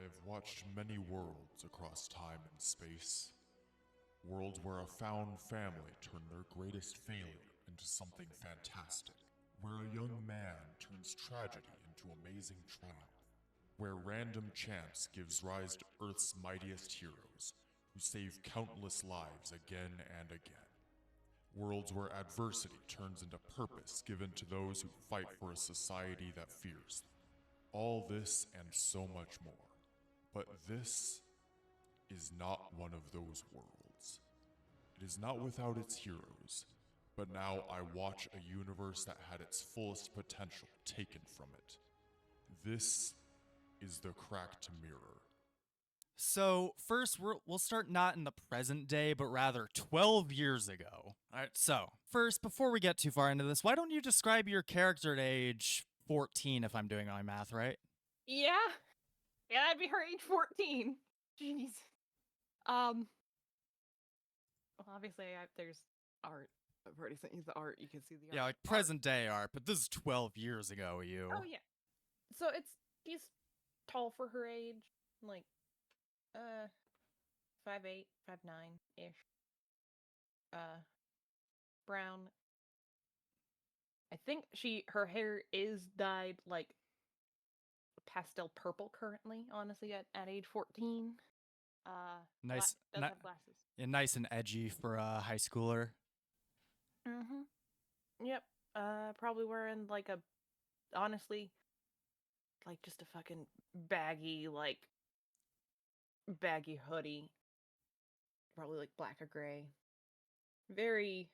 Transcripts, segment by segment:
have watched many worlds across time and space. Worlds where a found family turned their greatest failure into something fantastic. Where a young man turns tragedy into amazing triumph. Where random chance gives rise to Earth's mightiest heroes who save countless lives again and again. Worlds where adversity turns into purpose given to those who fight for a society that fears them. All this and so much more. But this is not one of those worlds. It is not without its heroes, but now I watch a universe that had its fullest potential taken from it. This is the cracked mirror. So, first, we'll start not in the present day, but rather 12 years ago. Alright, so, first, before we get too far into this, why don't you describe your character at age 14, if I'm doing my math right? Yeah, that'd be her age 14. Jeez. Well, obviously, there's art. I've already sent you the art. You can see the art. Yeah, like present day art, but this is 12 years ago, you. Oh, yeah. So she's tall for her age. Like, 5'8", 5'9"-ish. Brown. I think her hair is dyed, like, pastel purple currently, honestly, at age 14. Nice. Does have glasses. Yeah, nice and edgy for a high schooler. Mm-hmm. Yep. Probably wearing, like, honestly, like, just a fucking baggy hoodie. Probably, like, black or gray. Very...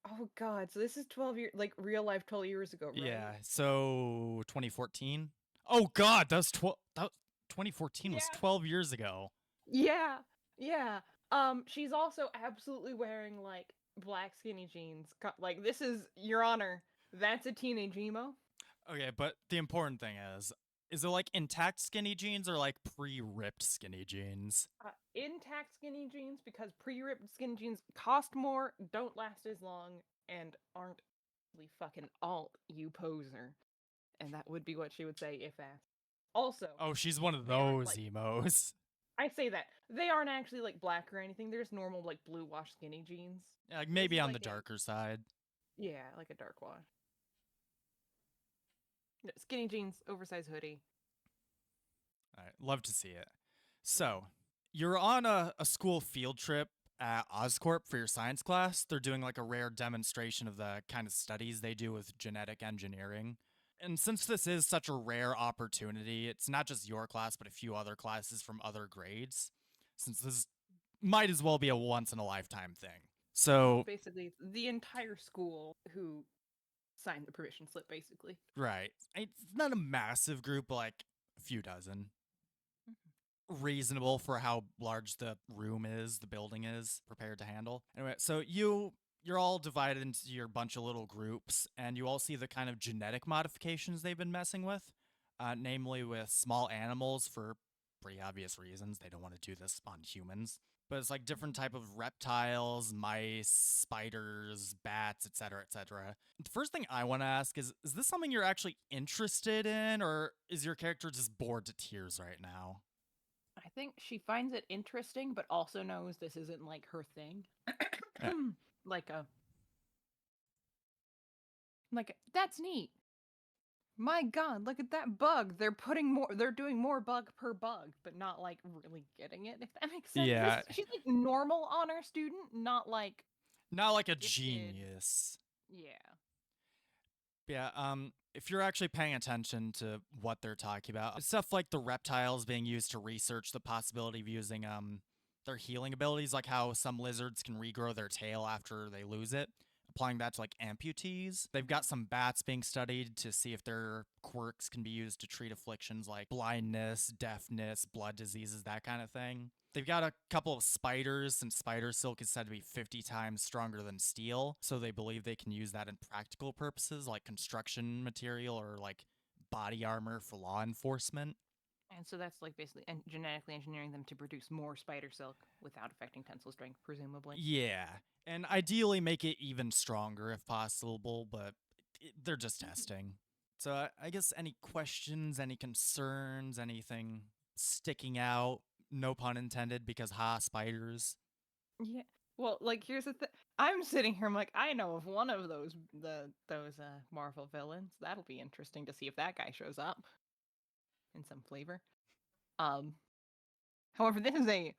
Oh, God. So this is 12 years... Like, real life 12 years ago, right? Yeah, so 2014? Oh, God, that was 2014 was 12 years ago. Yeah. Yeah. She's also absolutely wearing, like, black skinny jeans. Like, this is... Your Honor, that's a teenage emo. Okay, but the important thing is it like intact skinny jeans or like pre-ripped skinny jeans? Intact skinny jeans, because pre-ripped skinny jeans cost more, don't last as long, and aren't really fucking alt, you poser. And that would be what she would say if asked. Also... Oh, she's one of those emos. I say that. They aren't actually, like, black or anything. They're just normal, like, blue wash skinny jeans. Yeah, like maybe on the darker side. Yeah, like a dark wash. Skinny jeans, oversized hoodie. All right, love to see it. So, you're on a school field trip at Oscorp for your science class. They're doing like a rare demonstration of the kind of studies they do with genetic engineering. And since this is such a rare opportunity, it's not just your class, but a few other classes from other grades, since this might as well be a once-in-a-lifetime thing. So... Basically, the entire school who signed the permission slip, basically. Right. It's not a massive group, but like a few dozen. Reasonable for how large the room is, the building is, prepared to handle. Anyway, so you're all divided into your bunch of little groups, and you all see the kind of genetic modifications they've been messing with, namely with small animals for pretty obvious reasons. They don't want to do this on humans. But it's like different type of reptiles, mice, spiders, bats, etc., etc. The first thing I want to ask is this something you're actually interested in, or is your character just bored to tears right now? I think she finds it interesting, but also knows this isn't, like, her thing. Like, that's neat. My God, look at that bug. They're doing more bug per bug, but not, like, really getting it, if that makes sense. Yeah. She's like normal honor student, not like a genius. Yeah. Yeah, if you're actually paying attention to what they're talking about, stuff like the reptiles being used to research the possibility of using their healing abilities, like how some lizards can regrow their tail after they lose it. Applying that to like amputees. They've got some bats being studied to see if their quirks can be used to treat afflictions like blindness, deafness, blood diseases, that kind of thing. They've got a couple of spiders, and spider silk is said to be 50 times stronger than steel, so they believe they can use that in practical purposes like construction material or like body armor for law enforcement. And so that's like basically genetically engineering them to produce more spider silk without affecting tensile strength, presumably. Yeah, and ideally make it even stronger if possible, but they're just testing. So I guess any questions, any concerns, anything sticking out, no pun intended, because spiders. Yeah. Well, like here's the thing. I'm sitting here. I'm like, I know of one of those Marvel villains. That'll be interesting to see if that guy shows up in some flavor. However, this is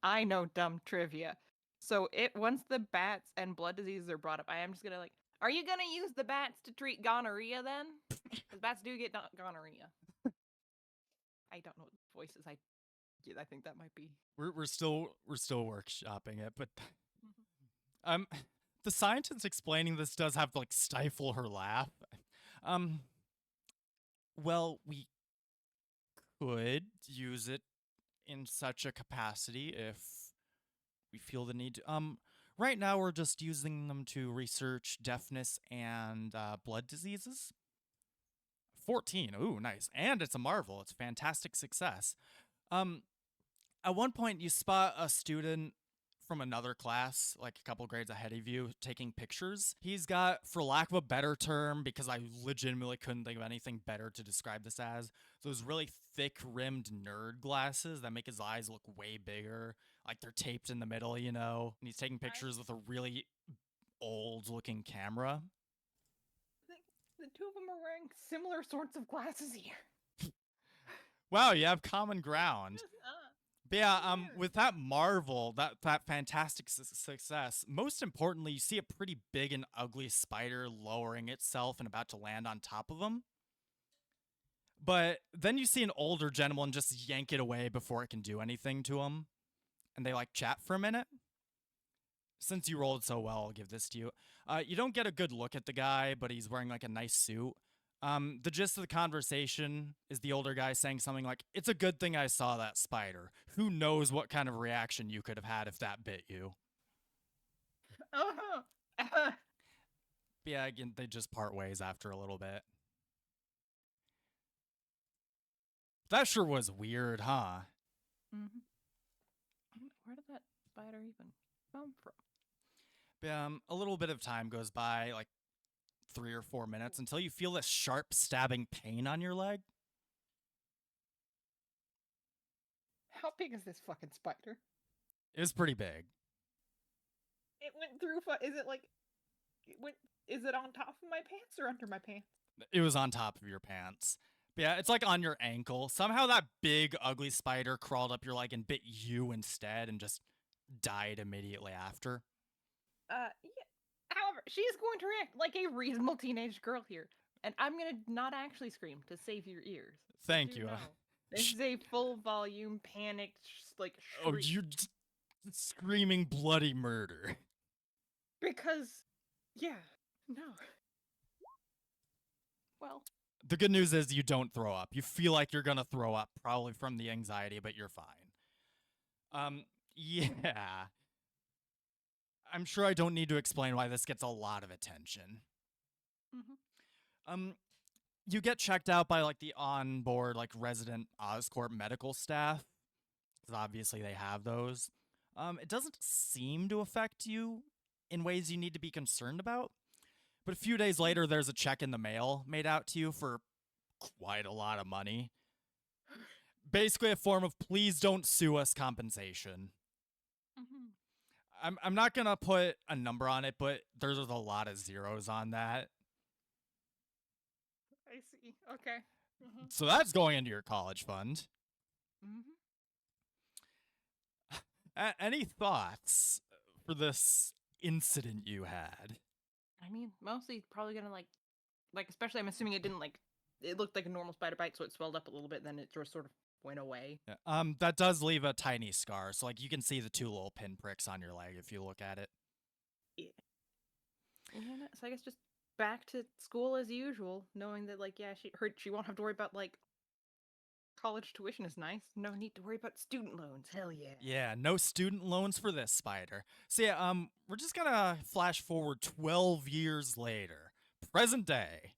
I know dumb trivia. So once the bats and blood diseases are brought up, I am just gonna are you gonna use the bats to treat gonorrhea then? Because bats do get gonorrhea. I don't know what voices. I think that might be. We're still workshopping it, but the scientist explaining this does have to like stifle her laugh. Well, we could use it in such a capacity if we feel the need to. Right now we're just using them to research deafness and blood diseases. 14. Ooh, nice. And it's a Marvel. It's a fantastic success. At one point you spot a student from another class, like a couple grades ahead of you, taking pictures. He's got, for lack of a better term, because I legitimately couldn't think of anything better to describe this as, those really thick-rimmed nerd glasses that make his eyes look way bigger, like they're taped in the middle, you know? And he's taking pictures with a really old-looking camera. I think the two of them are wearing similar sorts of glasses here. Wow, you have common ground. But yeah, with that Marvel, that fantastic success, most importantly, you see a pretty big and ugly spider lowering itself and about to land on top of him. But then you see an older gentleman just yank it away before it can do anything to him. And they like chat for a minute. Since you rolled so well, I'll give this to you. You don't get a good look at the guy, but he's wearing like a nice suit. The gist of the conversation is the older guy saying something like, "It's a good thing I saw that spider. Who knows what kind of reaction you could have had if that bit you." Yeah, again, they just part ways after a little bit. That sure was weird, huh? Where did that spider even come from? A little bit of time goes by, like 3 or 4 minutes, until you feel this sharp stabbing pain on your leg. How big is this fucking spider? It was pretty big. It went through. Is it like? Is it on top of my pants or under my pants? It was on top of your pants. But yeah, it's like on your ankle. Somehow that big, ugly spider crawled up your leg and bit you instead and just died immediately after. Yeah. However, she is going to react like a reasonable teenage girl here. And I'm going to not actually scream to save your ears. Thank you. This is a full volume, panicked, like, shriek. Oh, you're screaming bloody murder. Because, yeah, no. Well. The good news is you don't throw up. You feel like you're going to throw up, probably from the anxiety, but you're fine. Yeah. I'm sure I don't need to explain why this gets a lot of attention. You get checked out by like the onboard like resident Oscorp medical staff, because obviously they have those. It doesn't seem to affect you in ways you need to be concerned about. But a few days later, there's a check in the mail made out to you for quite a lot of money. Basically a form of please don't sue us compensation. I'm not going to put a number on it, but there's a lot of zeros on that. I see. Okay. So that's going into your college fund. Any thoughts for this incident you had? I mean, mostly probably gonna like especially I'm assuming it didn't it looked like a normal spider bite, so it swelled up a little bit, then it just sort of went away. Yeah. That does leave a tiny scar, so like you can see the 2 little pinpricks on your leg if you look at it. Yeah. So I guess just back to school as usual, knowing that she won't have to worry about college tuition is nice. No need to worry about student loans. Hell yeah. Yeah, no student loans for this spider. So yeah, we're just gonna flash forward 12 years later. Present day.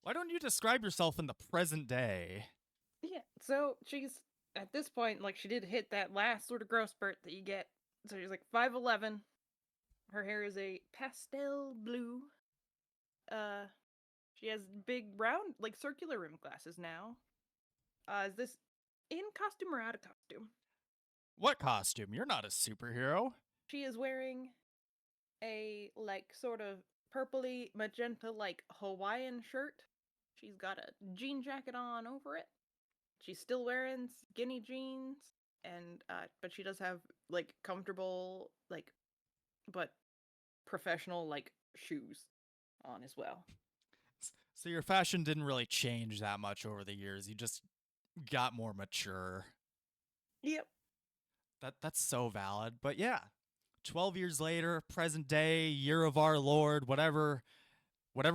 Why don't you describe yourself in the present day? Yeah, so she's, at this point, she did hit that last sort of growth spurt that you get. So she's 5'11". Her hair is a pastel blue. She has big round, circular rim glasses now. Is this In costume or out of costume? What costume? You're not a superhero. She is wearing a, like, sort of purpley magenta, like, Hawaiian shirt. She's got a jean jacket on over it. She's still wearing skinny jeans, and but she does have, like, comfortable, like, but professional, like, shoes on as well. So your fashion didn't really change that much over the years. You just got more mature. Yep. That's so valid. But yeah, 12 years later, present day, year of our Lord, whatever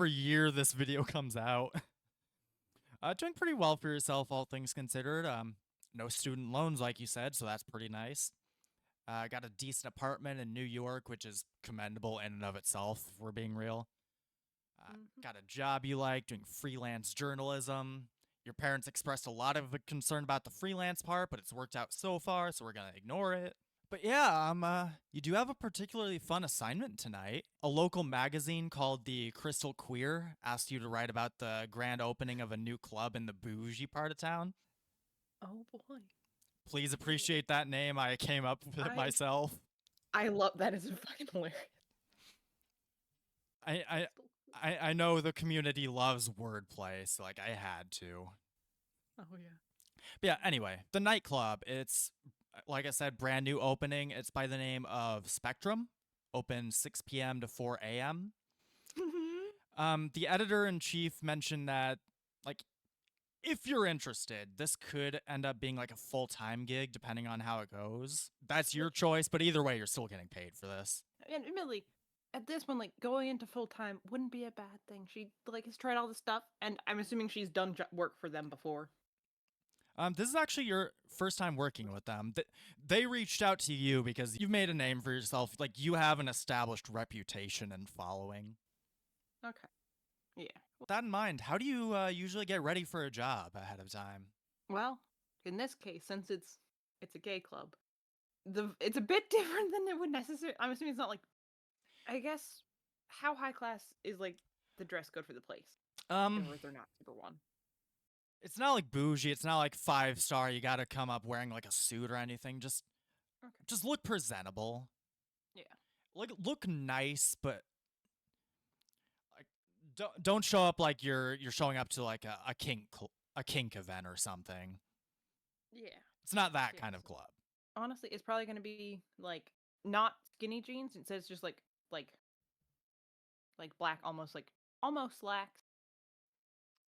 year this video comes out. Doing pretty well for yourself, all things considered. No student loans, like you said, so that's pretty nice. Got a decent apartment in New York, which is commendable in and of itself, if we're being real. Got a job you like, doing freelance journalism. Your parents expressed a lot of concern about the freelance part, but it's worked out so far, so we're gonna ignore it. But yeah, you do have a particularly fun assignment tonight. A local magazine called The Crystal Queer asked you to write about the grand opening of a new club in the bougie part of town. Oh boy. Please appreciate that name. I came up with it myself. I love that. Is fucking hilarious. I know the community loves wordplay, so like I had to. Oh yeah. But yeah, anyway, the nightclub, it's like I said, brand new opening. It's by the name of Spectrum. Open 6 p.m. to 4 a.m. The editor-in-chief mentioned that, like, if you're interested, this could end up being like a full-time gig, depending on how it goes. That's your choice, but either way, you're still getting paid for this. And admittedly, at this one, like, going into full-time wouldn't be a bad thing. She, like, has tried all this stuff, and I'm assuming she's done work for them before. This is actually your first time working with them. They reached out to you because you've made a name for yourself. Like, you have an established reputation and following. Okay. Yeah. With that in mind, how do you usually get ready for a job ahead of time? Well, in this case, since it's a gay club, it's a bit different than it would necessarily. I'm assuming it's not like, I guess, how high class is, like, the dress code for the place? Or they're not super one. It's not like bougie. It's not like 5-star. You got to come up wearing like a suit or anything. Just look presentable. Yeah. Like look nice, but like don't show up like you're showing up to like a kink event or something. Yeah. It's not that kind of club. Honestly, it's probably going to be like not skinny jeans. It says just like black, almost slacks.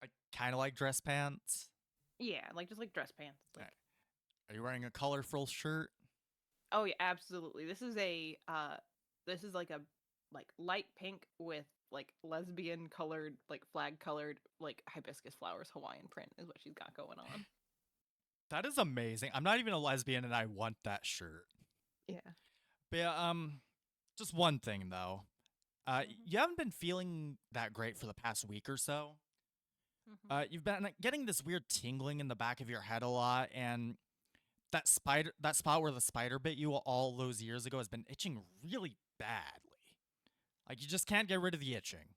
Like kind of like dress pants. Yeah, like just like dress pants. Like. Right. Are you wearing a colorful shirt? Oh yeah, absolutely. This is like a light pink with like lesbian colored, like flag colored, like hibiscus flowers Hawaiian print is what she's got going on. That is amazing. I'm not even a lesbian and I want that shirt. Yeah. But yeah, just one thing though. You haven't been feeling that great for the past week or so. You've been getting this weird tingling in the back of your head a lot, and that spot where the spider bit you all those years ago has been itching really badly. Like you just can't get rid of the itching.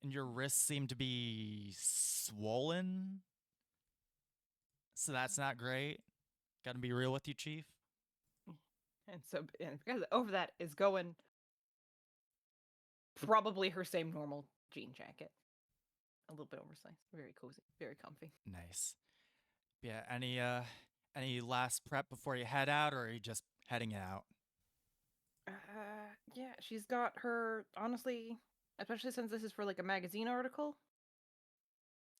And your wrists seem to be swollen. So that's not great. Gotta be real with you, Chief. And because over that is going probably her same normal jean jacket. A little bit oversized. Very cozy. Very comfy. Nice. Yeah, any last prep before you head out, or are you just heading out? Yeah, she's got her, honestly, especially since this is for like a magazine article.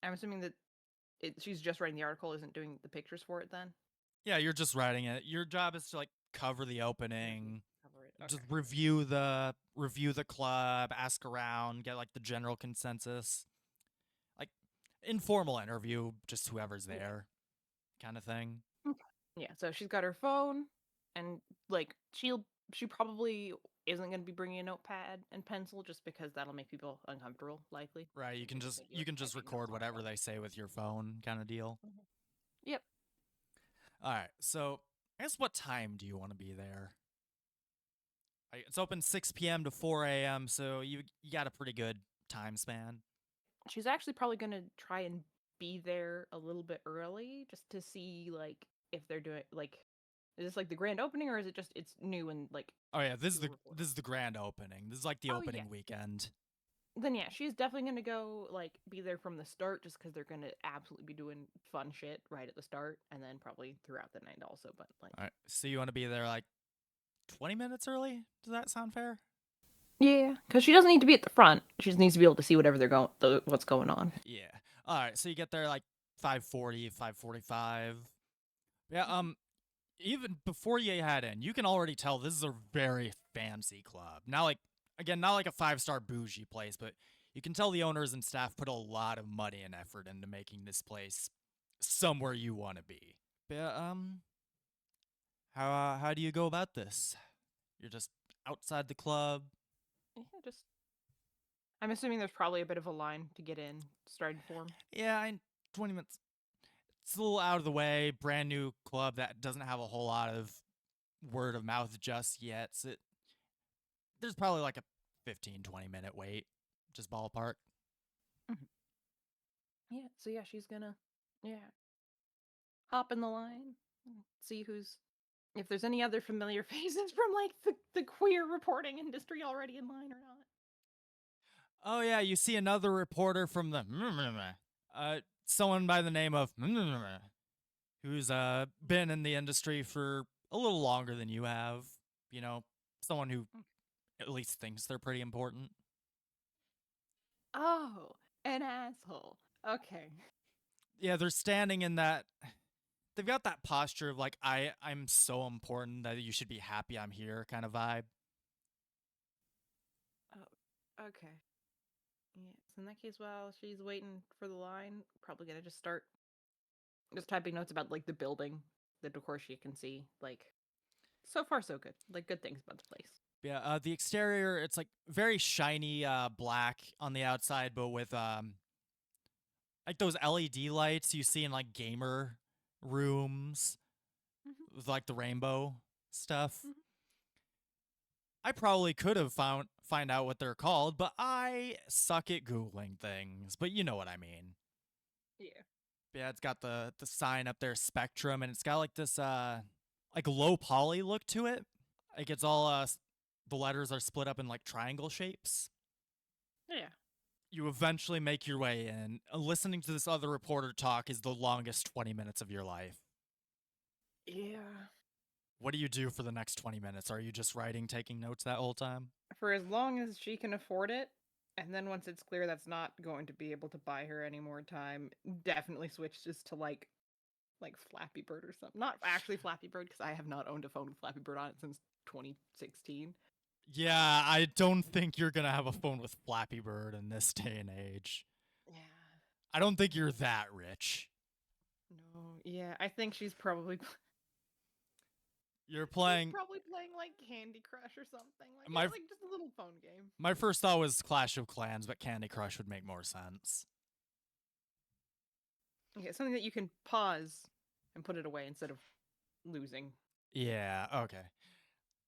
I'm assuming that she's just writing the article, isn't doing the pictures for it then? Yeah, you're just writing it. Your job is to like cover the opening. Cover it. Okay. Just review the club, ask around, get like the general consensus. Like informal interview, just whoever's there kind of thing. Yeah, so she's got her phone, and like she probably isn't going to be bringing a notepad and pencil just because that'll make people uncomfortable, likely. Right, you can just record whatever they say with your phone kind of deal. Yep. All right, so I guess what time do you want to be there? It's open 6 p.m. to 4 a.m., so you got a pretty good time span. She's actually probably going to try and be there a little bit early just to see like if they're doing like is this like the grand opening or is it just it's new and like Oh yeah, this you're is the grand opening. This is like the oh yeah. opening weekend. Then yeah, she's definitely gonna go like be there from the start just because they're gonna absolutely be doing fun shit right at the start and then probably throughout the night also. But like All right, so you want to be there like 20 minutes early? Does that sound fair? yeah, because she doesn't need to be at the front. She just needs to be able to see whatever they're going, what's going on. Yeah. All right, so you get there like 5:40, 5:45. Yeah, even before you head in, you can already tell this is a very fancy club. Not like again, not like a 5-star bougie place, but you can tell the owners and staff put a lot of money and effort into making this place somewhere you want to be. Yeah, how do you go about this? You're just outside the club. Yeah, just I'm assuming there's probably a bit of a line to get in, starting form. Yeah, 20 minutes. It's a little out of the way. Brand new club that doesn't have a whole lot of word of mouth just yet. So there's probably like a 15-20 minute wait, just ballpark. Mhm. Yeah, so yeah, she's gonna hop in the line, see who's if there's any other familiar faces from like the queer reporting industry already in line or not. Oh yeah, you see another reporter from the someone by the name of who's been in the industry for a little longer than you have. You know, someone who at least thinks they're pretty important. Oh, an asshole. Okay. Yeah, they're standing in that. They've got that posture of like I'm so important that you should be happy I'm here kind of vibe. Oh, okay. Yeah. So in that case, while she's waiting for the line, probably gonna just start just typing notes about like the building, the decor she can see. Like, so far so good. Like good things about the place. Yeah, the exterior it's like very shiny black on the outside, but with like those LED lights you see in like gamer rooms Mm-hmm. with like the rainbow stuff. Mm-hmm. I probably could have find out what they're called, but I suck at googling things. But you know what I mean. Yeah. Yeah, it's got the sign up there, Spectrum, and it's got like this like low poly look to it. Like it's all the letters are split up in like triangle shapes. Yeah. You eventually make your way in. Listening to this other reporter talk is the longest 20 minutes of your life. Yeah. What do you do for the next 20 minutes? Are you just writing, taking notes that whole time? For as long as she can afford it, and then once it's clear that's not going to be able to buy her any more time, definitely switches to like Flappy Bird or something. Not actually Flappy Bird because I have not owned a phone with Flappy Bird on it since 2016. Yeah, I don't think you're gonna have a phone with Flappy Bird in this day and age. Yeah. I don't think you're that rich. No. Yeah, I think she's probably You're she's playing. probably playing like Candy Crush or something. Like My like just a little phone game. my first thought was Clash of Clans, but Candy Crush would make more sense. Okay, something that you can pause and put it away instead of losing. Yeah. Okay.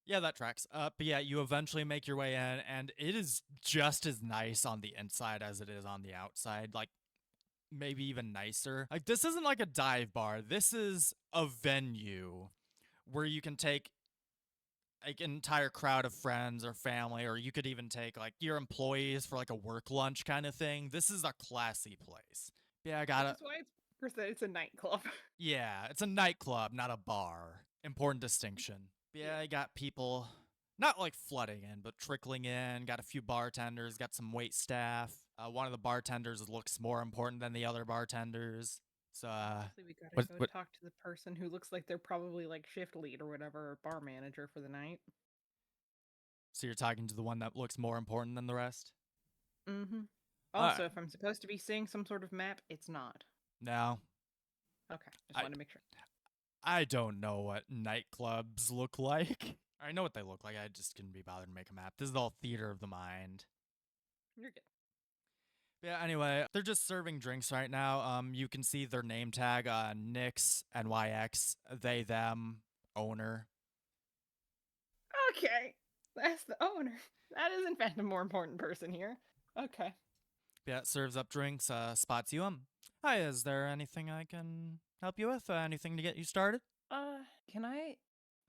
Yeah, that tracks. But yeah, you eventually make your way in, and it is just as nice on the inside as it is on the outside. Like maybe even nicer. Like this isn't like a dive bar. This is a venue where you can take like an entire crowd of friends or family, or you could even take like your employees for like a work lunch kind of thing. This is a classy place. Yeah, I got it. That's why it's a nightclub. Yeah, it's a nightclub, not a bar. Important distinction. Yeah, I got people not like flooding in, but trickling in. Got a few bartenders, got some wait staff. One of the bartenders looks more important than the other bartenders. So, Obviously, we gotta go what? talk to the person who looks like they're probably like shift lead or whatever, or bar manager for the night. So you're talking to the one that looks more important than the rest? Mm-hmm. Uh, Also, if I'm supposed to be seeing some sort of map, it's not. no, Okay, just I wanted to make sure. I don't know what nightclubs look like. I know what they look like. I just couldn't be bothered to make a map. This is all theater of the mind. You're good. Yeah, anyway, they're just serving drinks right now. You can see their name tag, Nyx, NYX, they, them, owner. Okay, that's the owner. That is in fact a more important person here. Okay. Yeah, serves up drinks, spots you. Hi, is there anything I can help you with? Anything to get you started? Can I?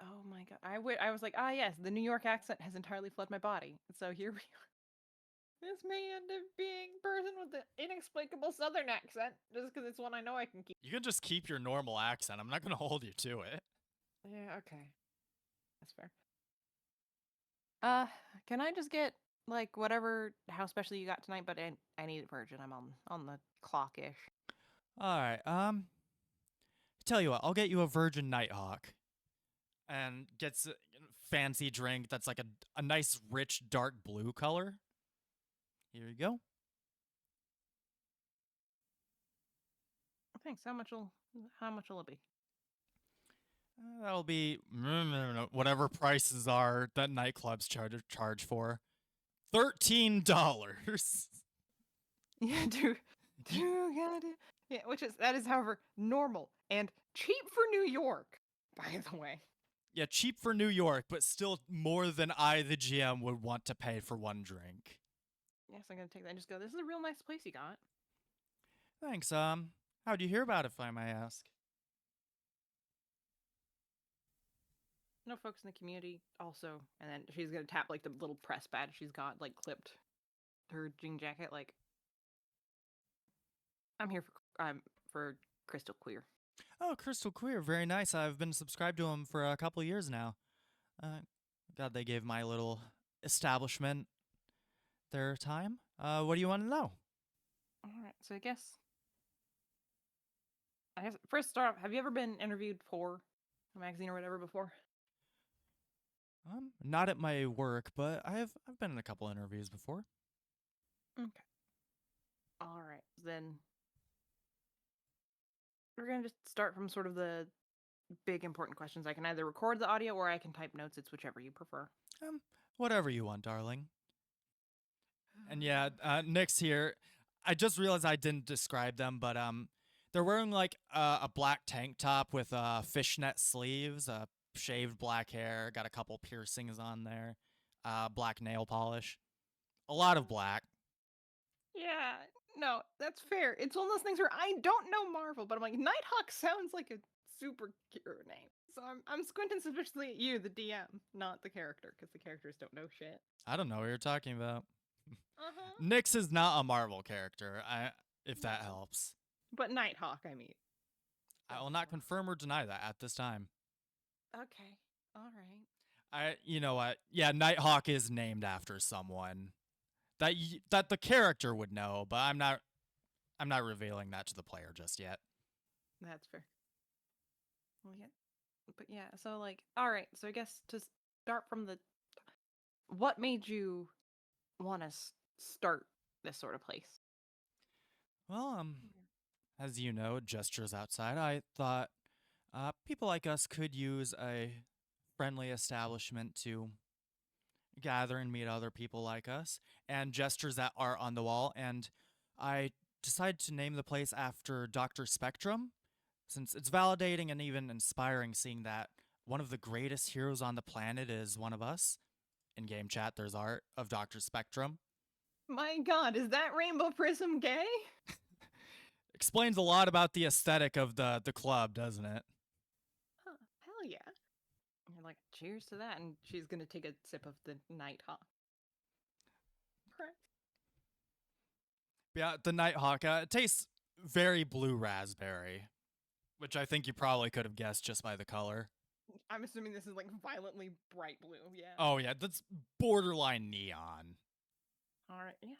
Oh my god, I was like, yes, the New York accent has entirely fled my body. So here we are. This may end up being person with an inexplicable Southern accent, just because it's one I know I can keep. You can just keep your normal accent. I'm not gonna hold you to it. Yeah, okay, that's fair. Can I just get like whatever house special you got tonight? But I need it virgin. I'm on the clock ish. All right. Tell you what, I'll get you a Virgin Nighthawk, and gets a fancy drink that's like a nice rich dark blue color. Here you go. Thanks. How much will it be? That'll be whatever prices are that nightclubs charge for. $13. Yeah, dude. God. Yeah, that is, however, normal and cheap for New York, by the way. Yeah, cheap for New York, but still more than I, the GM, would want to pay for one drink. Yes, I'm gonna take that and just go. This is a real nice place you got. Thanks. How'd you hear about it, if I may ask? No folks in the community also, and then she's gonna tap like the little press badge she's got like clipped to her jean jacket. Like, I'm here for Crystal Queer. Oh, Crystal Queer, very nice. I've been subscribed to him for a couple years now. God, they gave my little establishment their time. What do you want to know? All right, so I guess first start off. Have you ever been interviewed for a magazine or whatever before? Not at my work, but I've been in a couple interviews before. Okay. All right, then we're gonna just start from sort of the big important questions. I can either record the audio or I can type notes. It's whichever you prefer. Whatever you want, darling. And yeah, Nick's here. I just realized I didn't describe them, but they're wearing like a black tank top with fishnet sleeves, shaved black hair, got a couple piercings on there, black nail polish, a lot of black. Yeah, no, that's fair. It's one of those things where I don't know Marvel, but I'm like, Nighthawk sounds like a superhero name. So I'm squinting suspiciously at you, the DM, not the character, because the characters don't know shit. I don't know what you're talking about. Uh-huh. Nyx is not a Marvel character, if that helps. But Nighthawk, I mean. I will not confirm or deny that at this time. Okay, all right. You know what? Yeah, Nighthawk is named after someone that the character would know, but I'm not revealing that to the player just yet. That's fair. Well, yeah, but yeah. So like, all right. So I guess to start from what made you want to start this sort of place? Well, as you know, gestures outside. I thought people like us could use a friendly establishment to gather and meet other people like us, and gestures that are on the wall. And I decided to name the place after Dr. Spectrum, since it's validating and even inspiring seeing that one of the greatest heroes on the planet is one of us. In game chat, there's art of Dr. Spectrum. My God, is that Rainbow Prism gay? Explains a lot about the aesthetic of the club, doesn't it? Huh, hell yeah. And you're like, cheers to that, and she's gonna take a sip of the Nighthawk. Yeah, the Nighthawk. It tastes very blue raspberry, which I think you probably could have guessed just by the color. I'm assuming this is like violently bright blue, yeah. Oh yeah, that's borderline neon. All right, yeah,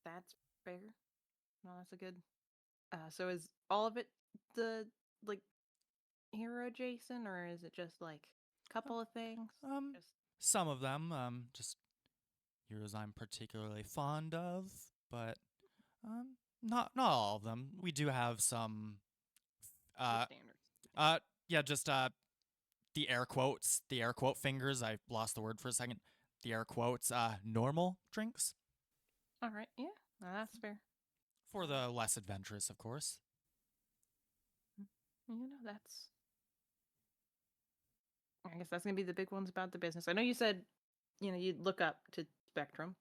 that's fair. No, that's a good. So is all of it the like hero Jason, or is it just like a couple of things? Just... Some of them, just heroes I'm particularly fond of, but not all of them. We do have some. Standards. Yeah, just the air quote fingers. I lost the word for a second. The air quotes, normal drinks. All right, yeah, no, that's fair. For the less adventurous, of course. That's... I guess that's going to be the big ones about the business. I know you said, you'd look up to Spectrum.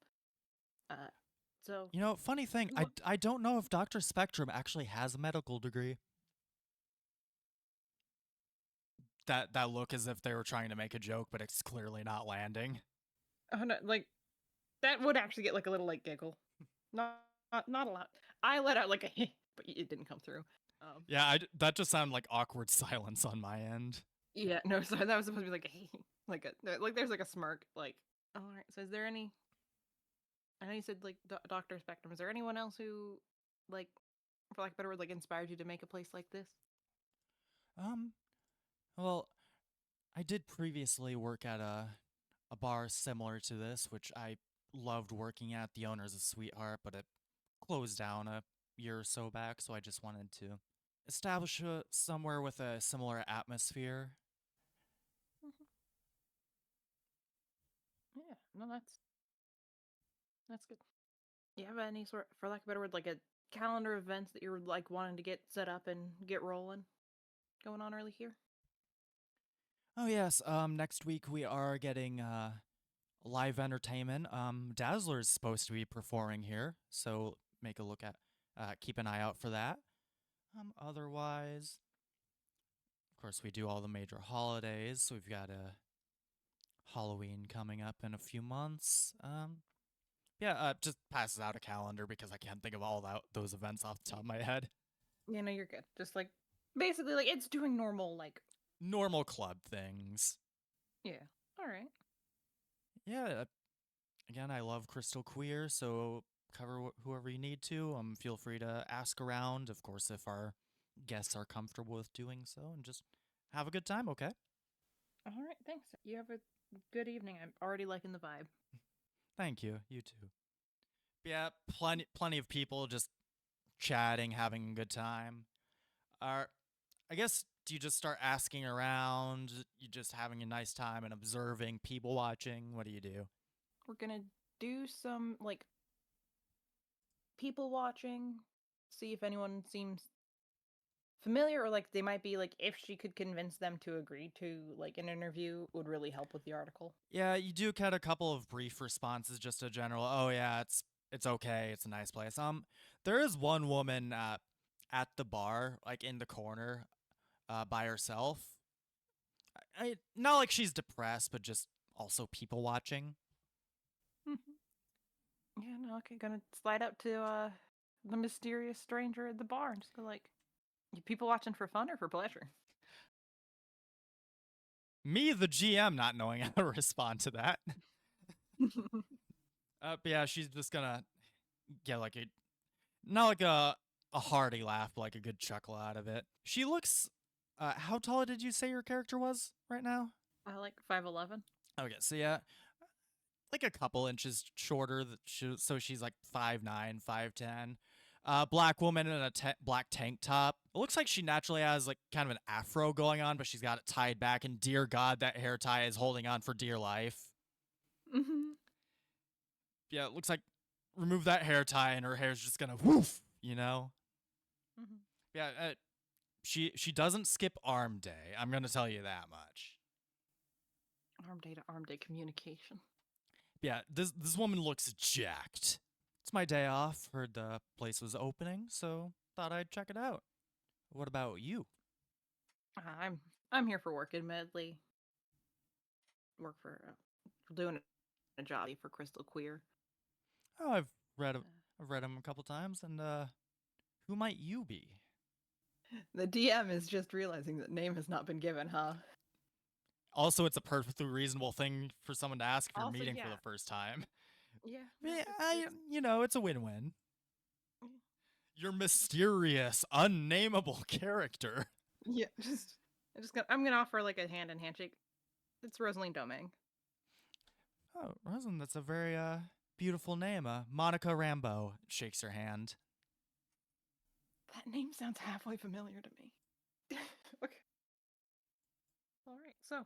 So, You know, funny thing, Wha- I don't know if Dr. Spectrum actually has a medical degree. That look as if they were trying to make a joke, but it's clearly not landing. oh, no, like that would actually get like a little like giggle. Not a lot. I let out like a but it didn't come through. Yeah, that just sounded like awkward silence on my end. Yeah, no, sorry, that was supposed to be like a like a like there's like a smirk. Like, all right. So, is there any? I know you said like Doctor Spectrum. Is there anyone else who, like, for lack of a better word, like inspired you to make a place like this? Um, well, I did previously work at a bar similar to this, which I loved working at. The owner's a sweetheart, but it closed down a year or so back, so I just wanted to establish somewhere with a similar atmosphere. Mhm. Yeah, no, that's good. You have any sort, for lack of a better word, like a calendar of events that you're like wanting to get set up and get rolling, going on early here? Oh yes, next week we are getting live entertainment. Dazzler's supposed to be performing here, so make a look at keep an eye out for that. Otherwise, of course, we do all the major holidays. So we've got a Halloween coming up in a few months. Yeah, just passes out a calendar because I can't think of all those events off the top of my head. You know, you're good. Just like basically like it's doing normal like Normal club things. yeah. All right. Yeah, again, I love Crystal Queer, so cover whoever you need to. Feel free to ask around, of course, if our guests are comfortable with doing so, and just have a good time, okay? All right. Thanks. You have a good evening. I'm already liking the vibe. Thank you. You too. Yeah, plenty of people just chatting, having a good time. Are I guess do you just start asking around? You just having a nice time and observing, people watching? What do you do? We're gonna do some like people watching, see if anyone seems familiar or like they might be like if she could convince them to agree to like an interview would really help with the article. Yeah, you do get a couple of brief responses, just a general. Oh yeah, it's okay. It's a nice place. There is one woman at the bar, like in the corner, by herself. Not like she's depressed, but just also people watching. Yeah, no, okay, gonna slide up to the mysterious stranger at the bar and just go like, you people watching for fun or for pleasure? Me, the GM, not knowing how to respond to that. But yeah, she's just gonna get like a not like a hearty laugh, but like a good chuckle out of it. She looks. How tall did you say your character was right now? I like 5'11". Okay, so yeah, like a couple inches shorter. So she's like 5'9", 5'10". Black woman in a black tank top. It looks like she naturally has like kind of an afro going on, but she's got it tied back. And dear God, that hair tie is holding on for dear life. Mm-hmm. Yeah, it looks like remove that hair tie and her hair's just gonna woof. You know. Mm-hmm. Yeah. She doesn't skip arm day. I'm gonna tell you that much. Arm day communication. Yeah, this woman looks jacked. It's my day off. Heard the place was opening, so thought I'd check it out. What about you? I'm here for work, admittedly. Work for doing a job for Crystal Queer. Oh, I've read him a couple times, and who might you be? The DM is just realizing that name has not been given, huh? Also, it's a perfectly reasonable thing for someone to ask if you're Also, meeting for yeah. the first time. Yeah. Yeah, It's you know, it's a win-win. Mm. Your mysterious, unnameable character. yeah, I'm gonna offer like a hand and handshake. It's Rosaline Domingue. Oh, Rosin, that's a very beautiful name. Monica Rambeau shakes her hand. That name sounds halfway familiar to me. Okay. All right. So,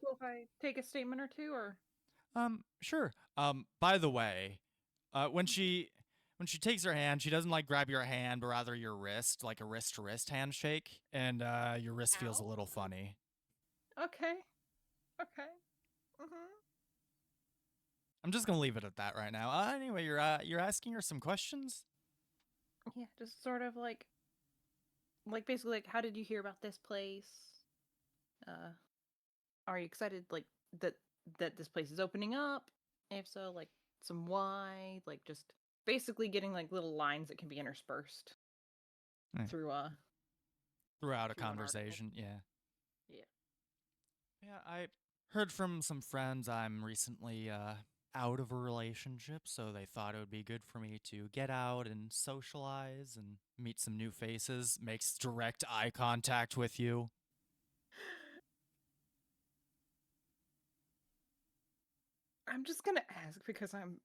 cool if I take a statement or two, or Sure. By the way, when she takes her hand, she doesn't like grab your hand, but rather your wrist, like a wrist to wrist handshake, and your wrist feels a Ow. little funny. okay, okay. Mm-hmm. I'm just gonna leave it at that right now. Anyway, you're asking her some questions. Yeah, just sort of like basically like, how did you hear about this place? Are you excited like that this place is opening up? If so, like some why? Like just basically getting like little lines that can be interspersed Right. through Throughout a through an article. conversation. Yeah. Yeah. Yeah, I heard from some friends I'm recently out of a relationship, so they thought it would be good for me to get out and socialize and meet some new faces. Makes direct eye contact with you. I'm just gonna ask because I'm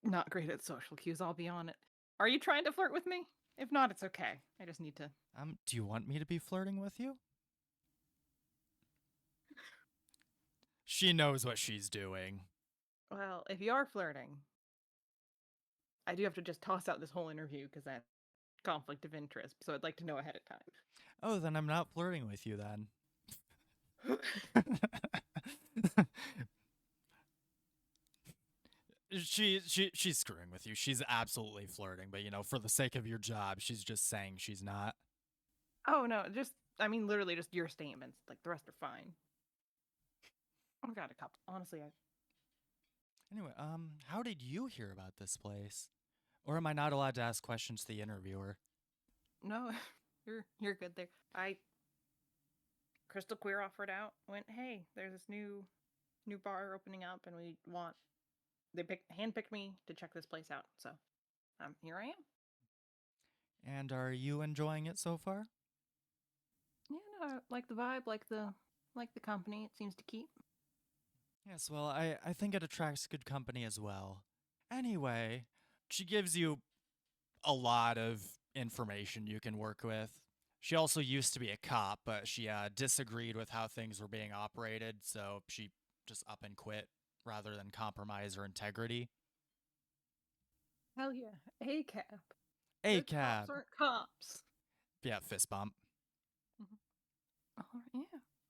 not great at social cues, I'll be on it. Are you trying to flirt with me? If not, it's okay. I just need to. Do you want me to be flirting with you? She knows what she's doing. Well, if you are flirting, I do have to just toss out this whole interview because that's conflict of interest. So I'd like to know ahead of time. Oh, then I'm not flirting with you then. She's screwing with you. She's absolutely flirting, but for the sake of your job, she's just saying she's not. Oh no, I mean literally just your statements. Like the rest are fine. I've got a couple. Honestly, Anyway, how did you hear about this place? Or am I not allowed to ask questions to the interviewer? no, you're good there. Crystal Queer offered out. Went, hey, there's this new bar opening up, and they handpicked me to check this place out. So, here I am. And are you enjoying it so far? Yeah, no, I like the vibe, like the company. It seems to keep. Yes, well, I think it attracts good company as well. Anyway, she gives you a lot of information you can work with. She also used to be a cop, but she disagreed with how things were being operated, so she just up and quit rather than compromise her integrity. Hell yeah, ACAP. A Good cab. cops aren't cops. Yeah, fist bump. Yeah.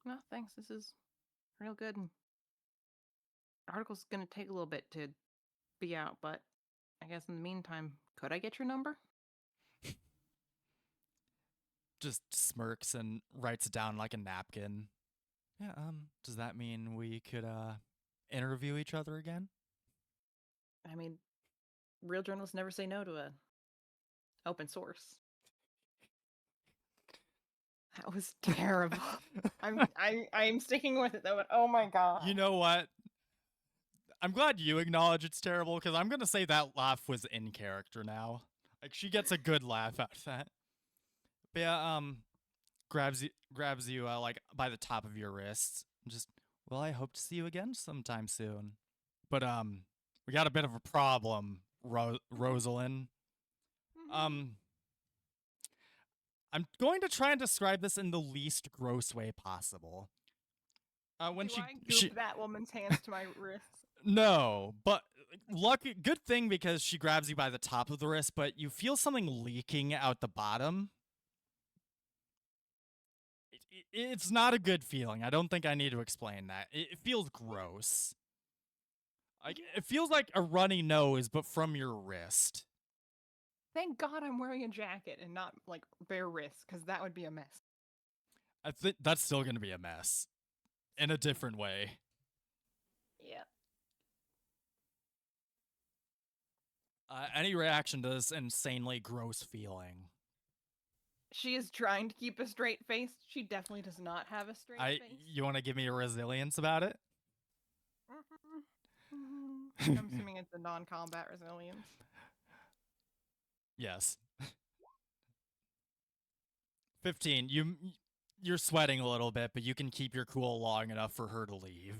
No, thanks. This is real good. And article's gonna take a little bit to be out, but I guess in the meantime, could I get your number? Just smirks and writes it down like a napkin. Yeah, does that mean we could interview each other again? I mean, real journalists never say no to a open source. That was terrible. I'm sticking with it though, but oh my god. You know what? I'm glad you acknowledge it's terrible, because I'm gonna say that laugh was in character now. Like, she gets a good laugh out of that. But yeah, grabs you like by the top of your wrists. Just, well, I hope to see you again sometime soon. But we got a bit of a problem, Rosalind. I'm going to try and describe this in the least gross way possible. When Do I goop that woman's hands to my wrists? No, but good thing, because she grabs you by the top of the wrist, but you feel something leaking out the bottom. It's not a good feeling. I don't think I need to explain that. It feels gross. Like, it feels like a runny nose, but from your wrist. Thank God I'm wearing a jacket and not like bare wrists, because that would be a mess. I think that's still gonna be a mess, in a different way. Yeah. Any reaction to this insanely gross feeling? She is trying to keep a straight face. She definitely does not have a straight face. You want to give me a resilience about it? I'm assuming it's a non-combat resilience. Yes. 15. You're sweating a little bit, but you can keep your cool long enough for her to leave.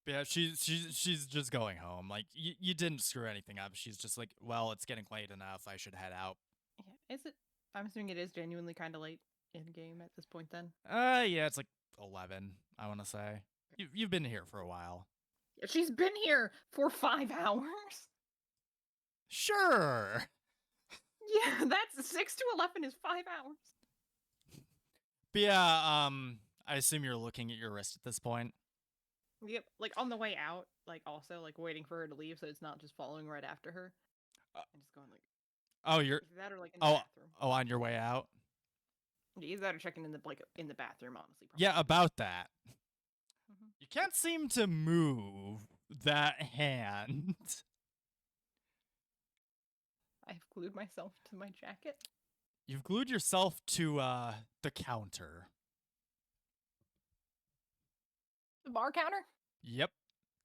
But yeah, she's just going home. Like, you didn't screw anything up. She's just like, well, it's getting late enough. I should head out. Yeah. Is it? I'm assuming it is genuinely kind of late in game at this point. Then. Yeah, it's like 11. I want to say. You've been here for a while. She's been here for 5 hours. Sure. Yeah, that's 6 to 11 is 5 hours. But yeah, I assume you're looking at your wrist at this point. Yep, like on the way out, like also like waiting for her to leave, so it's not just following right after her, Uh, and just going like oh, you're either that or like in the oh bathroom. on your way out. Either that or checking in the in the bathroom. Honestly, probably. Yeah, about that. Mhm. You can't seem to move that hand. I've glued myself to my jacket. You've glued yourself to the counter. The bar counter. Yep.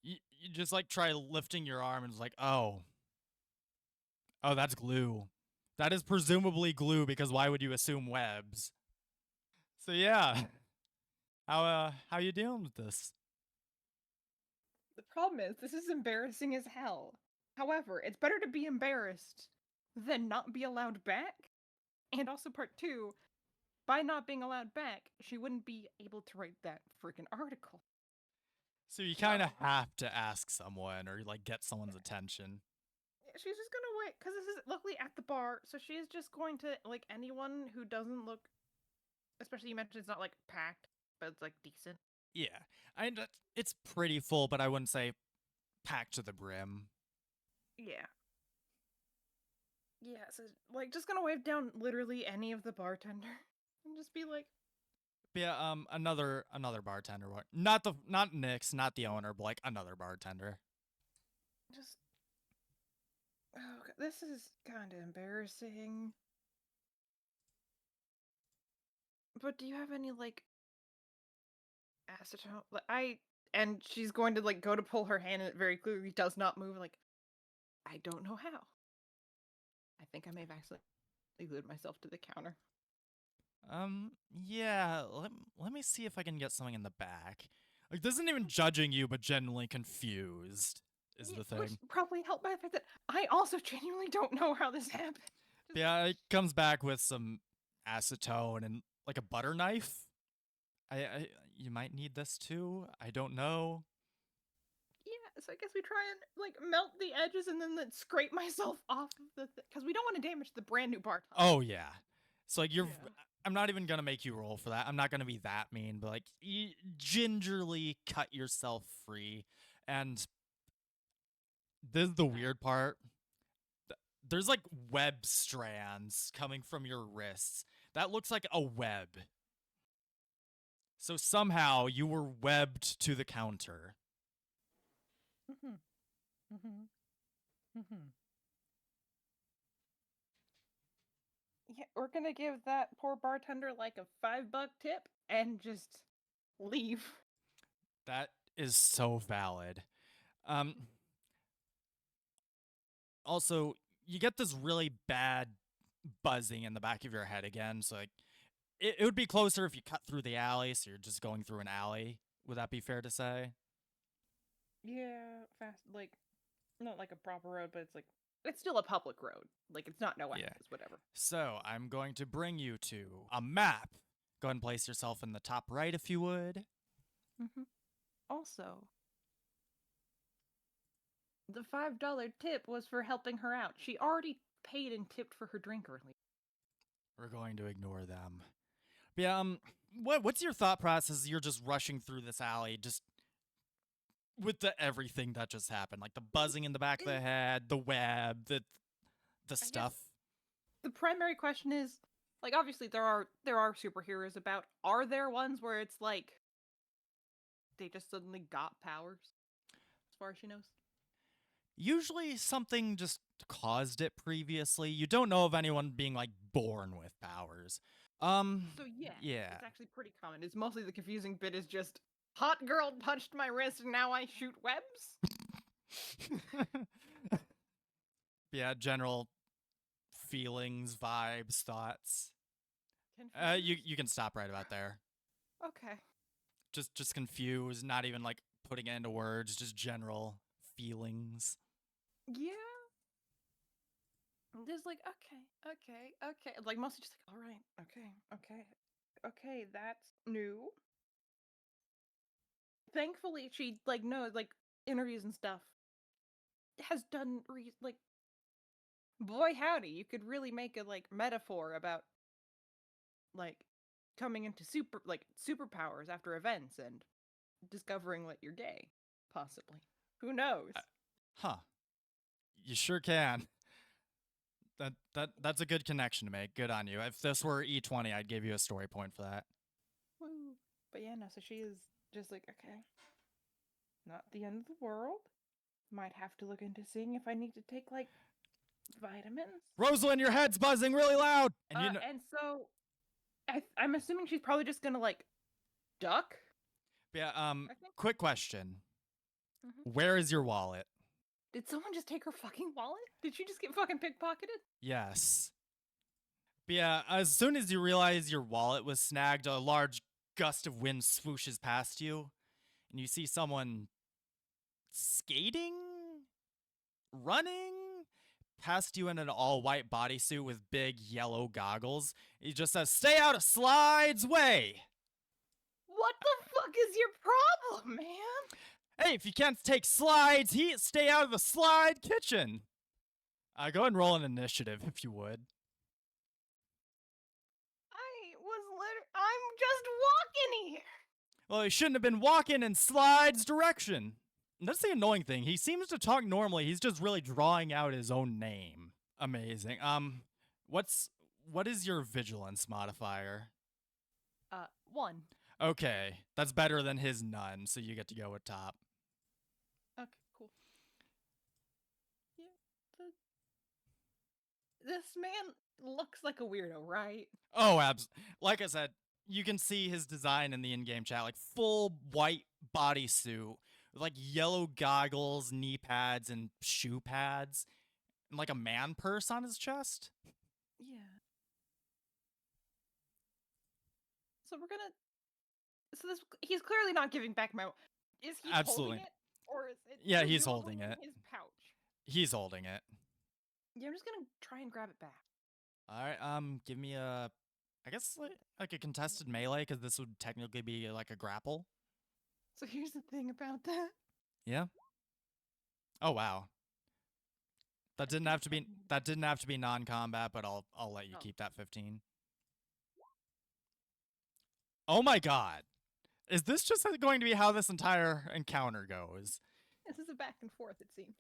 You just like try lifting your arm and it's like, oh, that's glue. That is presumably glue because why would you assume webs? So yeah, how you dealing with this? The problem is, this is embarrassing as hell. However, it's better to be embarrassed than not be allowed back. And also, part two, by not being allowed back, she wouldn't be able to write that freaking article. So you kind of have to ask someone or like get someone's attention. She's just gonna wait, because this is luckily at the bar, so she's just going to, like, anyone who doesn't look, especially you mentioned it's not, like, packed, but it's, like, decent. Yeah, it's pretty full, but I wouldn't say packed to the brim. Yeah. Yeah, so, like, just gonna wave down literally any of the bartender and just be like, Yeah, another bartender. Not Nick's, not the owner, but like another bartender. just, oh, this is kind of embarrassing. But do you have any, like, acetone? And she's going to, like, go to pull her hand and it very clearly does not move. Like, I don't know how. I think I may have accidentally glued myself to the counter. Yeah, let me see if I can get something in the back. Like, this isn't even judging you, but genuinely confused is the Which thing. probably helped by the fact that I also genuinely don't know how this happened. Yeah, it comes back with some acetone and like a butter knife. You might need this too. I don't know. Yeah, so I guess we try and like melt the edges and then scrape myself off of the because we don't want to damage the brand new bar top. Oh yeah. So like Yeah. I'm not even gonna make you roll for that. I'm not gonna be that mean, but like you gingerly cut yourself free. And this is the weird part. There's like web strands coming from your wrists. That looks like a web. So somehow you were webbed to the counter. Mhm. Mhm. Mhm. Yeah, we're gonna give that poor bartender like a $5 tip and just leave. That is so valid. Um Also, you get this really bad buzzing in the back of your head again. So like it would be closer if you cut through the alley, so you're just going through an alley. Would that be fair to say? Yeah, fast, like, not like a proper road, but it's still a public road. Like, it's not no Yeah. access, whatever. So I'm going to bring you to a map. Go ahead and place yourself in the top right if you would. Mm-hmm. Also, the $5 tip was for helping her out. She already paid and tipped for her drink earlier. We're going to ignore them. But yeah, what's your thought process? You're just rushing through this alley, just with the everything that just happened, like the buzzing in the back of the head, the web, the stuff. The primary question is, like, obviously there are superheroes about. Are there ones where it's like they just suddenly got powers, as far as she knows? Usually something just caused it previously. You don't know of anyone being like born with powers. So yeah, yeah. it's actually pretty common. It's mostly the confusing bit is just hot girl punched my wrist and now I shoot webs. Yeah, general feelings, vibes, thoughts. You can stop right about there. Okay. Just confused, not even like putting it into words, just general feelings. Yeah. Just like, okay. Like, mostly just like, all right, okay, that's new. Thankfully, she, like, knows, like, interviews and stuff. Has done, like, boy howdy, you could really make a, like, metaphor about, like, coming into superpowers after events and discovering that you're gay, possibly. Who knows? Huh. You sure can. That's a good connection to make. Good on you. If this were E20, I'd give you a story point for that. Woo. But yeah, no, so she is just like, okay, not the end of the world. Might have to look into seeing if I need to take, like, vitamins. Rosalind, your head's buzzing really loud! And you know, And so, I'm assuming she's probably just gonna, like, duck? yeah, I think. quick question. Mhm. Where is your wallet? Did someone just take her fucking wallet? Did she just get fucking pickpocketed? Yes. But yeah, as soon as you realize your wallet was snagged, a large gust of wind swooshes past you, and you see someone skating, running past you in an all-white bodysuit with big yellow goggles. He just says, "Stay out of Slide's way!" What the fuck is your problem, man? Hey, if you can't take slides, stay out of the slide kitchen. Go ahead and roll an initiative, if you would. I'm just walking here. Well, he shouldn't have been walking in Slide's direction. And that's the annoying thing. He seems to talk normally. He's just really drawing out his own name. Amazing. What is your vigilance modifier? 1. Okay, that's better than his none, so you get to go with top. Okay, cool. Yeah, this man looks like a weirdo, right? Oh, like I said, you can see his design in the in-game chat, like full white bodysuit with like yellow goggles, knee pads, and shoe pads, and like a man purse on his chest. Yeah. So we're gonna. So he's clearly not giving back my. Is he Absolutely. holding it, or is it? Yeah, he's holding in it. his pouch. He's holding it. Yeah, I'm just gonna try and grab it back. All right. Give me I guess like a contested melee, because this would technically be like a grapple. So here's the thing about that. Yeah. Oh wow. That didn't have to be non-combat, but I'll let you keep that 15. Oh my god. Is this just going to be how this entire encounter goes? This is a back and forth, it seems.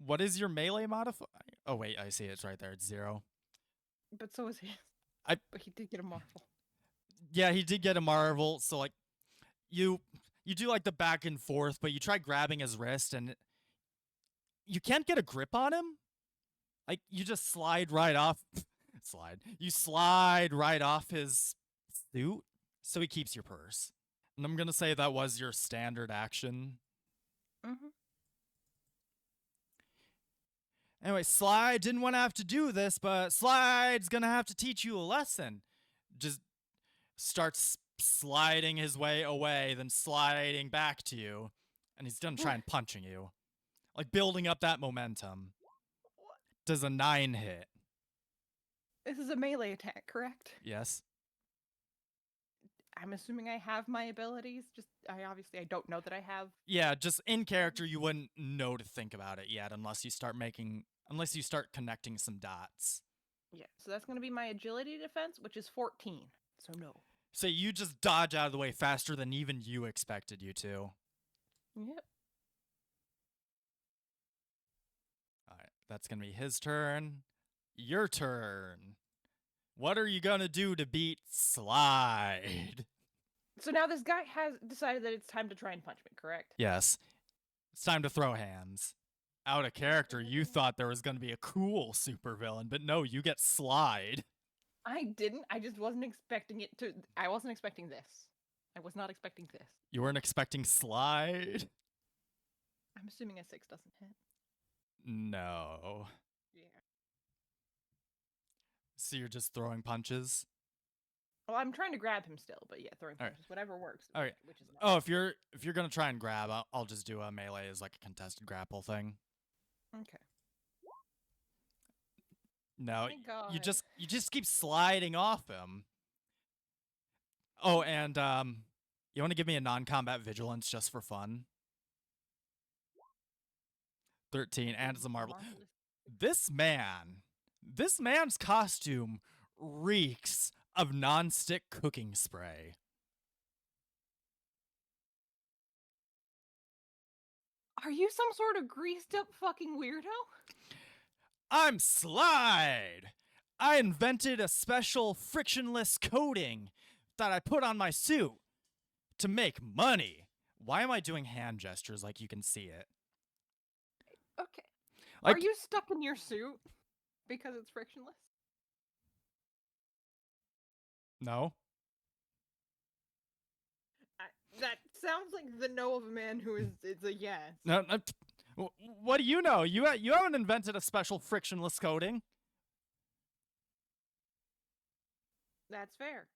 What is your melee modifier? Oh wait, I see it's right there. It's 0. But so is his. But he did get a marvel. Yeah, he did get a marvel. So like, you do like the back and forth, but you try grabbing his wrist and you can't get a grip on him. Like you just slide right off. You slide right off his suit, so he keeps your purse. And I'm gonna say that was your standard action. Mm-hmm. Anyway, Slide didn't want to have to do this, but Slide's gonna have to teach you a lesson. Just starts sliding his way away, then sliding back to you, and he's gonna try and punching you. Like building up that momentum. Does a 9 hit? This is a melee attack, correct? Yes. I'm assuming I have my abilities. I don't know that I have. Yeah, just in character, you wouldn't know to think about it yet unless you start connecting some dots. Yeah, so that's going to be my agility defense, which is 14. So no. So you just dodge out of the way faster than even you expected you to. Yep. Alright, that's gonna be his turn. Your turn. What are you gonna do to beat Slide? So now this guy has decided that it's time to try and punch me, correct? Yes. It's time to throw hands. Out of character, you thought there was gonna be a cool supervillain, but no, you get Slide. I didn't. I just wasn't expecting it to. I wasn't expecting this. I was not expecting this. You weren't expecting Slide? I'm assuming a 6 doesn't hit. No. Yeah. So you're just throwing punches? Well, I'm trying to grab him still, but yeah, throwing All right. punches, whatever works. All right. Which is not. Oh, if you're gonna try and grab, I'll just do a melee as like a contested grapple thing. Okay. No, My God. you just keep sliding off him. Oh, and you want to give me a non-combat vigilance just for fun? 13, and it's a marvel. This man's costume reeks of non-stick cooking spray. Are you some sort of greased up fucking weirdo? I'm Slide! I invented a special frictionless coating that I put on my suit to make money. Why am I doing hand gestures like you can see it? Okay. Like, Are you stuck in your suit because it's frictionless? no. That sounds like the no of a man who is it's a yes. No, what do you know? You haven't invented a special frictionless coating. That's fair.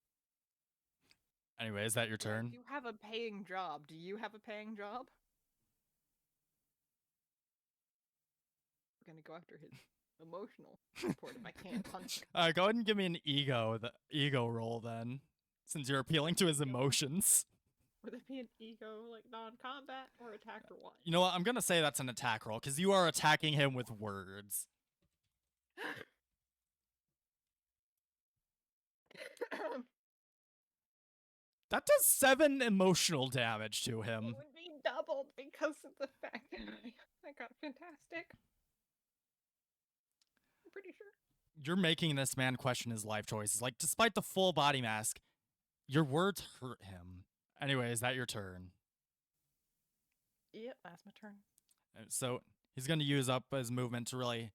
Anyway, is that your turn? You have a paying job. Do you have a paying job? We're gonna go after his emotional support if I can't punch him. Go ahead and give me an ego roll then, since you're appealing to his emotions. Would it be an ego, like non-combat, or attack or what? You know what? I'm gonna say that's an attack roll because you are attacking him with words. That does 7 emotional damage to It him. would be doubled because of the fact that I got fantastic. I'm pretty sure. You're making this man question his life choices. Like, despite the full body mask, your words hurt him. Anyway, is that your turn? Yep, that's my turn. So he's gonna use up his movement to really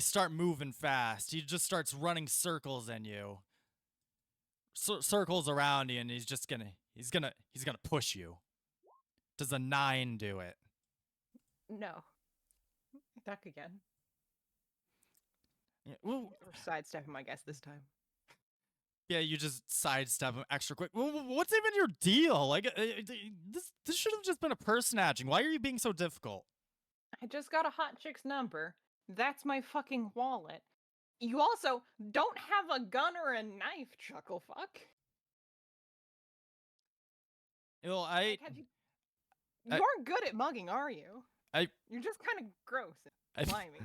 start moving fast. He just starts running circles in you, circles around you, and he's gonna push you. Does a 9 do it? No. Duck again. Yeah, well, Or sidestep him, I guess, this time. yeah, you just sidestep him extra quick. What's even your deal? Like, this should have just been a purse snatching. Why are you being so difficult? I just got a hot chick's number. That's my fucking wallet. You also don't have a gun or a knife, chuckle fuck. Well, Like, you aren't good at mugging, are you? You're just kind of gross and slimy.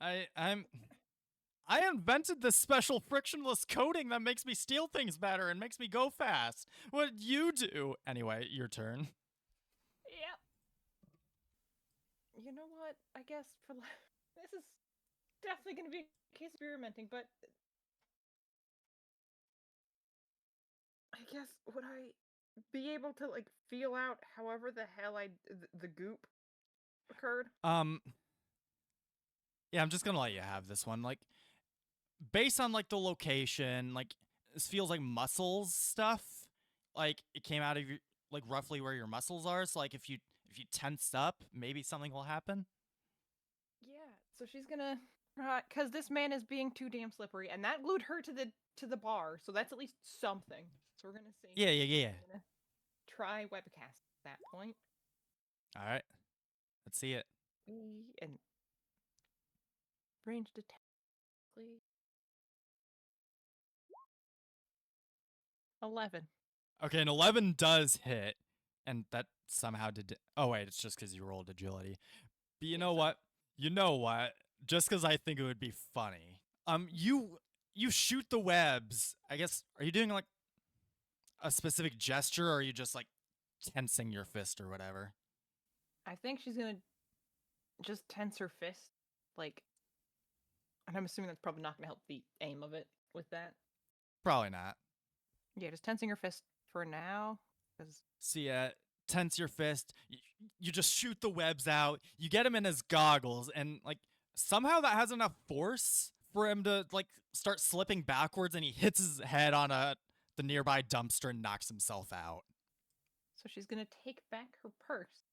I invented this special frictionless coating that makes me steal things better and makes me go fast. What did you do? Anyway, your turn. Yep. You know what? I guess this is definitely going to be a case of experimenting, but I guess would I be able to like feel out however the hell the goop occurred? Yeah, I'm just gonna let you have this one. Like, based on like the location, like this feels like muscles stuff. Like it came out of your like roughly where your muscles are. So like if you tense up, maybe something will happen. Yeah. So she's gonna because this man is being too damn slippery, and that glued her to the bar. So that's at least something. So we're gonna see. Yeah. Gonna try webcast at that point. All right, let's see it. And ranged attack, please. 11. Okay, an 11 does hit, and that somehow did. Oh wait, it's just because you rolled agility. But you know what? You know what? Just because I think it would be funny. You shoot the webs. I guess. Are you doing like a specific gesture, or are you just like tensing your fist or whatever? I think she's gonna just tense her fist, like, and I'm assuming that's probably not gonna help the aim of it with that. Probably not. Yeah, just tensing her fist for now. See, tense your fist. You just shoot the webs out. You get him in his goggles, and like somehow that has enough force for him to like start slipping backwards, and he hits his head on the nearby dumpster and knocks himself out. So she's gonna take back her purse.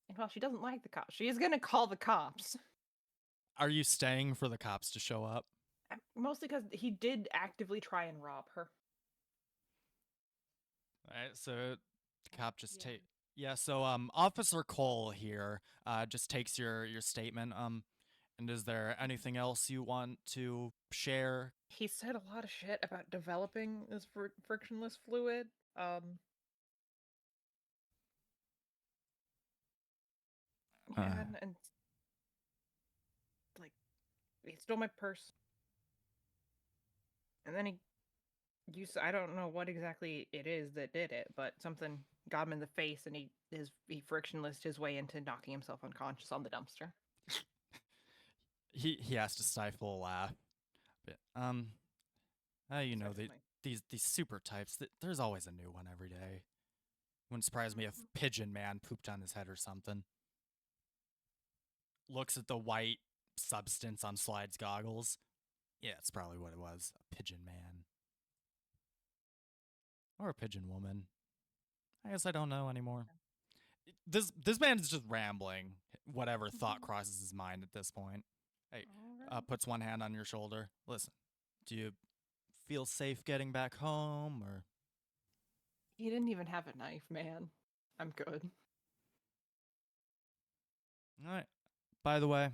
And while she doesn't like the cops, she is gonna call the cops. Are you staying for the cops to show up? Mostly because he did actively try and rob her. Alright, so the cop just take so Officer Cole here just takes your statement. And is there anything else you want to share? He said a lot of shit about developing this frictionless fluid. And like he stole my purse. And then he used, I don't know what exactly it is that did it, but something got him in the face, and he frictionless his way into knocking himself unconscious on the dumpster. He has to stifle a laugh. But, you know, Certainly. these super types, there's always a new one every day. Wouldn't surprise me if Pigeon Man pooped on his head or something. Looks at the white substance on Slide's goggles. Yeah, it's probably what it was. A Pigeon Man. Or a Pigeon Woman. I guess I don't know anymore. This man's just rambling. Whatever thought crosses his mind at this point. Hey, puts one hand on your shoulder. Listen, do you feel safe getting back home, or? He didn't even have a knife, man. I'm good. All right. By the way,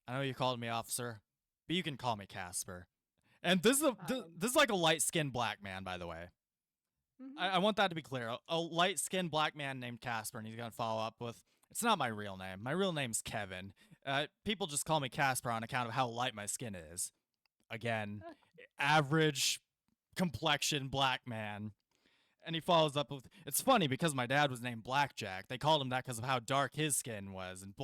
I know you called me officer, but you can call me Casper. And this is like a light-skinned black man, by the way. I want that to be clear. A light-skinned black man named Casper, and he's going to follow up with, it's not my real name. My real name's Kevin. People just call me Casper on account of how light my skin is. Again, average complexion black man. And he follows up with, it's funny because my dad was named Blackjack. They called him that because of how dark his skin was. And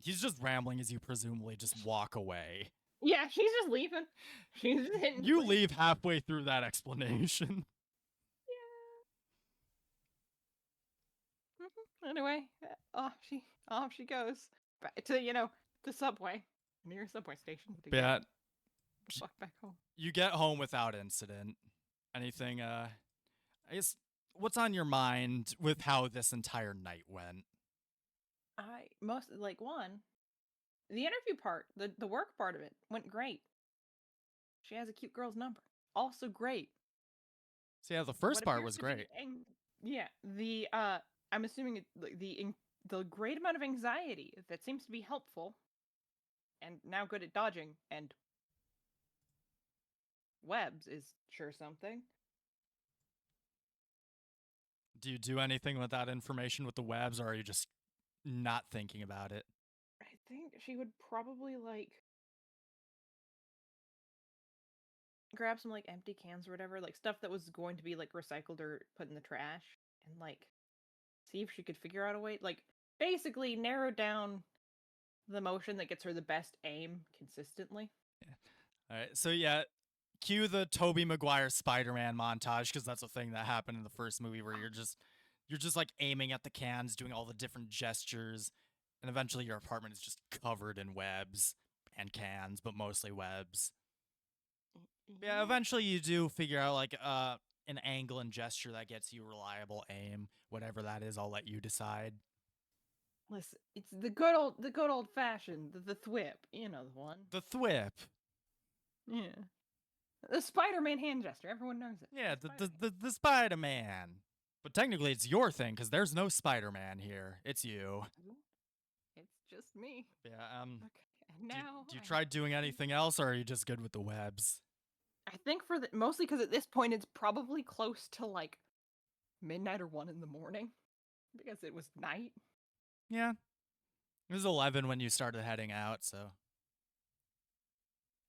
he's just rambling as you presumably just walk away. Yeah, she's just leaving. She's just hitting. You leave halfway through that explanation. Yeah. Anyway, off she goes back to the subway, near subway station. Yeah. Fuck back home. You get home without incident. Anything? I guess what's on your mind with how this entire night went? The interview part, the work part of it went great. She has a cute girl's number. Also great. So yeah, the first part was great. I'm assuming the great amount of anxiety that seems to be helpful, and now good at dodging and webs is sure something. Do you do anything with that information with the webs, or are you just not thinking about it? I think she would probably grab some empty cans or whatever, stuff that was going to be recycled or put in the trash, and see if she could figure out a way, basically narrow down the motion that gets her the best aim consistently. Yeah. All right. So yeah, cue the Tobey Maguire Spider-Man montage, because that's a thing that happened in the first movie where you're just aiming at the cans, doing all the different gestures, and eventually your apartment is just covered in webs and cans, but mostly webs. Yeah, eventually you do figure out an angle and gesture that gets you reliable aim. Whatever that is, I'll let you decide. Listen, it's the good old fashioned, the thwip, the one. The thwip. Yeah. The Spider-Man hand gesture, everyone knows it. Yeah, the Spider-Man. But technically it's your thing, because there's no Spider-Man here. It's you. It's just me. Yeah, okay. And now do you try doing anything else, or are you just good with the webs? I think mostly because at this point it's probably close to midnight or 1 in the morning, because it was night. Yeah. It was 11 when you started heading out, so.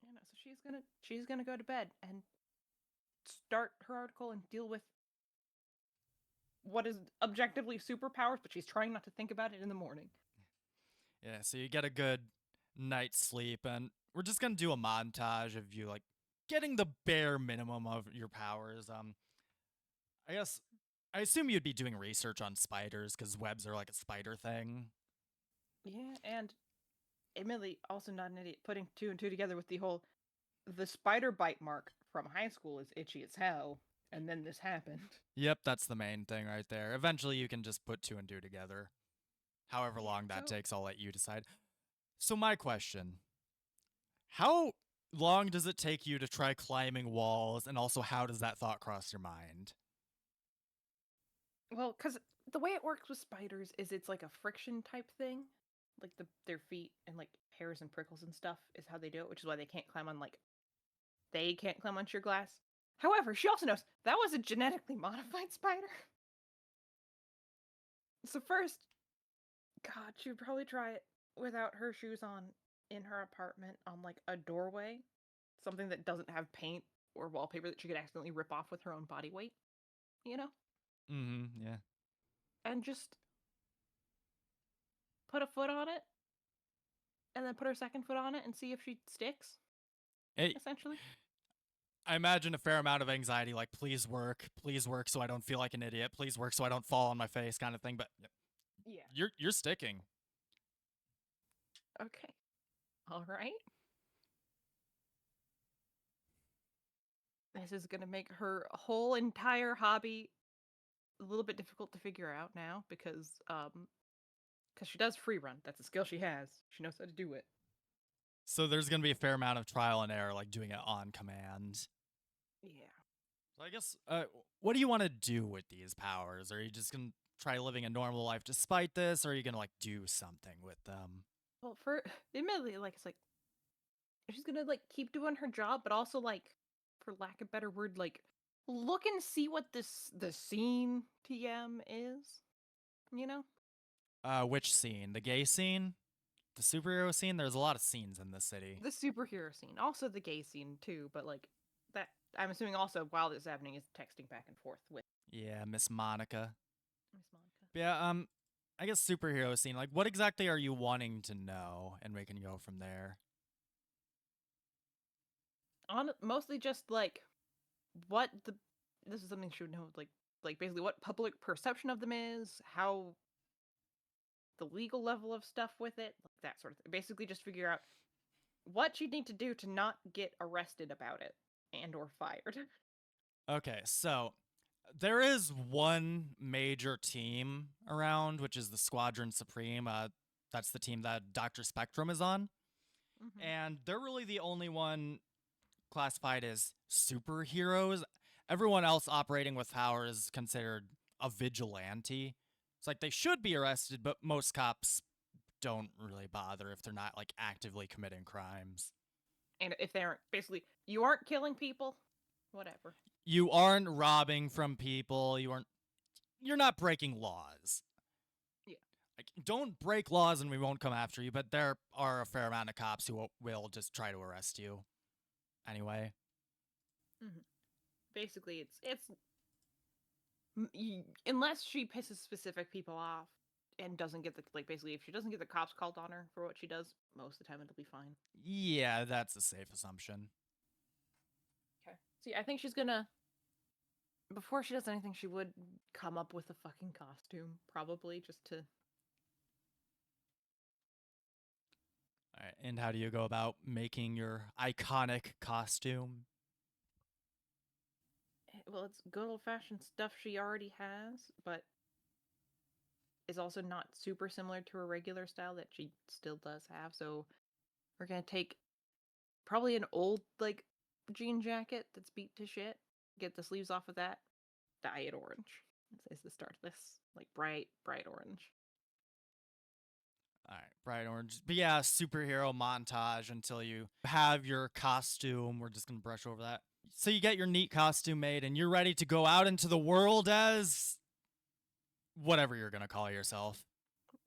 So she's gonna go to bed and start her article and deal with what is objectively superpowers, but she's trying not to think about it in the morning. Yeah, so you get a good night's sleep, and we're just gonna do a montage of you getting the bare minimum of your powers. I assume you'd be doing research on spiders, because webs are a spider thing. Yeah, and admittedly, also not an idiot, putting 2 and 2 together with the spider bite mark from high school is itchy as hell, and then this happened. Yep, that's the main thing right there. Eventually you can just put 2 and 2 together. However long that takes, I'll let you decide. So my question, how long does it take you to try climbing walls, and also how does that thought cross your mind? Well, because the way it works with spiders is it's a friction type thing. Their feet and hairs and prickles and stuff is how they do it, which is why they can't climb on sheer glass. However, she also knows that was a genetically modified spider. So first, God, she would probably try it without her shoes on in her apartment on a doorway, something that doesn't have paint or wallpaper that she could accidentally rip off with her own body weight. Mm-hmm, yeah. and just put a foot on it, and then put her second foot on it and see if she sticks, Hey, essentially. I imagine a fair amount of anxiety, like please work so I don't feel like an idiot, please work so I don't fall on my face, kind of thing. But Yeah. you're sticking. Okay. All right. This is gonna make her whole entire hobby a little bit difficult to figure out now because she does free run. That's a skill she has. She knows how to do it. So there's gonna be a fair amount of trial and error, like doing it on command. Yeah. So I guess, what do you want to do with these powers? Are you just gonna try living a normal life despite this, or are you gonna like do something with them? Well, for admittedly, like it's like she's gonna like keep doing her job, but also like, for lack of a better word, like look and see what the scene TM is. You know, Which scene? The gay scene? The superhero scene? There's a lot of scenes in this city. the superhero scene, also the gay scene too. But like that, I'm assuming also while this is happening is texting back and forth with Yeah, Miss Monica. Miss Monica. Yeah, I guess superhero scene. Like, what exactly are you wanting to know, and we can go from there. On mostly just like what the this is something she would know, like basically what public perception of them is, how the legal level of stuff with it, like that sort of thing. Basically just figure out what she'd need to do to not get arrested about it and or fired. Okay, so there is one major team around, which is the Squadron Supreme. That's the team that Dr. Spectrum is on. Mm-hmm. And they're really the only one classified as superheroes. Everyone else operating with power is considered a vigilante. It's like they should be arrested, but most cops don't really bother if they're not like actively committing crimes. And if they aren't, basically, you aren't killing people, whatever. You aren't robbing from people, you're not breaking laws. Yeah. Like, don't break laws and we won't come after you, but there are a fair amount of cops who will just try to arrest you anyway. Mm-hmm. Basically, it's unless she pisses specific people off and doesn't get the, like, basically if she doesn't get the cops called on her for what she does, most of the time it'll be fine. Yeah, that's a safe assumption. Okay. See, I think she's gonna, before she does anything, she would come up with a fucking costume, probably, just to. All right, and how do you go about making your iconic costume? Well, it's good old fashioned stuff she already has, but is also not super similar to her regular style that she still does have. So we're gonna take probably an old like jean jacket that's beat to shit, get the sleeves off of that, dye it orange. Is the start of this, like bright orange. All right, bright orange. But yeah, superhero montage until you have your costume. We're just going to brush over that. So you get your neat costume made and you're ready to go out into the world as whatever you're going to call yourself.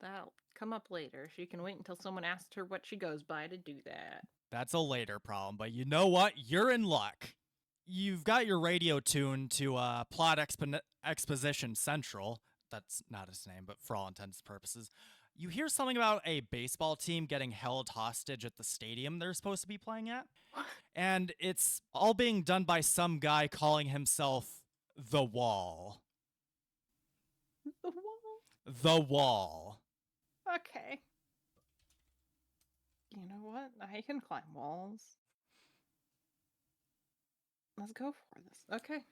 That'll come up later. She can wait until someone asks her what she goes by to do that. That's a later problem, but you know what? You're in luck. You've got your radio tuned to Plot Exposition Central. That's not its name, but for all intents and purposes. You hear something about a baseball team getting held hostage at the stadium they're supposed to be playing at. And it's all being done by some guy calling himself The Wall. The wall? The Wall. Okay. You know what? I can climb walls. Let's go for this. Okay.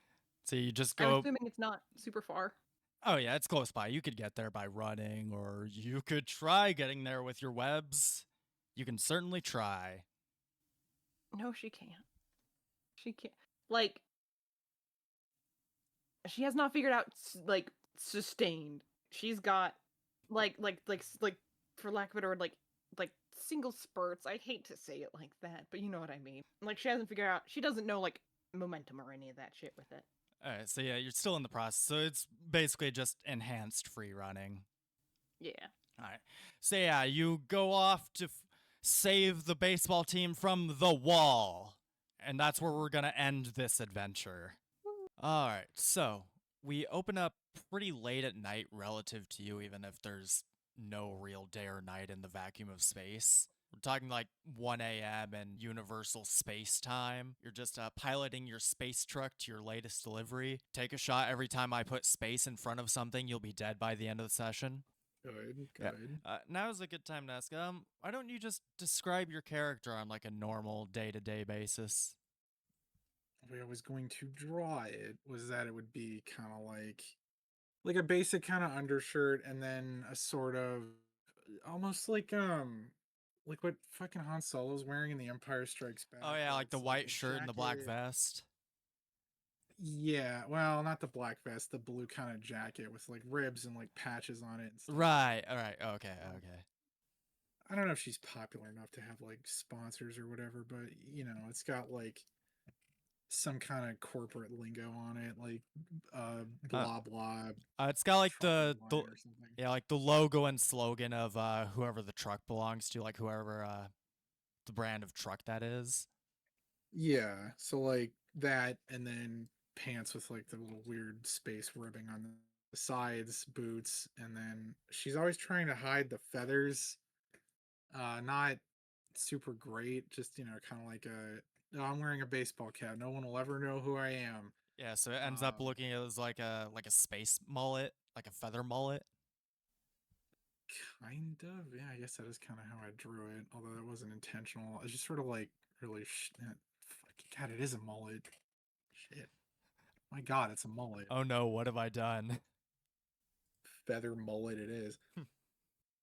So you just I'm go. assuming it's not super far. Oh, yeah, it's close by. You could get there by running, or you could try getting there with your webs. You can certainly try. No, she can't. She can't. Like, she has not figured out like sustained. She's got like for lack of a better word, like single spurts. I hate to say it like that, but you know what I mean. Like she hasn't figured out. She doesn't know like momentum or any of that shit with it. All right, so yeah, you're still in the process. So it's basically just enhanced free running. Yeah. All right. So yeah, you go off to save the baseball team from the wall. And that's where we're going to end this adventure. All right. So We open up pretty late at night relative to you, even if there's no real day or night in the vacuum of space. We're talking like 1 a.m. in universal space time. You're just piloting your space truck to your latest delivery. Take a shot every time I put space in front of something, you'll be dead by the end of the session. Good. Yeah. Now is a good time to ask, why don't you just describe your character on like a normal day-to-day basis? The way I was going to draw it was that it would be kind of like a basic kind of undershirt, and then a sort of almost like what fucking Han Solo's wearing in The Empire Strikes Back. Oh yeah, where like the it's white a shirt and the black jacket. vest. Yeah, well, not the black vest, the blue kind of jacket with like ribs and like patches on it and stuff. Right, alright, okay, Um, okay. I don't know if she's popular enough to have like sponsors or whatever, but it's got like some kind of corporate lingo on it, like Uh, blah blah it's got like trucking the line or something. yeah, like the logo and slogan of whoever the truck belongs to, like whoever the brand of truck that is. Yeah, so like that, and then pants with like the little weird space ribbing on the sides, boots, and then she's always trying to hide the feathers. Not super great, just kind of like "Oh, I'm wearing a baseball cap. No one will ever know who I am." Yeah, so it ends up Um, looking as like a space mullet, like a feather mullet. Kind of, yeah. I guess that is kind of how I drew it, although that wasn't intentional. It's just sort of like really, God, it is a mullet. Shit, my God, it's a mullet. Oh no, what have I done? Feather mullet, it is.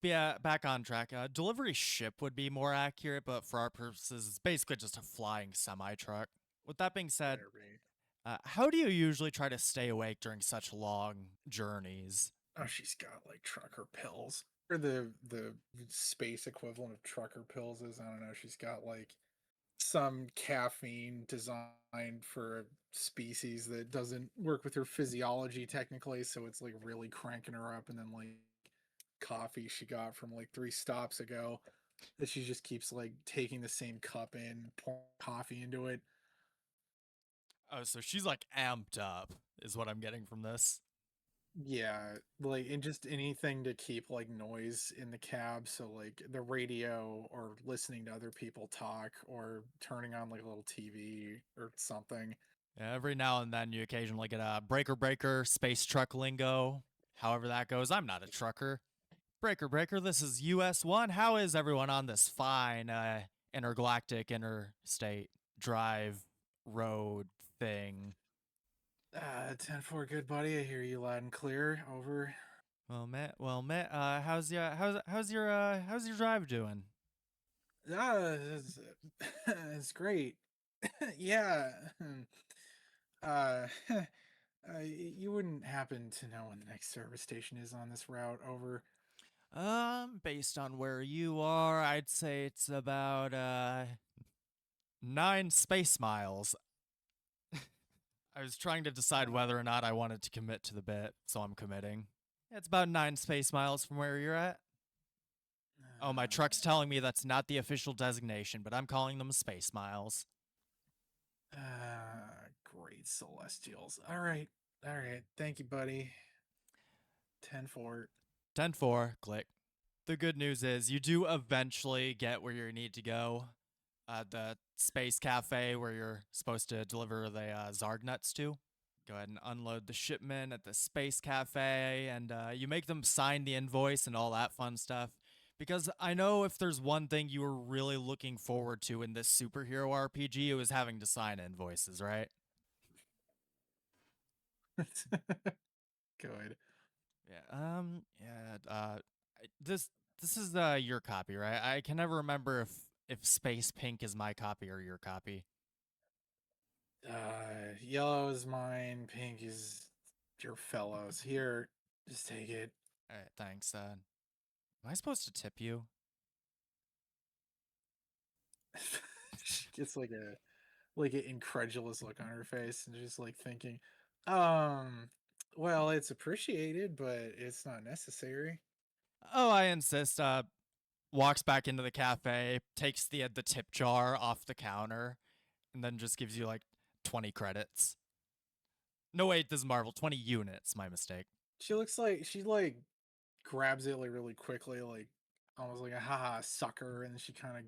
Yeah, back on track. Delivery ship would be more accurate, but for our purposes, it's basically just a flying semi truck. With that being said, Whatever. how do you usually try to stay awake during such long journeys? Oh, she's got like trucker pills, or the space equivalent of trucker pills is. I don't know. She's got like some caffeine designed for a species that doesn't work with her physiology technically, so it's like really cranking her up, and then like coffee she got from like 3 stops ago that she just keeps like taking the same cup in, pouring coffee into it. Oh, so she's like amped up, is what I'm getting from this. Yeah, like, and just anything to keep like noise in the cab, so like the radio or listening to other people talk or turning on like a little TV or something. Yeah, every now and then you occasionally get a breaker breaker, space truck lingo. However that goes, I'm not a trucker. Breaker breaker, this is US 1. How is everyone on this fine intergalactic interstate drive road thing? 10-4, good buddy. I hear you loud and clear. Over. Matt, how's your drive doing? It's, it's great. Yeah. Uh, you wouldn't happen to know when the next service station is on this route? Over. Based on where you are, I'd say it's about 9 space miles. I was trying to decide whether or not I wanted to commit to the bit, so I'm committing. It's about 9 space miles from where you're at. Oh, my truck's telling me that's not the official designation, but I'm calling them space miles. Great celestials. All right. All right. Thank you, buddy. 10-4. 10-4, click. The good news is you do eventually get where you need to go. The space cafe where you're supposed to deliver the Zarg nuts to. Go ahead and unload the shipment at the space cafe, and you make them sign the invoice and all that fun stuff. Because I know if there's one thing you were really looking forward to in this superhero RPG, it was having to sign invoices, right? Good. Yeah. This is your copy, right? I can never remember if Space Pink is my copy or your copy. Yellow is mine. Pink is your fellows. Here, just take it. All right, thanks. Am I supposed to tip you? She gets like an incredulous look on her face and just like thinking, um, well, it's appreciated, but it's not necessary. Oh, I insist. Walks back into the cafe, takes the tip jar off the counter, and then just gives you like 20 credits. No, wait, this is Marvel. 20 units. My mistake. She looks like she like grabs it like really quickly, like almost like a haha sucker, and she kind of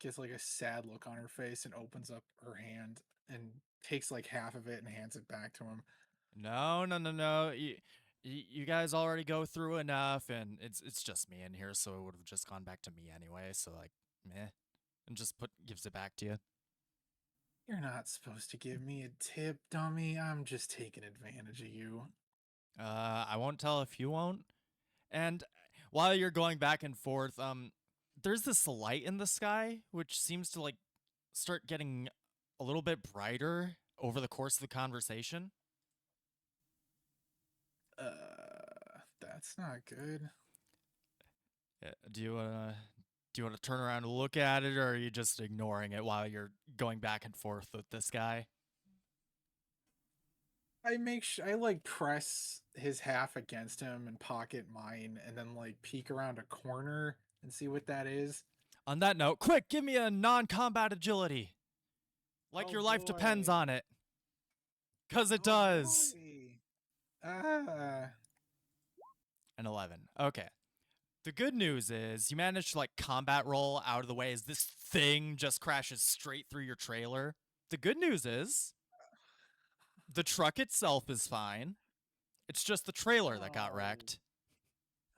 gets like a sad look on her face and opens up her hand and takes like half of it and hands it back to him. No, no, no, no. You guys already go through enough, and it's just me in here, so it would have just gone back to me anyway. So like, meh, and just gives it back to you. You're not supposed to give me a tip, dummy. I'm just taking advantage of you. I won't tell if you won't. And while you're going back and forth, there's this light in the sky which seems to like start getting a little bit brighter over the course of the conversation. That's not good. Do you wanna turn around and look at it, or are you just ignoring it while you're going back and forth with this guy? I like press his half against him and pocket mine, and then like peek around a corner and see what that is. On that note, quick, give me a non-combat agility. Like Oh, your life depends boy. on it. 'Cause it Oh, does. boy. Ah. An 11. Okay. The good news is you managed to like combat roll out of the way as this thing just crashes straight through your trailer. The good news is the truck itself is fine. It's just the trailer that got wrecked.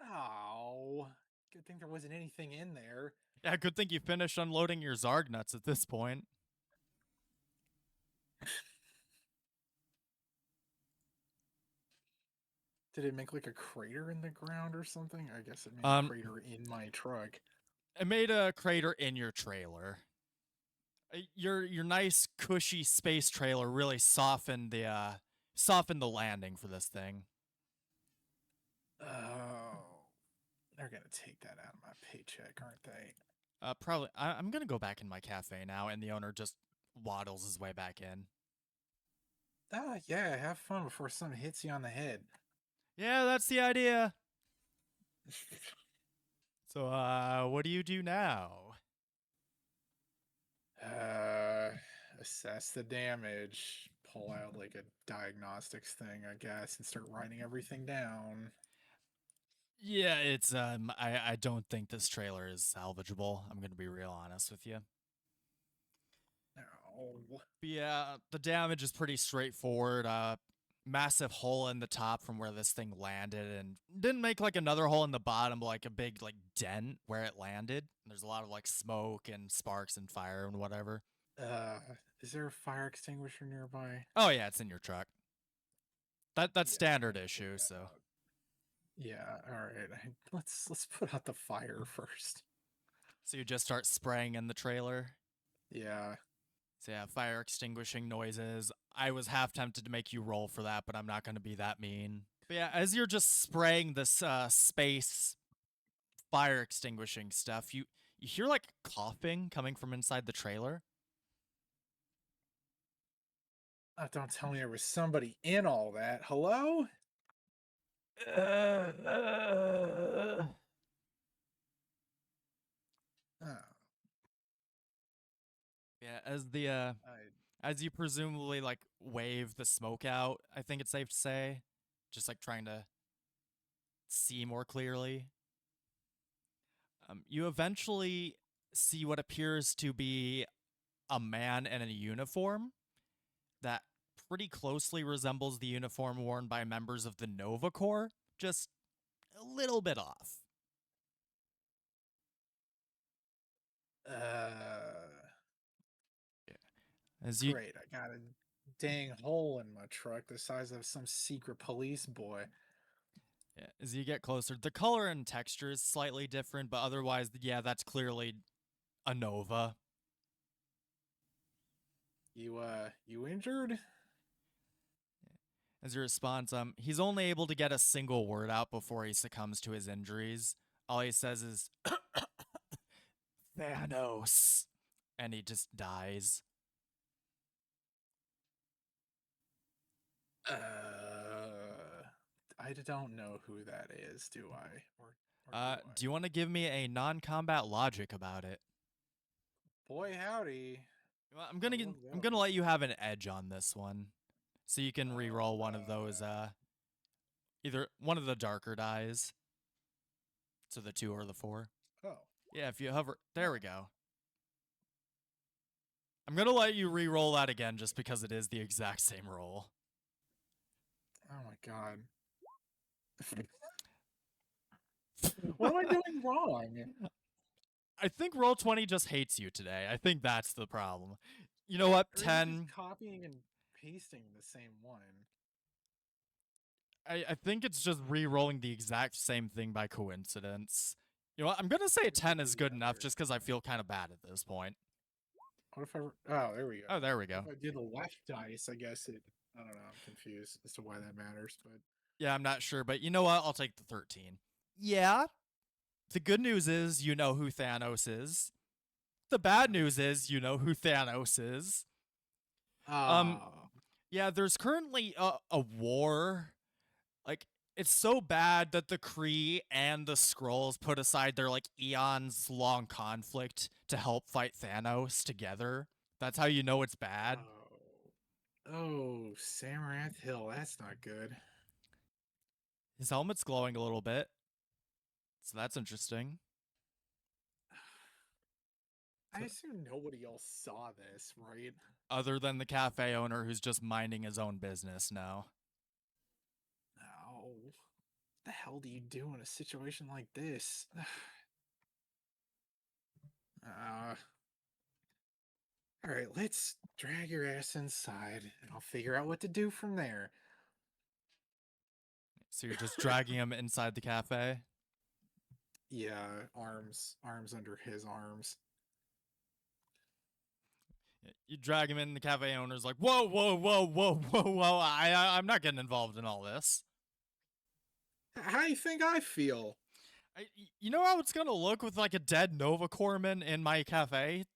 Oh. Good thing there wasn't anything in there. Yeah, good thing you finished unloading your Zarg nuts at this point. Did it make like a crater in the ground or something? I guess it made a Um, crater in my truck. It made a crater in your trailer. Your nice cushy space trailer really softened the landing for this thing. Oh. They're gonna take that out of my paycheck, aren't they? Probably. I'm gonna go back in my cafe now, and the owner just waddles his way back in. Ah, yeah, have fun before something hits you on the head. Yeah, that's the idea. So, what do you do now? Assess the damage, pull out like a diagnostics thing, I guess, and start writing everything down. Yeah, it's I don't think this trailer is salvageable. I'm gonna be real honest with you. No. But yeah, the damage is pretty straightforward. Massive hole in the top from where this thing landed, and didn't make like another hole in the bottom, but like a big like dent where it landed. There's a lot of like smoke and sparks and fire and whatever. Is there a fire extinguisher nearby? Oh yeah, it's in your truck. That's Yeah, standard I issue. figured that So out. Yeah, all right. Let's put out the fire first. so you just start spraying in the trailer. Yeah. So yeah, fire extinguishing noises. I was half tempted to make you roll for that, but I'm not going to be that mean. But yeah, as you're just spraying this space fire extinguishing stuff, you hear like coughing coming from inside the trailer. Don't tell me there was somebody in all that. Hello? Oh, Yeah, as you presumably like wave the smoke out, I think it's safe to say, just like trying to see more clearly. You eventually see what appears to be a man in a uniform that pretty closely resembles the uniform worn by members of the Nova Corps, just a little bit off. As you great. I got a dang hole in my truck the size of some secret police boy. Yeah, as you get closer, the color and texture is slightly different, but otherwise, yeah, that's clearly a Nova. You injured? As your response, he's only able to get a single word out before he succumbs to his injuries. All he says is, Thanos, and he just dies. I don't know who that is, do I? Or Do you want to give me a non-combat logic about it? Boy, howdy. Well, I love I'm gonna those. let you have an edge on this one. So you can re-roll one of those, either one of the darker dies. So the 2 or the 4. Oh. Yeah, if you hover, there we go. I'm gonna let you re-roll that again just because it is the exact same roll. Oh my god. What am I doing wrong? I think Roll20 just hates you today. I think that's the problem. You know what? Or is it 10. just copying and pasting the same one. I think it's just re-rolling the exact same thing by coincidence. You know what? I'm gonna say 10 is good enough just because I feel kind of bad at this point. What if I? Oh, there we go. Oh, there we go. If I do the left dice, I guess it. I don't know. I'm confused as to why that matters, but Yeah, I'm not sure, but you know what? I'll take the 13. Yeah. The good news is you know who Thanos is. The bad news is you know who Thanos is. Yeah, there's currently a war. Like, it's so bad that the Kree and the Skrulls put aside their, like, eons long conflict to help fight Thanos together. That's how you know it's bad. Oh, Samarath Hill. That's not good. His helmet's glowing a little bit. So that's interesting. I assume nobody else saw this, right? Other than the cafe owner who's just minding his own business now. Oh, what the hell do you do in a situation like this? All right, let's drag your ass inside, and I'll figure out what to do from there. So you're just dragging him inside the cafe? Yeah, arms under his arms. You drag him in, the cafe owner's like, whoa, whoa, whoa, whoa, whoa, whoa, I'm not getting involved in all this. How do you think I feel? You know how it's gonna look with, like, a dead Nova Corpsman in my cafe?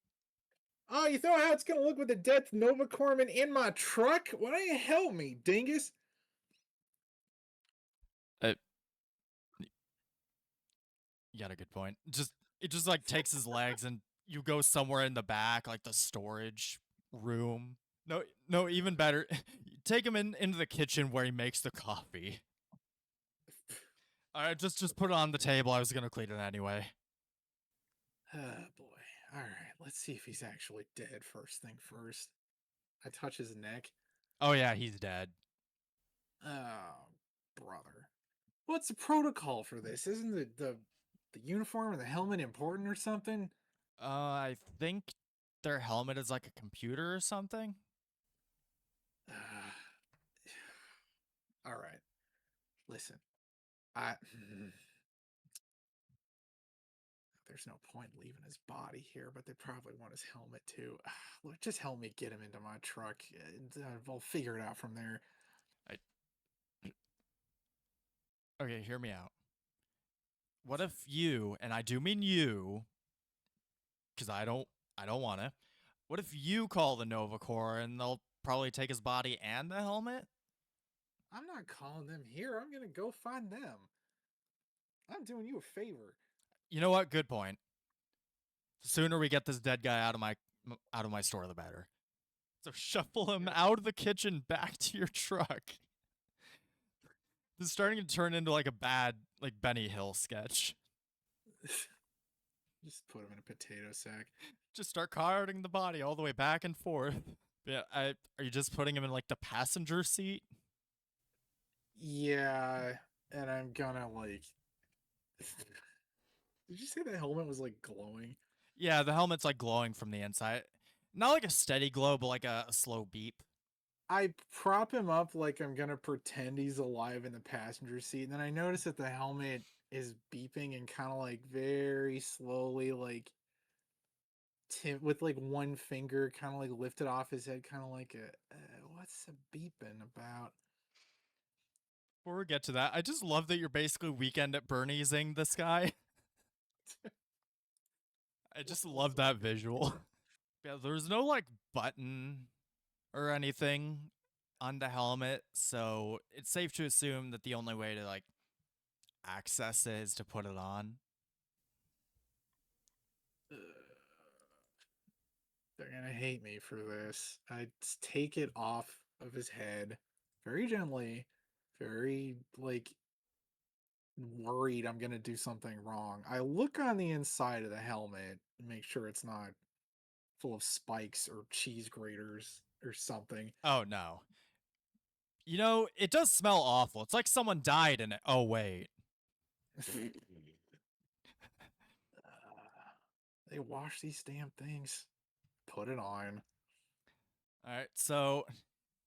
Oh, you know how it's gonna look with the dead Nova Corpsman in my truck? Why don't you help me, dingus? You got a good point. It just like takes his legs and you go somewhere in the back, like the storage room. No, even better. Take him into the kitchen where he makes the coffee. All right, just put it on the table. I was gonna clean it anyway. Oh boy. All right, let's see if he's actually dead first thing first. I touch his neck. Oh yeah, he's dead. Oh, brother. What's the protocol for this? Isn't the uniform or the helmet important or something? I think their helmet is like a computer or something. All right. Listen, I there's no point leaving his body here, but they probably want his helmet too. Look, just help me get him into my truck, and we'll figure it out from there. Okay, hear me out. What if you, and I do mean you, because I don't want to. What if you call the Nova Corps and they'll probably take his body and the helmet? I'm not calling them here. I'm gonna go find them. I'm doing you a favor. You know what? Good point. The sooner we get this dead guy out of my store, the better. So shuffle him out of the kitchen back to your truck. This is starting to turn into like a bad, like, Benny Hill sketch. Just put him in a potato sack. Just start carting the body all the way back and forth. Yeah, are you just putting him in like the passenger seat? Yeah, and I'm gonna like. Did you say the helmet was like glowing? Yeah, the helmet's like glowing from the inside. Not like a steady glow, but like a slow beep. I prop him up like I'm gonna pretend he's alive in the passenger seat, and then I notice that the helmet is beeping and kind of like very slowly, like with like one finger kind of like lifted off his head, kind of like a what's the beeping about? Before we get to that, I just love that you're basically Weekend at Bernie's-ing this guy. I just love that visual. Yeah, there's no like button or anything on the helmet, so it's safe to assume that the only way to like access it is to put it on. They're gonna hate me for this. I take it off of his head, very gently, very like worried I'm gonna do something wrong. I look on the inside of the helmet and make sure it's not full of spikes or cheese graters or something. Oh no. You know, it does smell awful. It's like someone died in it. Oh wait. They wash these damn things. Put it on. Alright, so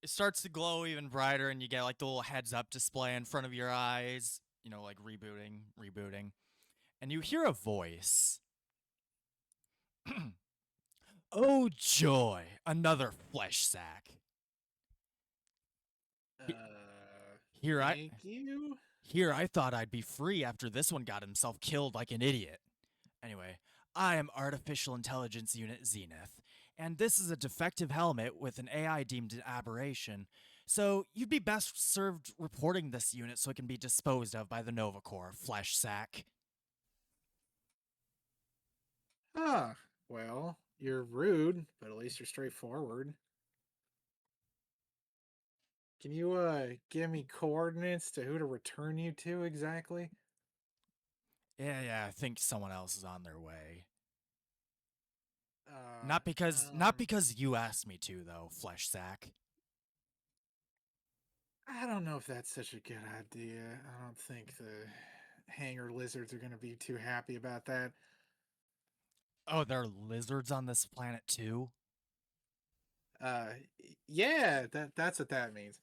it starts to glow even brighter, and you get like the little heads up display in front of your eyes. You know, like rebooting. And you hear a voice. Oh joy, another flesh sack. Uh, Here I thank you. Here I thought I'd be free after this one got himself killed like an idiot. Anyway, I am Artificial Intelligence Unit Zenith, and this is a defective helmet with an AI deemed an aberration. So you'd be best served reporting this unit so it can be disposed of by the Nova Corps, flesh sack. Ah, well, you're rude, but at least you're straightforward. Can you give me coordinates to who to return you to exactly? Yeah, I think someone else is on their way. Uh, Not because you asked me to though, flesh sack. I don't know if that's such a good idea. I don't think the hangar lizards are going to be too happy about that. Oh, there are lizards on this planet too? Uh, yeah, that's what that means.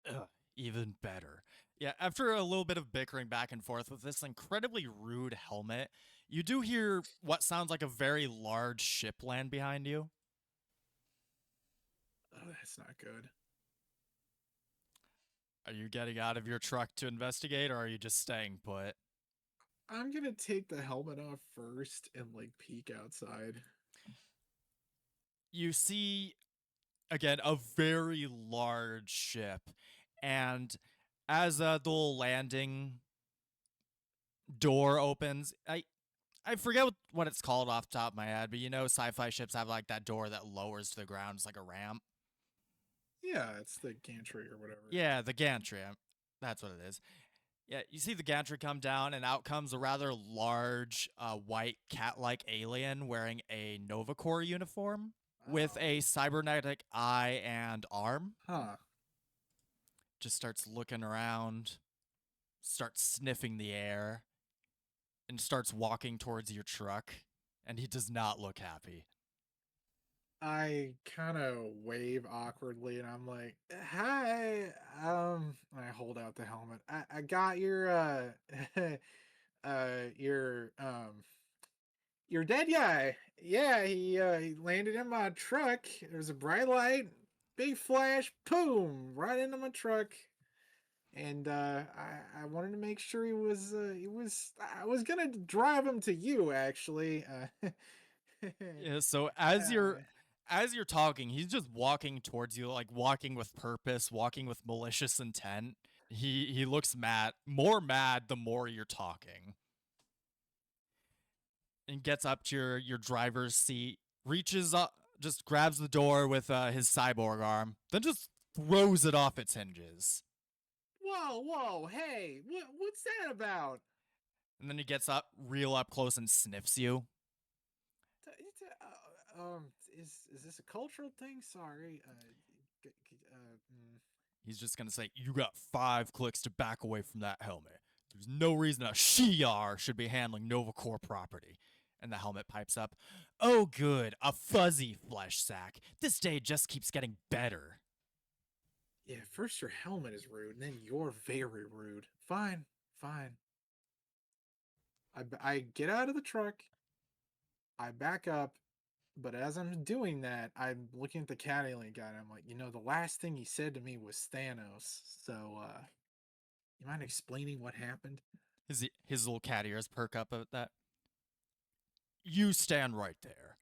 Ugh, even better. Yeah, after a little bit of bickering back and forth with this incredibly rude helmet, you do hear what sounds like a very large ship land behind you. Oh, that's not good. Are you getting out of your truck to investigate, or are you just staying put? I'm gonna take the helmet off first and like peek outside. You see, again, a very large ship, and as the little landing door opens, I forget what it's called off the top of my head, but you know, sci-fi ships have like that door that lowers to the ground. It's like a ramp. Yeah, it's the gantry or whatever. Yeah, the gantry. That's what it is. Yeah, you see the gantry come down, and out comes a rather large, white cat-like alien wearing a Nova Corps uniform with Oh. a cybernetic eye and arm. Huh. Just starts looking around, starts sniffing the air, and starts walking towards your truck. And he does not look happy. I kind of wave awkwardly and I'm like, "Hi." I hold out the helmet. I got your your your dead guy. Yeah, he landed in my truck. There was a bright light, big flash, boom, right into my truck. And I wanted to make sure he was I was gonna drive him to you actually. Yeah, so uh, as you're talking, he's just walking towards you, like walking with purpose, walking with malicious intent. He looks mad, more mad the more you're talking. And gets up to your driver's seat, reaches up, just grabs the door with his cyborg arm, then just throws it off its hinges. whoa, hey, what's that about? And then he gets up, real up close, and sniffs you. Um, is this a cultural thing? Sorry. He's just gonna say, "You got 5 clicks to back away from that helmet. There's no reason a Shi'ar should be handling Nova Corps property." And the helmet pipes up, "Oh good, a fuzzy flesh sack. This day just keeps getting better." Yeah, first your helmet is rude, and then you're very rude. Fine, fine. I get out of the truck. I back up, but as I'm doing that, I'm looking at the cat alien guy, and I'm like, the last thing he said to me was Thanos. So, you mind explaining what happened? His little cat ears perk up at that. "You stand right there."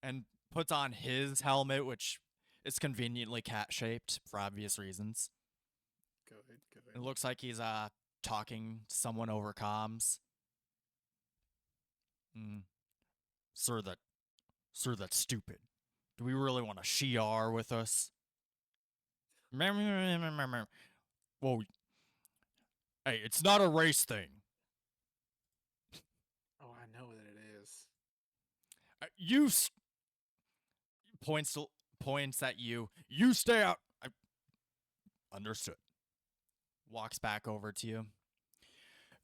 And puts on his helmet, which is conveniently cat shaped for obvious reasons. Good, good. It looks like he's talking to someone over comms. Mm. Sir, that's stupid. Do we really want a Shi'ar with us? Whoa. Hey, it's not a race thing. Oh, I know that it is. You points at you. You stay out. Understood. Walks back over to you.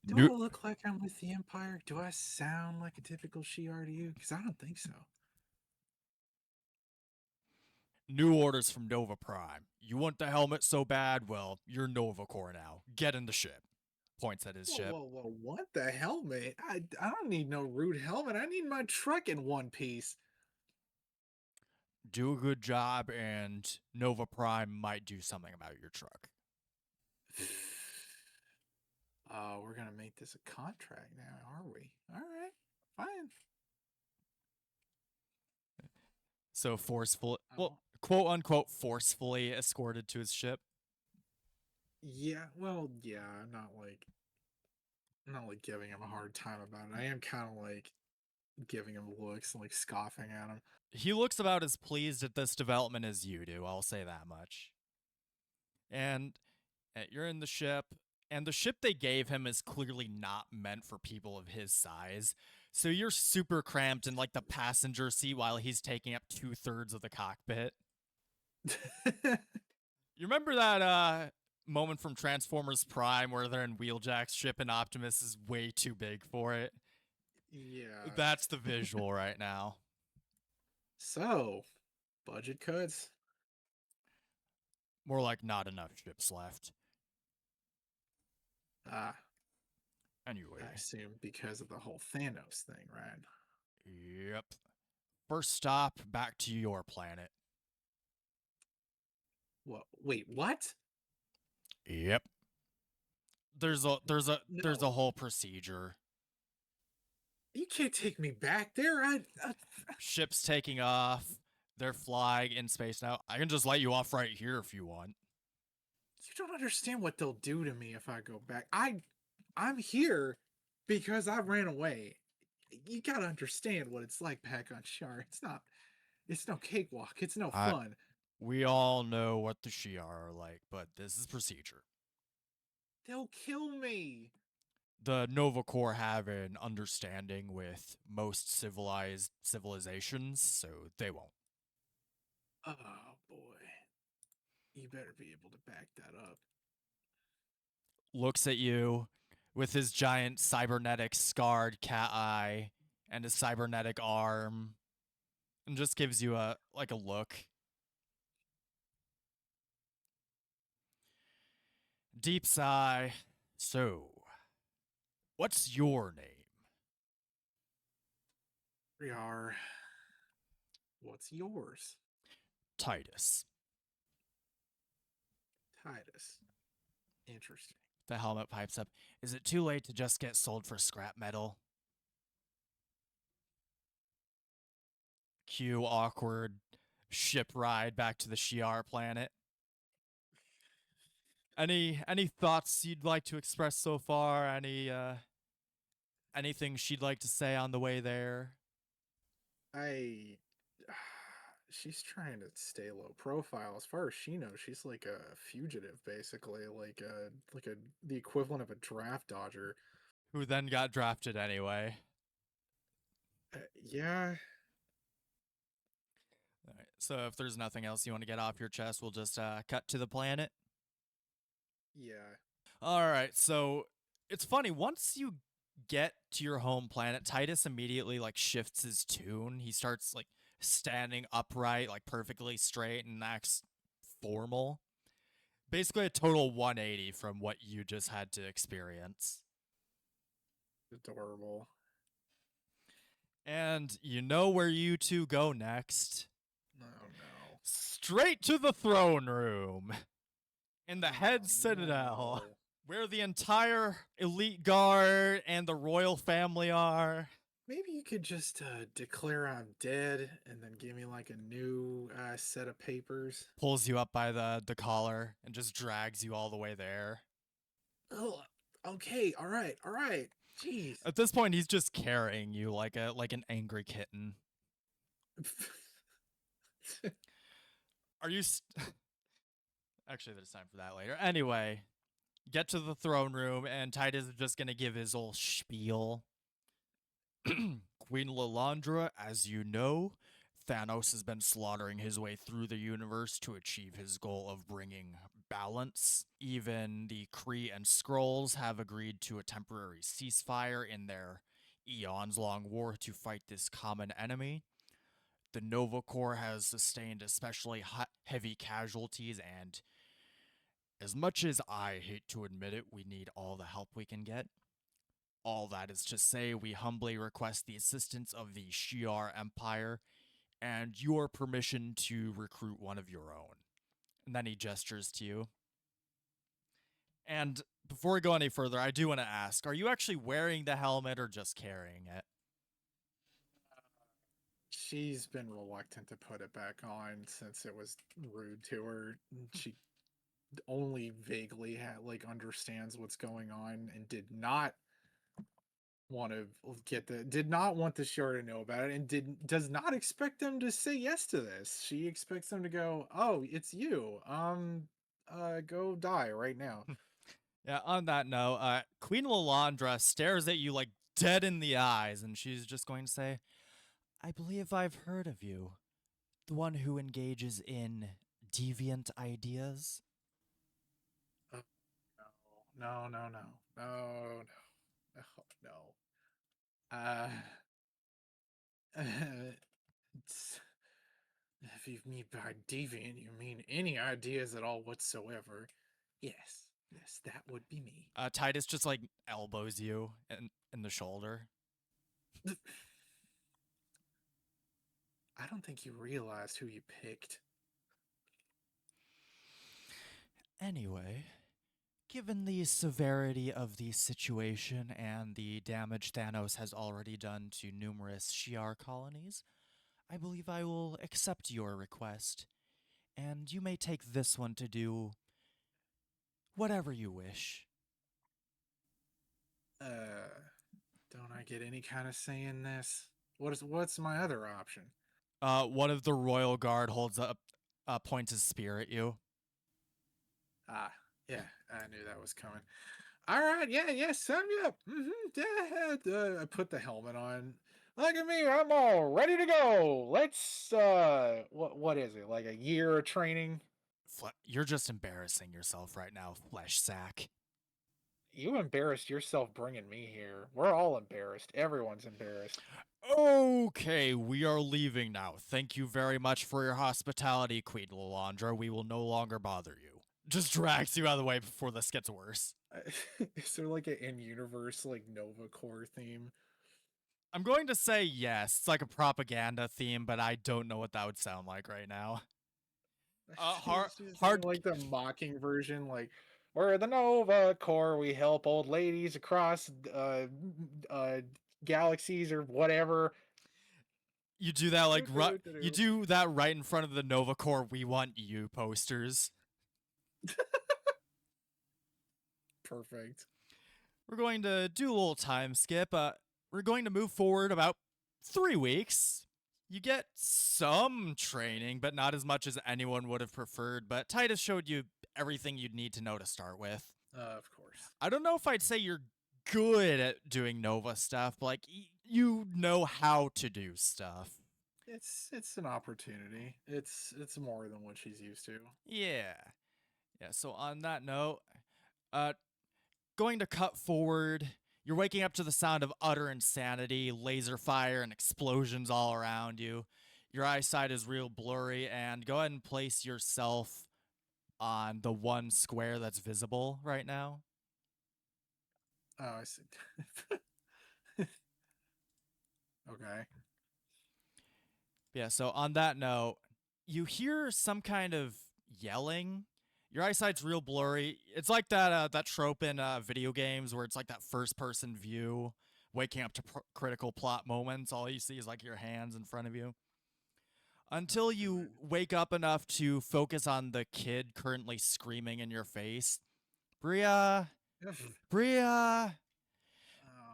Do I look like I'm with the Empire? Do I sound like a typical Shi'ar to you? Because I don't think so. New orders from Nova Prime. You want the helmet so bad? Well, you're Nova Corps now. Get in the ship. Points at his ship. Whoa, what the helmet? I don't need no rude helmet. I need my truck in one piece. Do a good job, and Nova Prime might do something about your truck. We're gonna make this a contract now, are we? All right, fine. So forceful, well, quote unquote, forcefully escorted to his ship. Yeah, well, yeah. I'm not like giving him a hard time about it. I am kind of like giving him looks and like scoffing at him. He looks about as pleased at this development as you do. I'll say that much. And you're in the ship. And the ship they gave him is clearly not meant for people of his size. So you're super cramped in like the passenger seat while he's taking up 2/3 of the cockpit. You remember that moment from Transformers Prime where they're in Wheeljack's ship and Optimus is way too big for it? Yeah. That's the visual right now. So, budget cuts? More like not enough ships left. Anyway. I assume because of the whole Thanos thing, right? Yep. First stop, back to your planet. What? Wait, what? Yep. There's a whole procedure. You can't take me back there. Ship's taking off. They're flying in space now. I can just let you off right here if you want. You don't understand what they'll do to me if I go back. I'm here because I ran away. You gotta understand what it's like back on Shar. It's no cakewalk. It's no fun. We all know what the Shi'ar are like, but this is procedure. They'll kill me. The Nova Corps have an understanding with most civilized civilizations, so they won't. Oh boy. You better be able to back that up. Looks at you with his giant cybernetic scarred cat eye and his cybernetic arm and just gives you a look. Deep sigh. So, what's your name? Riar. What's yours? Titus. Titus. Interesting. The helmet pipes up. Is it too late to just get sold for scrap metal? Cue awkward ship ride back to the Shi'ar planet. Any thoughts you'd like to express so far? Anything she'd like to say on the way there? She's trying to stay low profile. As far as she knows, she's like a fugitive, basically, like the equivalent of a draft dodger. Who then got drafted anyway. Yeah. All right, so if there's nothing else you want to get off your chest, we'll just cut to the planet. Yeah. All right, so it's funny. Once you get to your home planet, Titus immediately shifts his tune. He starts standing upright, perfectly straight, and acts formal. Basically a total 180 from what you just had to experience. Adorable. And you know where you two go next. Oh no. Straight to the throne room. In the head citadel. No. Where the entire elite guard and the royal family are. Maybe you could just declare I'm dead and then give me a new set of papers. Pulls you up by the collar and just drags you all the way there. Oh, okay, all right. Jeez. At this point, he's just carrying you like an angry kitten. Are you... Actually, there's time for that later. Anyway, get to the throne room, and Titus is just gonna give his whole spiel. Queen Lilandra, as you know, Thanos has been slaughtering his way through the universe to achieve his goal of bringing balance. Even the Kree and Skrulls have agreed to a temporary ceasefire in their eons-long war to fight this common enemy. The Nova Corps has sustained especially heavy casualties, and as much as I hate to admit it, we need all the help we can get. All that is to say, we humbly request the assistance of the Shi'ar Empire and your permission to recruit one of your own. And then he gestures to you. And before we go any further, I do want to ask, are you actually wearing the helmet or just carrying it? She's been reluctant to put it back on since it was rude to her. She only vaguely understands what's going on and did not want the show to know about it, and does not expect them to say yes to this. She expects them to go, "Oh, it's you. Go die right now." Yeah, on that note, Queen Lilandra stares at you like dead in the eyes, and she's just going to say, I believe I've heard of you. The one who engages in deviant ideas? Oh, no, no, no, no, no, no, no. If you mean by deviant, you mean any ideas at all whatsoever. Yes, yes, that would be me. Titus just like elbows you in the shoulder. I don't think you realized who you picked. Anyway, given the severity of the situation and the damage Thanos has already done to numerous Shi'ar colonies, I believe I will accept your request, and you may take this one to do whatever you wish. Don't I get any kind of say in this? What's my other option? One of the royal guard holds up, points his spear at you. Ah, yeah, I knew that was coming. All right, yeah, sign me up. I put the helmet on. Look at me, I'm all ready to go. Let's what is it? Like a year of training? You're just embarrassing yourself right now, flesh sack. You embarrassed yourself bringing me here. We're all embarrassed. Everyone's embarrassed. Okay, we are leaving now. Thank you very much for your hospitality, Queen Lilandra. We will no longer bother you. Just drags you out of the way before this gets worse. Is there like an in-universe Nova Corps theme? I'm going to say yes. It's like a propaganda theme, but I don't know what that would sound like right now. Hard like the mocking version, we're the Nova Corps. We help old ladies across galaxies or whatever. You do that you do that right in front of the Nova Corps "We Want You" posters. Perfect. We're going to do a little time skip. We're going to move forward about 3 weeks. You get some training, but not as much as anyone would have preferred. But Titus showed you everything you'd need to know to start with. Of course. I don't know if I'd say you're good at doing Nova stuff, but you know how to do stuff. It's an opportunity. It's more than what she's used to. Yeah. So on that note, going to cut forward. You're waking up to the sound of utter insanity, laser fire, and explosions all around you. Your eyesight is real blurry, and go ahead and place yourself on the one square that's visible right now. Oh, I see. Okay. Yeah, so on that note, you hear some kind of yelling. Your eyesight's real blurry. It's like that trope in video games where it's like that first-person view, waking up to critical plot moments. All you see is like your hands in front of you. Until you wake up enough to focus on the kid currently screaming in your face. Bria! Bria!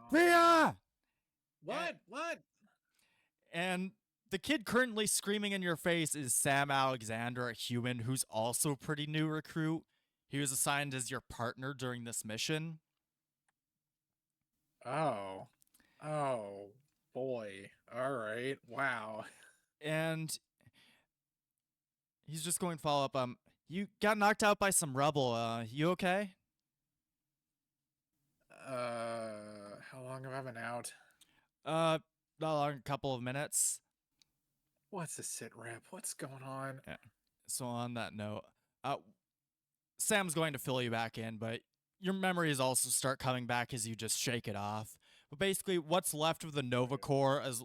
Bria! What? And The kid currently screaming in your face is Sam Alexander, a human who's also a pretty new recruit. He was assigned as your partner during this mission. Oh. Oh, boy. All right. Wow. And he's just going to follow up. You got knocked out by some rubble. You okay? How long have I been out? Not long, a couple of minutes. What's a sit rep? What's going on? Yeah. So on that note, Sam's going to fill you back in, but your memories also start coming back as you just shake it off. But basically, what's left of the Nova Corps, as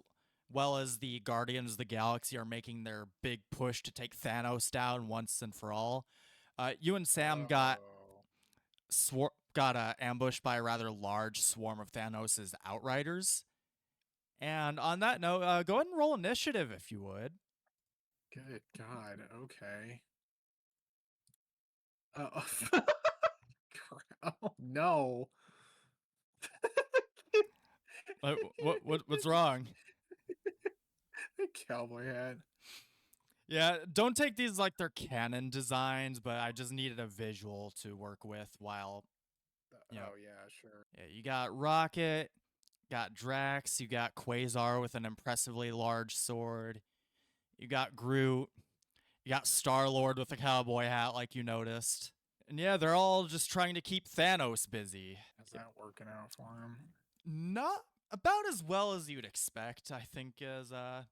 well as the Guardians of the Galaxy, are making their big push to take Thanos down once and for all. You and Sam got ambushed by a rather large swarm of Thanos' Outriders. And on that note, go ahead and roll initiative if you would. Good God. Okay. Oh no. What's wrong? The cowboy hat. Yeah, don't take these like they're canon designs, but I just needed a visual to work with while, you know. Oh yeah, sure. Yeah, you got Rocket, got Drax, you got Quasar with an impressively large sword, you got Groot, you got Star-Lord with a cowboy hat like you noticed. And yeah, they're all just trying to keep Thanos busy. How's that working out for him? Not about as well as you'd expect, I think, is a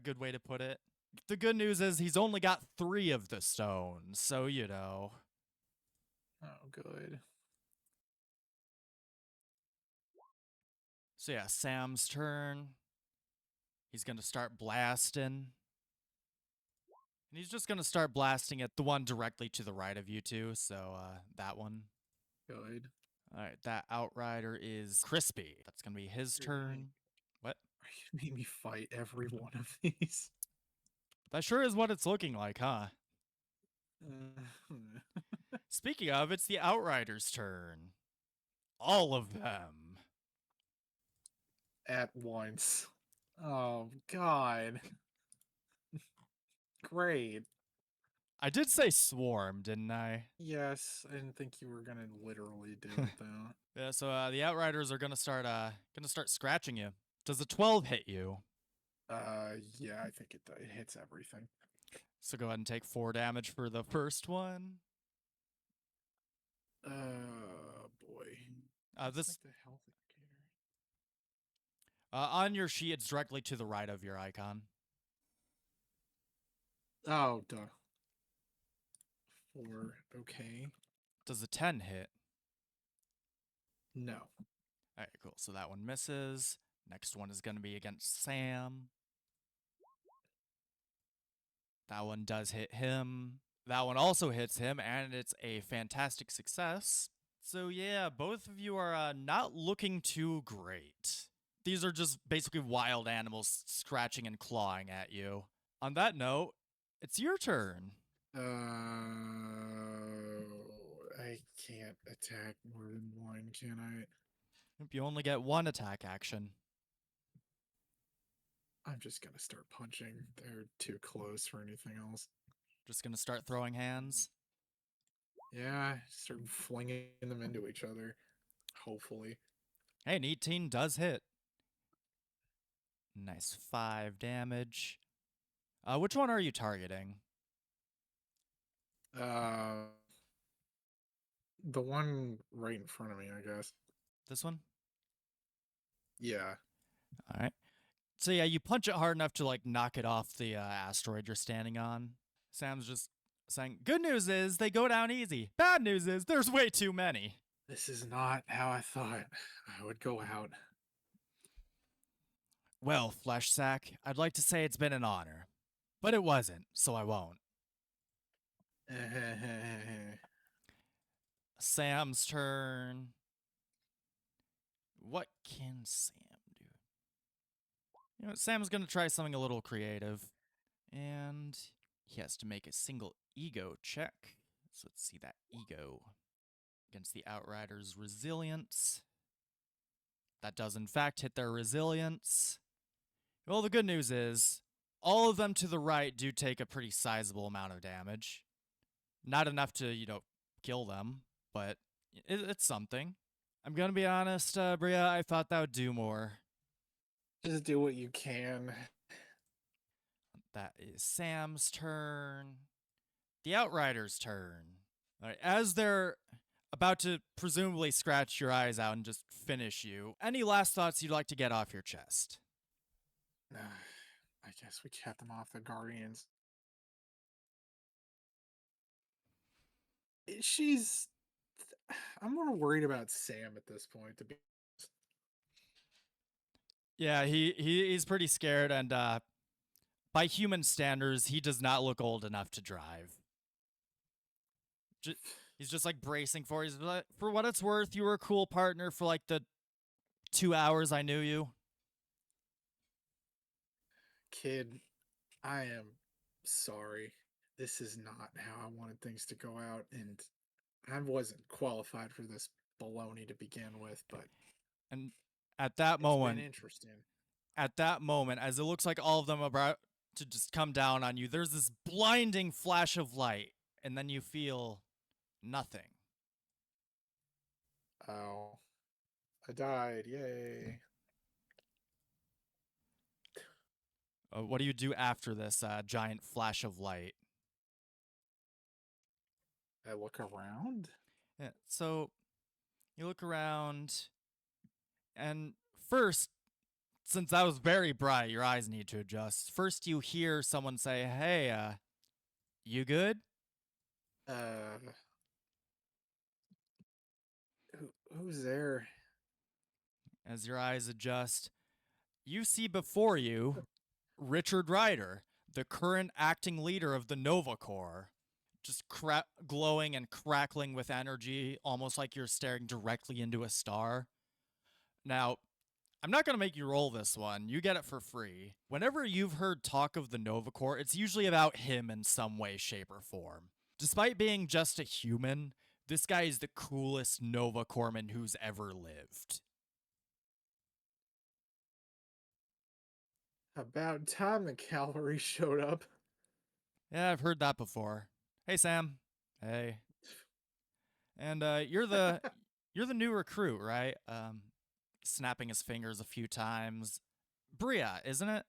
good way to put it. The good news is he's only got 3 of the stones, so you know. Oh, good. So yeah, Sam's turn. He's going to start blasting. And he's just going to start blasting at the one directly to the right of you two, so that one. Good. All right, that Outrider is Crispy. That's going to be his turn. What? Are you gonna make me fight every one of these? That sure is what it's looking like, huh? Speaking of, it's the Outrider's turn. All of them. At once. Oh, God. Great. I did say swarm, didn't I? Yes, I didn't think you were gonna literally do it though. Yeah, so the Outriders are gonna start scratching you. Does a 12 hit you? Yeah, I think it hits everything. So go ahead and take 4 damage for the first one. Boy. This Like the health indicator. on your sheet, it's directly to the right of your icon. Oh, duh. 4. Okay. Does a 10 hit? No. All right, cool. So that one misses. Next one is going to be against Sam. That one does hit him. That one also hits him, and it's a fantastic success. So yeah, both of you are not looking too great. These are just basically wild animals scratching and clawing at you. On that note, it's your turn. I can't attack more than one, can I? You only get 1 attack action. I'm just gonna start punching. They're too close for anything else. Just gonna start throwing hands. Yeah, start flinging them into each other. Hopefully. Hey, an 18 does hit. Nice 5 damage. Which one are you targeting? The one right in front of me, I guess. This one? Yeah. All right. So yeah, you punch it hard enough to like knock it off the asteroid you're standing on. Sam's just saying, good news is they go down easy. Bad news is there's way too many. This is not how I thought I would go out. Well, Flesh Sack, I'd like to say it's been an honor. But it wasn't, so I won't. Sam's turn. What can Sam do? You know, Sam's going to try something a little creative. And he has to make a single ego check. So let's see that ego against the Outrider's resilience. That does, in fact, hit their resilience. Well, the good news is all of them to the right do take a pretty sizable amount of damage. Not enough to, kill them, but it's something. I'm gonna be honest, Bria, I thought that would do more. Just do what you can. That is Sam's turn. The Outrider's turn. All right, as they're about to presumably scratch your eyes out and just finish you, any last thoughts you'd like to get off your chest? I guess we kept them off the Guardians. I'm more worried about Sam at this point, to be honest. Yeah, he's pretty scared, and by human standards, he does not look old enough to drive. He's just like bracing for it. He's like, for what it's worth, you were a cool partner for like the 2 hours I knew you. Kid, I am sorry. This is not how I wanted things to go out, and I wasn't qualified for this baloney to begin with, but And at that it's moment, been interesting. as it looks like all of them are about to just come down on you, there's this blinding flash of light, and then you feel nothing. Oh, I died. Yay. What do you do after this giant flash of light? I look around. Yeah, so you look around, and first, since that was very bright, your eyes need to adjust. First, you hear someone say, "Hey, you good?" Who's there? As your eyes adjust, you see before you Richard Ryder, the current acting leader of the Nova Corps, just glowing and crackling with energy, almost like you're staring directly into a star. Now, I'm not going to make you roll this one. You get it for free. Whenever you've heard talk of the Nova Corps, it's usually about him in some way, shape, or form. Despite being just a human, this guy is the coolest Nova Corpsman who's ever lived. About time the cavalry showed up. Yeah, I've heard that before. Hey, Sam. Hey. And you're the new recruit, right? Snapping his fingers a few times. Bria, isn't it?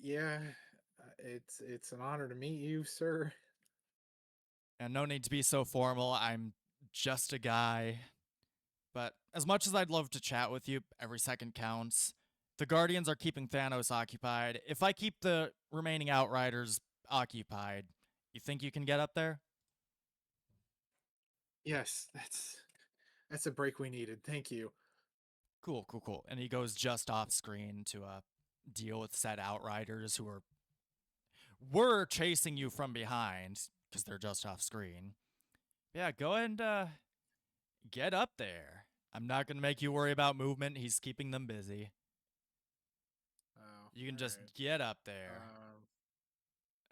Yeah, it's an honor to meet you, sir. And no need to be so formal. I'm just a guy. But as much as I'd love to chat with you, every second counts. The Guardians are keeping Thanos occupied. If I keep the remaining Outriders occupied, you think you can get up there? Yes, that's a break we needed. Thank you. Cool. And he goes just off screen to deal with said Outriders who were chasing you from behind because they're just off screen. Yeah, go ahead and get up there. I'm not going to make you worry about movement. He's keeping them busy. Oh, You can just alright. get up there.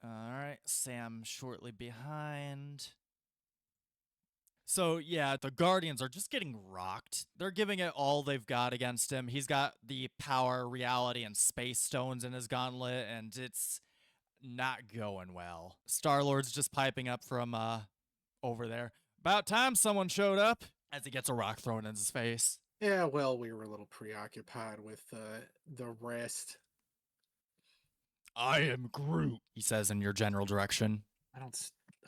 All right, Sam shortly behind. So, yeah, the Guardians are just getting rocked. They're giving it all they've got against him. He's got the power, reality, and space stones in his gauntlet, and it's not going well. Star-Lord's just piping up from over there. About time someone showed up, as he gets a rock thrown in his face. Yeah, well, we were a little preoccupied with the rest. I am Groot, he says in your general direction. I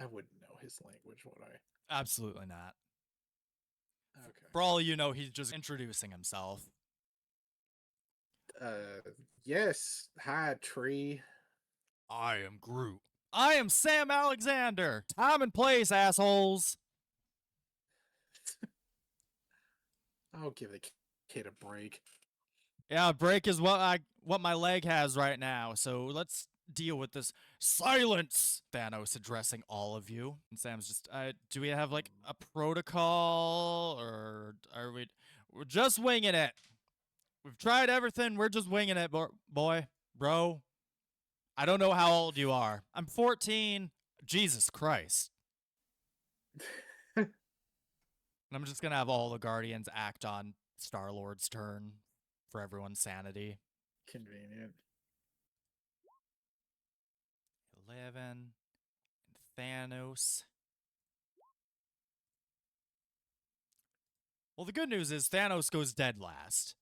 wouldn't know his language, would I? Absolutely not. Okay. For all you know, he's just introducing himself. Yes. Hi, tree. I am Groot. I am Sam Alexander. Time and place, assholes. I'll give the kid a break. Yeah, a break is what my leg has right now. So let's deal with this. Silence! Thanos addressing all of you. And Sam's just, do we have like a protocol, or we're just winging it? We've tried everything. We're just winging it, bro. I don't know how old you are. I'm 14. Jesus Christ. And I'm just gonna have all the Guardians act on Star-Lord's turn for everyone's sanity. Convenient. 11. And Thanos. Well, the good news is Thanos goes dead last.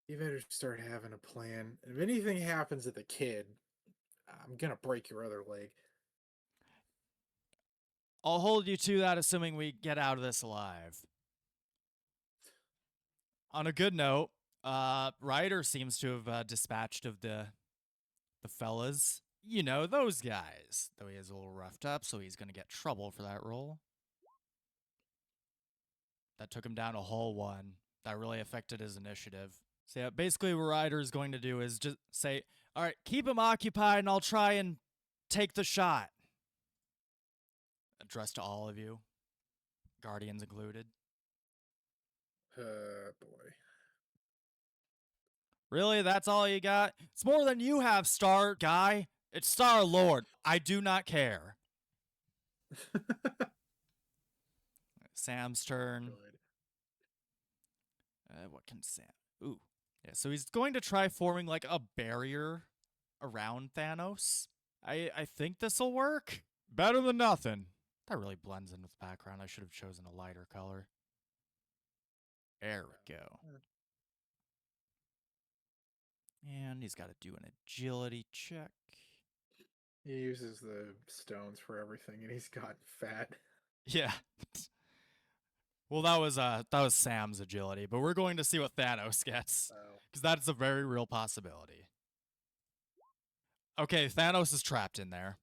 You better start having a plan. If anything happens to the kid, I'm gonna break your other leg. I'll hold you to that, assuming we get out of this alive. On a good note, Ryder seems to have dispatched of the fellas. You know, those guys. Though he is a little roughed up, so he's going to get trouble for that role. That took him down a whole one. That really affected his initiative. So yeah, basically what Ryder's going to do is just say, all right, keep him occupied and I'll try and take the shot. Addressed to all of you. Guardians included. Boy. Really? That's all you got? It's more than you have, Star Guy. It's Star Lord. I do not care. Sam's turn. Good. What can Sam? Ooh. Yeah, so he's going to try forming like a barrier around Thanos. I think this'll work. Better than nothing. That really blends in with the background. I should have chosen a lighter color. There we go. And he's got to do an agility check. He uses the stones for everything, and he's gotten fat. Yeah. Well, that was Sam's agility, but we're going to see what Thanos gets, because that is a very real possibility. Okay, Thanos is trapped in there.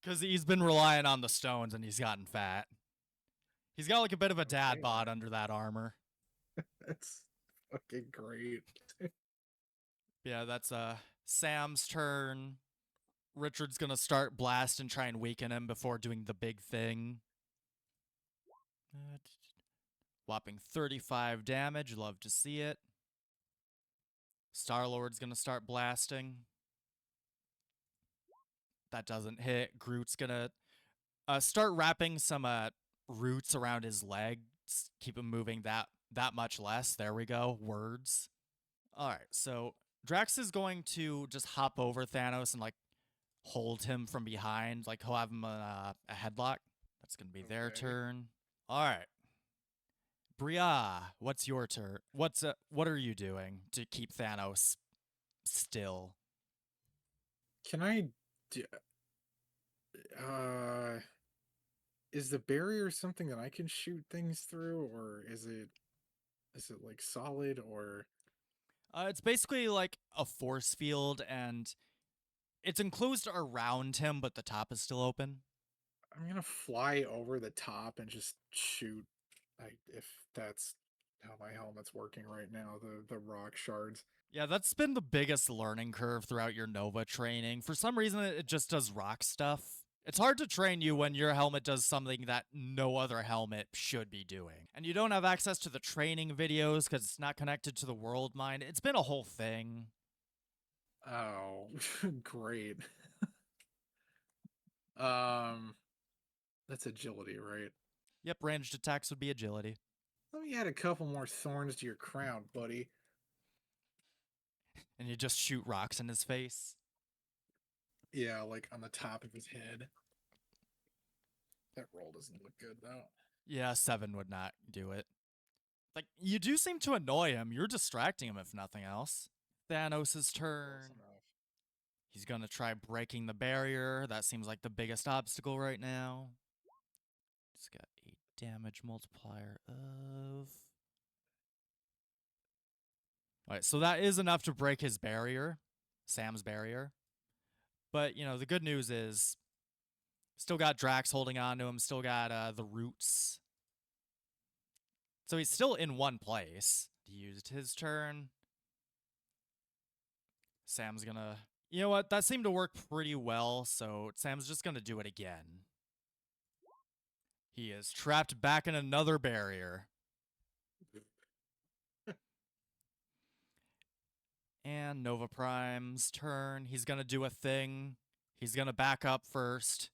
Because he's been relying on the stones and he's gotten fat. He's got like a bit of a dad bod under that armor. That's fucking great. Yeah, that's Sam's turn. Richard's gonna start blast and try and weaken him before doing the big thing. Whopping 35 damage. Love to see it. Star-Lord's gonna start blasting. That doesn't hit. Groot's gonna start wrapping some roots around his legs. Keep him moving that much less. There we go. Words. All right, so Drax is going to just hop over Thanos and like hold him from behind. Like he'll have him a headlock. That's gonna be their turn. All right. Bria, what's your turn? What are you doing to keep Thanos still? Can I is the barrier something that I can shoot things through, or is it like solid, or It's basically like a force field, and it's enclosed around him, but the top is still open. I'm gonna fly over the top and just shoot. If that's how my helmet's working right now, the rock shards. Yeah, that's been the biggest learning curve throughout your Nova training. For some reason, it just does rock stuff. It's hard to train you when your helmet does something that no other helmet should be doing. And you don't have access to the training videos because it's not connected to the world mind. It's been a whole thing. Oh, great. That's agility, right? Yep, ranged attacks would be agility. Let me add a couple more thorns to your crown, buddy. And you just shoot rocks in his face. Yeah, like on the top of his head. That roll doesn't look good, though. Yeah, 7 would not do it. Like, you do seem to annoy him. You're distracting him, if nothing else. Thanos' turn. He's gonna try breaking the barrier. That seems like the biggest obstacle right now. It's got a damage multiplier of... Alright, so that is enough to break his barrier. Sam's barrier. But, you know, the good news is... Still got Drax holding on to him. Still got the roots. So he's still in one place. He used his turn. Sam's gonna... You know what? That seemed to work pretty well, so Sam's just gonna do it again. He is trapped back in another barrier. And Nova Prime's turn. He's gonna do a thing. He's gonna back up first.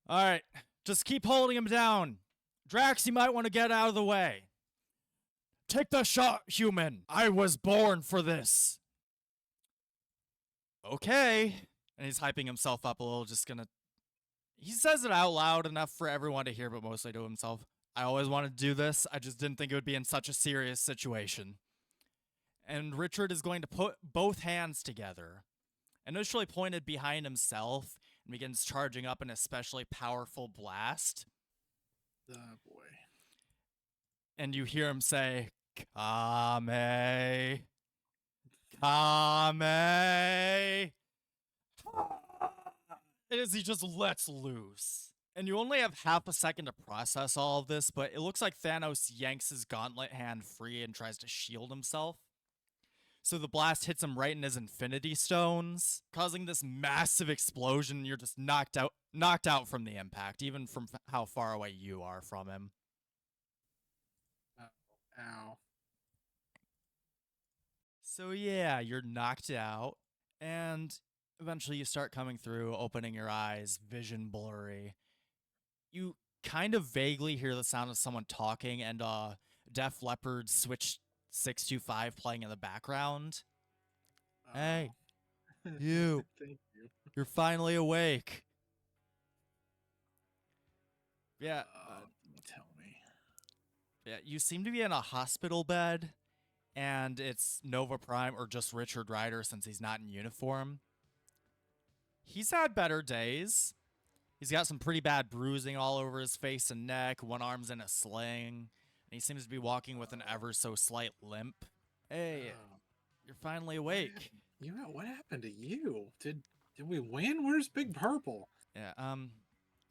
Alright, just keep holding him down. Drax, you might want to get out of the way. Take the shot, human. I was born for this. okay. And he's hyping himself up a little, just gonna. He says it out loud enough for everyone to hear, but mostly to himself. I always wanted to do this. I just didn't think it would be in such a serious situation. And Richard is going to put both hands together, initially pointed behind himself, and begins charging up an especially powerful blast. Oh boy. And you hear him say, Kame. Kame. As he just lets loose. And you only have half a second to process all of this, but it looks like Thanos yanks his gauntlet hand free and tries to shield himself. So the blast hits him right in his Infinity Stones, causing this massive explosion. You're just knocked out from the impact, even from how far away you are from him. Ow. So yeah, you're knocked out, and eventually you start coming through, opening your eyes, vision blurry. You kind of vaguely hear the sound of someone talking and Def Leppard Switch 625 playing in the background. Hey, you. Thank you. You're finally awake. Yeah. Tell me. Yeah, you seem to be in a hospital bed, and it's Nova Prime or just Richard Rider since he's not in uniform. He's had better days. He's got some pretty bad bruising all over his face and neck. One arm's in a sling, and he seems to be walking with an ever so slight limp. Hey, you're finally awake. What happened to you? Did we win? Where's Big Purple? Yeah, I'm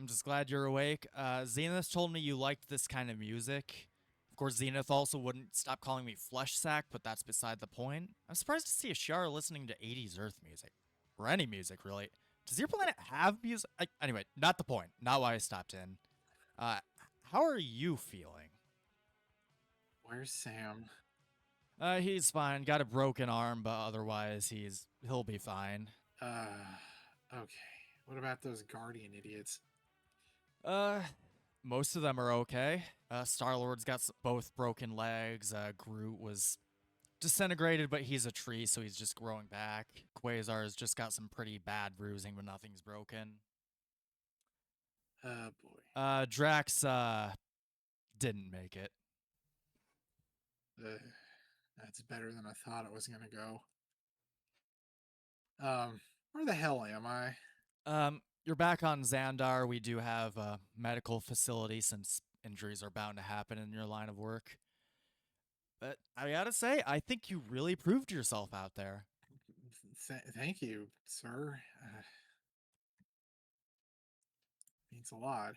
just glad you're awake. Zenith told me you liked this kind of music. Of course, Zenith also wouldn't stop calling me Flesh Sack, but that's beside the point. I'm surprised to see a Shiar listening to 80s Earth music. Or any music, really. Does your planet have music? Anyway, not the point. Not why I stopped in. How are you feeling? Where's Sam? He's fine. Got a broken arm, but otherwise he'll be fine. Okay. What about those Guardian idiots? Most of them are okay. Star-Lord's got both broken legs. Groot was disintegrated, but he's a tree, so he's just growing back. Quasar's just got some pretty bad bruising, but nothing's broken. Oh, boy. Drax, didn't make it. That's better than I thought it was gonna go. Where the hell am I? You're back on Xandar. We do have a medical facility since injuries are bound to happen in your line of work. But I gotta say, I think you really proved yourself out there. Thank you, sir. Means a lot.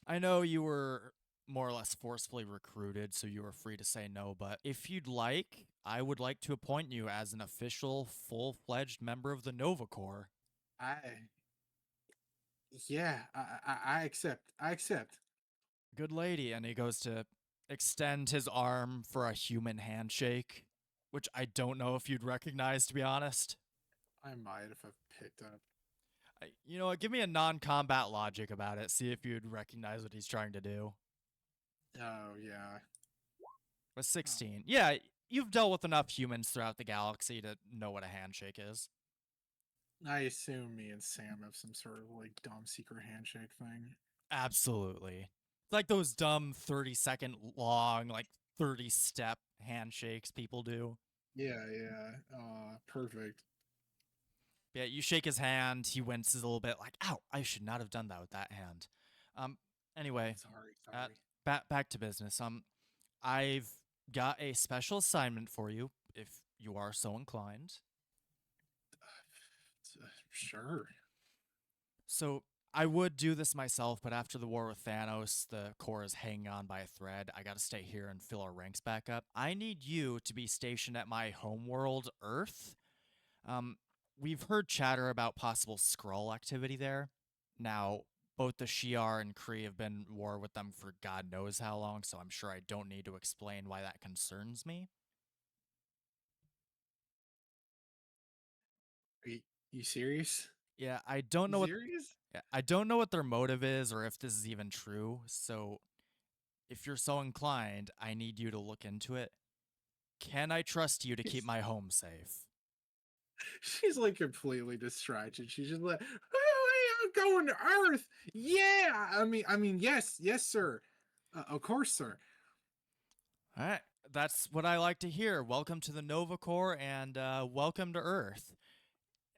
I know you were more or less forcefully recruited, so you were free to say no, but if you'd like, I would like to appoint you as an official, full-fledged member of the Nova Corps. Yeah, I accept. I accept. Good lady. And he goes to extend his arm for a human handshake, which I don't know if you'd recognize, to be honest. I might if I've picked up. You know what? Give me a non-combat logic about it. See if you'd recognize what he's trying to do. Oh, yeah. A 16. Yeah, you've dealt with enough humans throughout the galaxy to know what a handshake is. I assume me and Sam have some sort of like dumb secret handshake thing. Absolutely. It's like those dumb 30-second long, like 30-step handshakes people do. Yeah. Perfect. Yeah, you shake his hand, he winces a little bit, like, ow, I should not have done that with that hand. Anyway, Sorry. back to business. I've got a special assignment for you, if you are so inclined. Sure. So, I would do this myself, but after the war with Thanos, the Corps is hanging on by a thread. I gotta stay here and fill our ranks back up. I need you to be stationed at my homeworld, Earth. We've heard chatter about possible Skrull activity there. Now, both the Shi'ar and Kree have been at war with them for God knows how long, so I'm sure I don't need to explain why that concerns me. Are you serious? Yeah, I don't know Serious? I don't know what their motive is or if this is even true, so if you're so inclined, I need you to look into it. Can I trust you to keep my home safe? She's like completely distracted. She's just like, "Oh, hey, I'm going to Earth. Yeah, I mean, yes, sir. Of course, sir." All right, that's what I like to hear. Welcome to the Nova Corps and welcome to Earth.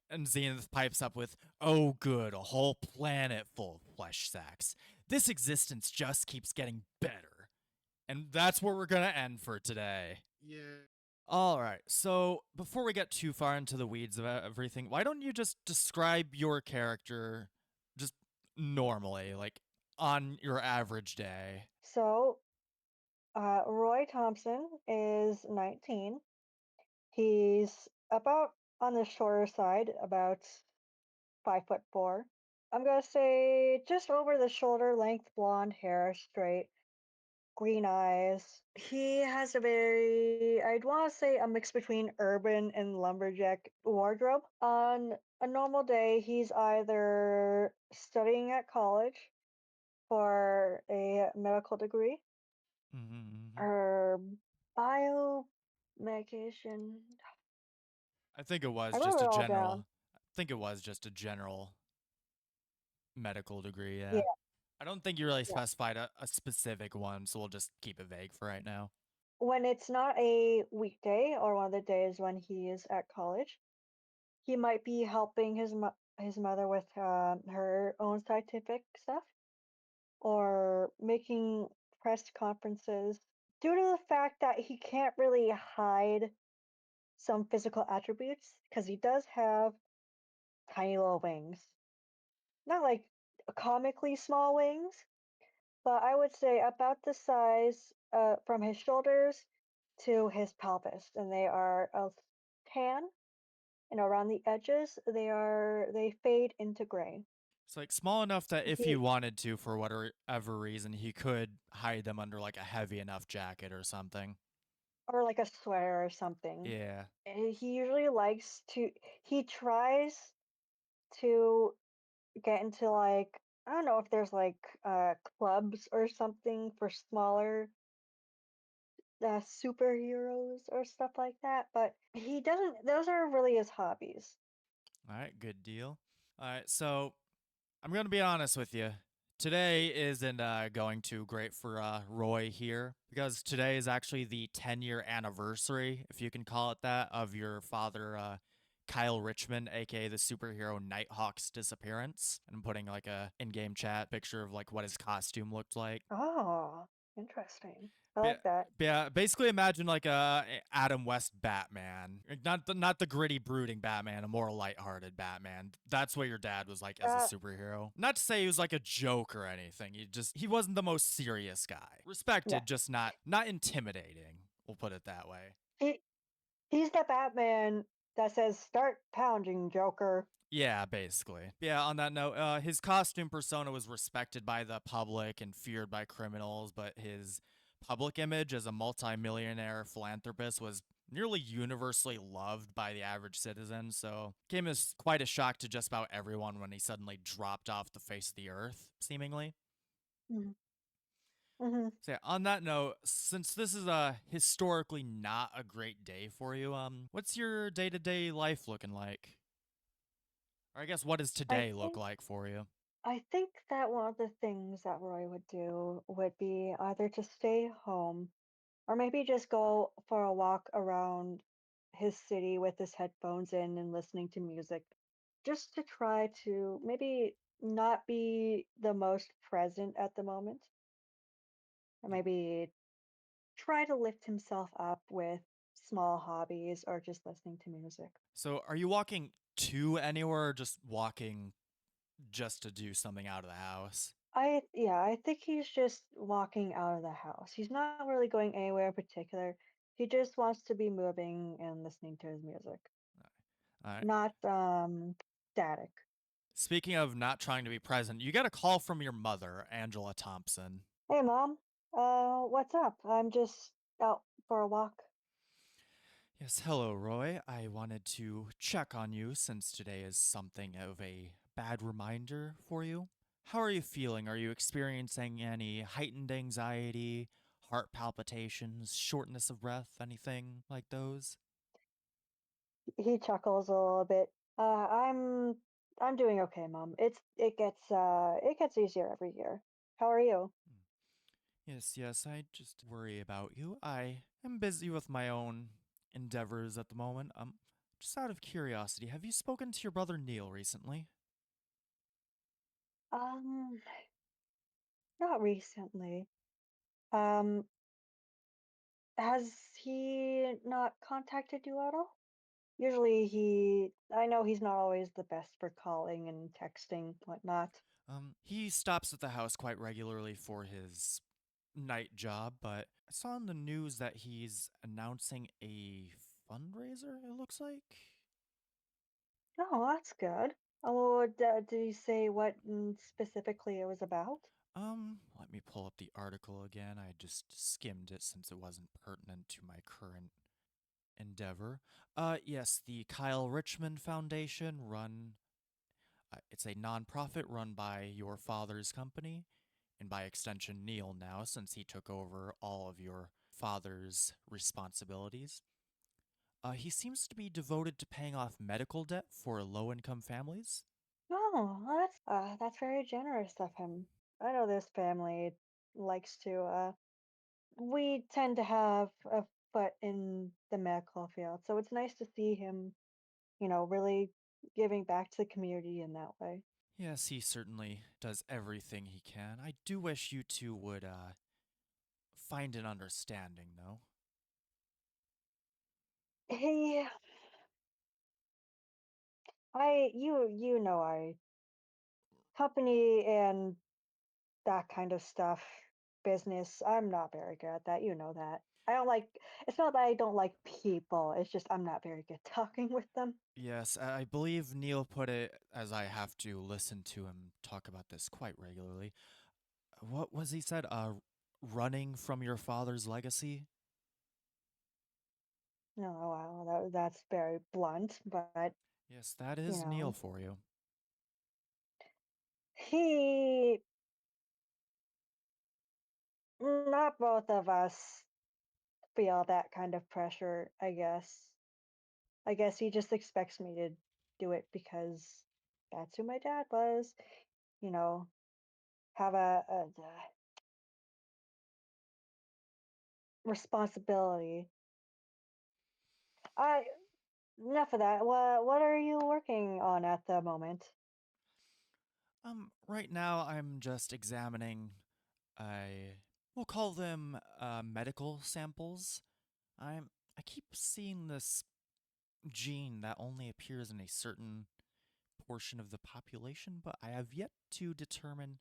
And Zenith pipes up with, "Oh, good, a whole planet full of flesh sacks. This existence just keeps getting better." And that's where we're gonna end for today. Yeah. All right, so before we get too far into the weeds of everything, why don't you just describe your character just normally, like on your average day? So, Roy Thompson is 19. He's about on the shorter side, about 5'4". I'm gonna say just over the shoulder length, blonde hair, straight, green eyes. He has a very, I'd want to say, a mix between urban and lumberjack wardrobe. On a normal day, he's either studying at college for a medical degree Mm-hmm. or biomedication. I think it was I wrote just a it all general. down. I think it was just a general medical degree. Yeah, Yeah. I don't think you really yeah. specified a specific one, so we'll just keep it vague for right now. When it's not a weekday or one of the days when he is at college, he might be helping his mother with her own scientific stuff or making press conferences. Due to the fact that he can't really hide some physical attributes, because he does have tiny little wings. Not like comically small wings, but I would say about the size from his shoulders to his pelvis, and they are a tan, and around the edges they fade into gray. It's like small enough that if he He wanted to, for whatever reason, he could hide them under like a heavy enough jacket or something. or like a sweater or something. Yeah. And he usually likes to. He tries to get into like I don't know if there's like clubs or something for smaller superheroes or stuff like that, but he doesn't. Those are really his hobbies. All right, good deal. All right, so I'm gonna be honest with you. Today isn't going too great for Roy here because today is actually the 10-year anniversary, if you can call it that, of your father, Kyle Richmond, aka the superhero Nighthawk's disappearance. And I'm putting like a in-game chat picture of like what his costume looked like. Oh, interesting. I Yeah, like that. yeah. Basically, imagine like a Adam West Batman, like, not the gritty, brooding Batman, a more lighthearted Batman. That's what your dad was like as a Uh, superhero. Not to say he was like a joke or anything. He wasn't the most serious guy. yeah. Respected, just not intimidating. We'll put it that way. He he's the Batman that says start pounding, Joker. Yeah, basically. Yeah, on that note, his costume persona was respected by the public and feared by criminals, but his public image as a multimillionaire philanthropist was nearly universally loved by the average citizen, so came as quite a shock to just about everyone when he suddenly dropped off the face of the earth, seemingly. Mm-hmm. Mm-hmm. So yeah, on that note, since this is historically not a great day for you, what's your day-to-day life looking like? Or I guess what does I today look think like for you? I think that one of the things that Roy would do would be either to stay home or maybe just go for a walk around his city with his headphones in and listening to music, just to try to maybe not be the most present at the moment, or maybe try to lift himself up with small hobbies or just listening to music. So, are you walking to anywhere or just walking just to do something out of the house? I think he's just walking out of the house. He's not really going anywhere in particular. He just wants to be moving and listening to his music, All right. not static. Speaking of not trying to be present, you get a call from your mother, Angela Thompson. Hey mom, what's up? I'm just out for a walk. Yes, hello, Roy. I wanted to check on you since today is something of a bad reminder for you. How are you feeling? Are you experiencing any heightened anxiety, heart palpitations, shortness of breath, anything like those? He chuckles a little bit. I'm doing okay, Mom. It gets easier every year. How are you? Yes, I just worry about you. I am busy with my own endeavors at the moment. Just out of curiosity, have you spoken to your brother Neil recently? Um, Not recently. Um, has he not contacted you at all? Usually I know he's not always the best for calling and texting, whatnot. He stops at the house quite regularly for his night job, but I saw in the news that he's announcing a fundraiser, it looks like. Oh, that's good. Oh, did he say what specifically it was about? Let me pull up the article again. I just skimmed it since it wasn't pertinent to my current endeavor. Yes, the Kyle Richmond Foundation it's a nonprofit run by your father's company, and by extension Neil now, since he took over all of your father's responsibilities. He seems to be devoted to paying off medical debt for low-income families. Oh, well, that's very generous of him. I know this family likes to we tend to have a foot in the medical field, so it's nice to see him, really giving back to the community in that way. Yes, he certainly does everything he can. I do wish you two would find an understanding, though. Hey, I company and that kind of stuff, business, I'm not very good at that. You know that. I don't like, it's not that I don't like people, it's just I'm not very good talking with them. Yes, I believe Neil put it as I have to listen to him talk about this quite regularly. What was he said? Running from your father's legacy? No, wow, that's very blunt, but Yes, that you is Neil know, for you. he, not both of us feel that kind of pressure, I guess. I guess he just expects me to do it because that's who my dad was, you know, have a responsibility. I Enough of that. What are you working on at the moment? Right now I'm just examining, we'll call them medical samples. I keep seeing this gene that only appears in a certain portion of the population, but I have yet to determine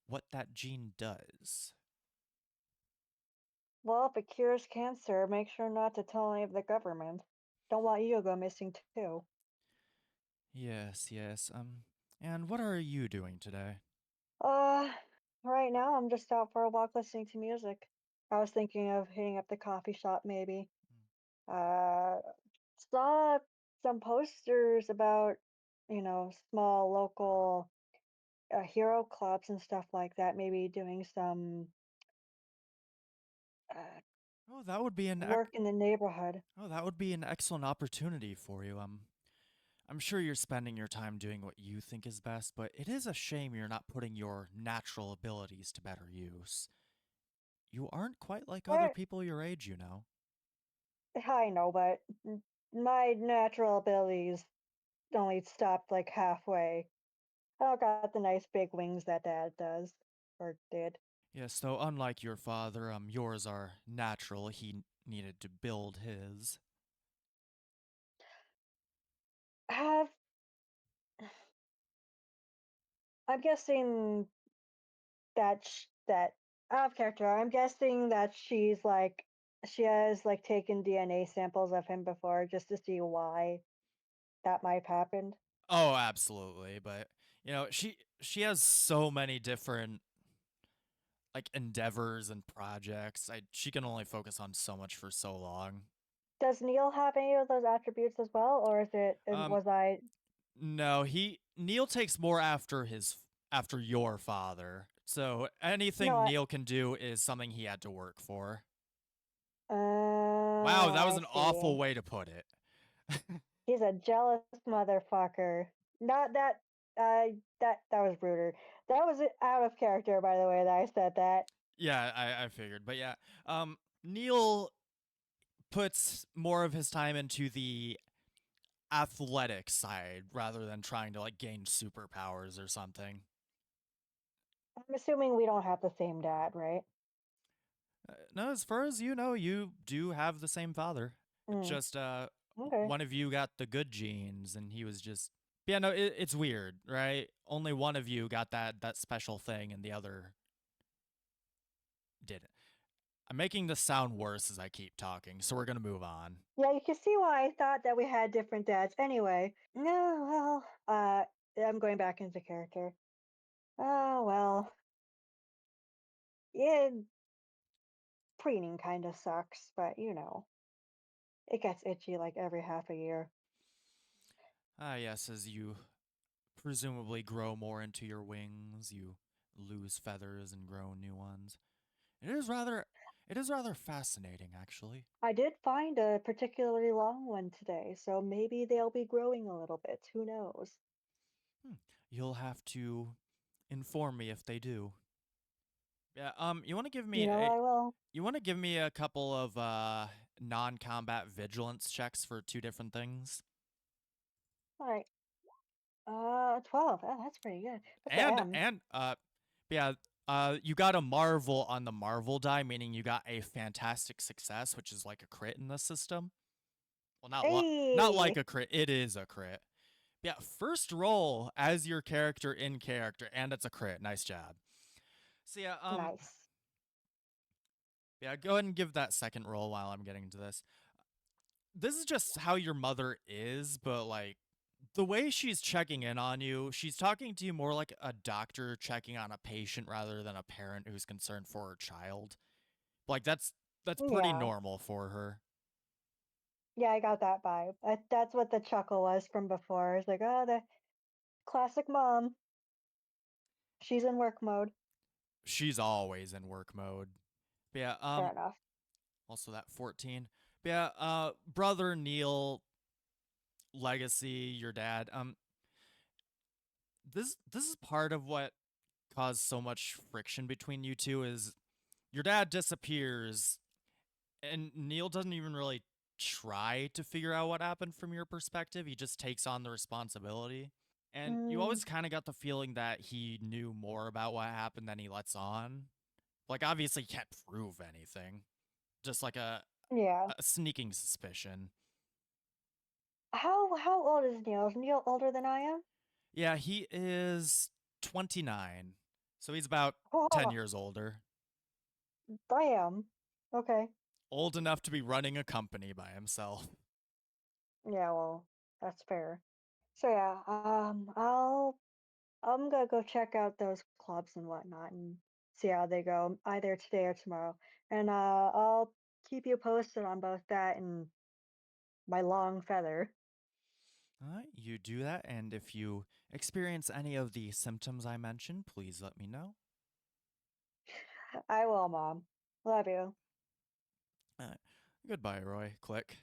what that gene does. Well, if it cures cancer, make sure not to tell any of the government. Don't want you to go missing too. Yes. And what are you doing today? Uh, right now I'm just out for a walk listening to music. I was thinking of hitting up the coffee shop maybe. Uh, Saw some posters about, small local hero clubs and stuff like that. Maybe doing some uh, Oh, that would be work in the neighborhood. an excellent opportunity for you. I'm sure you're spending your time doing what you think is best, but it is a shame you're not putting your natural abilities to better use. You aren't quite like other I, people your age, you know. I know, but my natural abilities only stopped like halfway. I don't got the nice big wings that Dad does, or did. Yes, though unlike your father, yours are natural. He needed to build his. Have I'm guessing that out of character. I'm guessing that she has like taken DNA samples of him before just to see why that might have happened. Oh, absolutely, but she has so many different like endeavors and projects. She can only focus on so much for so long. Does Neil have any of those attributes as well, or is it Um was I no, he Neil takes more after your father. So no anything I Neil can do is something he had to work for. Wow, that was I an see. awful way to put it. He's a jealous motherfucker. Not that. That was ruder. That was out of character, by the way. That I said that. Yeah, I figured. But yeah, Neil puts more of his time into the athletic side rather than trying to like gain superpowers or something. I'm assuming we don't have the same dad, right? No, as far as you know, you do have the same father. It's Mm, just okay. one of you got the good genes, and he was just yeah. No, it's weird, right? Only one of you got that special thing, and the other didn't. I'm making this sound worse as I keep talking, so we're gonna move on. Yeah, you can see why I thought that we had different dads. Anyway, no, well, I'm going back into character. Oh well, yeah, preening kind of sucks, but it gets itchy like every half a year. Ah, yes, as you presumably grow more into your wings, you lose feathers and grow new ones. It is rather fascinating, actually. I did find a particularly long one today, so maybe they'll be growing a little bit. Who knows? Hmm. You'll have to inform me if they do. Yeah, you want to give You me know a I will. couple of non-combat vigilance checks for two different things? All right. 12. Oh, that's pretty good. What's the And M? yeah, you got a marvel on the marvel die, meaning you got a fantastic success, which is like a crit in the system. Well, not like Hey, a crit, it is a crit. Yeah, first roll as your character in character, and it's a crit. Nice job. So nice. yeah, go ahead and give that second roll while I'm getting into this. This is just how your mother is, but like the way she's checking in on you, she's talking to you more like a doctor checking on a patient rather than a parent who's concerned for her child. Like that's pretty Yeah, normal for her. yeah, I got that vibe. That's what the chuckle was from before. It's like, oh, the classic mom. She's in work mode. She's always in work mode. But yeah, Fair enough. also that 14. But yeah, brother Neil legacy, your dad. This is part of what caused so much friction between you two is your dad disappears and Neil doesn't even really try to figure out what happened from your perspective. He just takes on the responsibility. And you Mm, always kind of got the feeling that he knew more about what happened than he lets on. Like, obviously, he can't prove anything. Just like yeah. a sneaking suspicion. How old is Neil? Is Neil older than I am? Yeah, he is 29. So he's about 10 Oh, years older. damn. Okay. Old enough to be running a company by himself. Yeah, well, that's fair. So yeah, I'm gonna go check out those clubs and whatnot and see how they go either today or tomorrow. And I'll keep you posted on both that and my long feather. All right, you do that, and if you experience any of the symptoms I mentioned, please let me know. I will, Mom. Love you. All right. Goodbye, Roy. Click.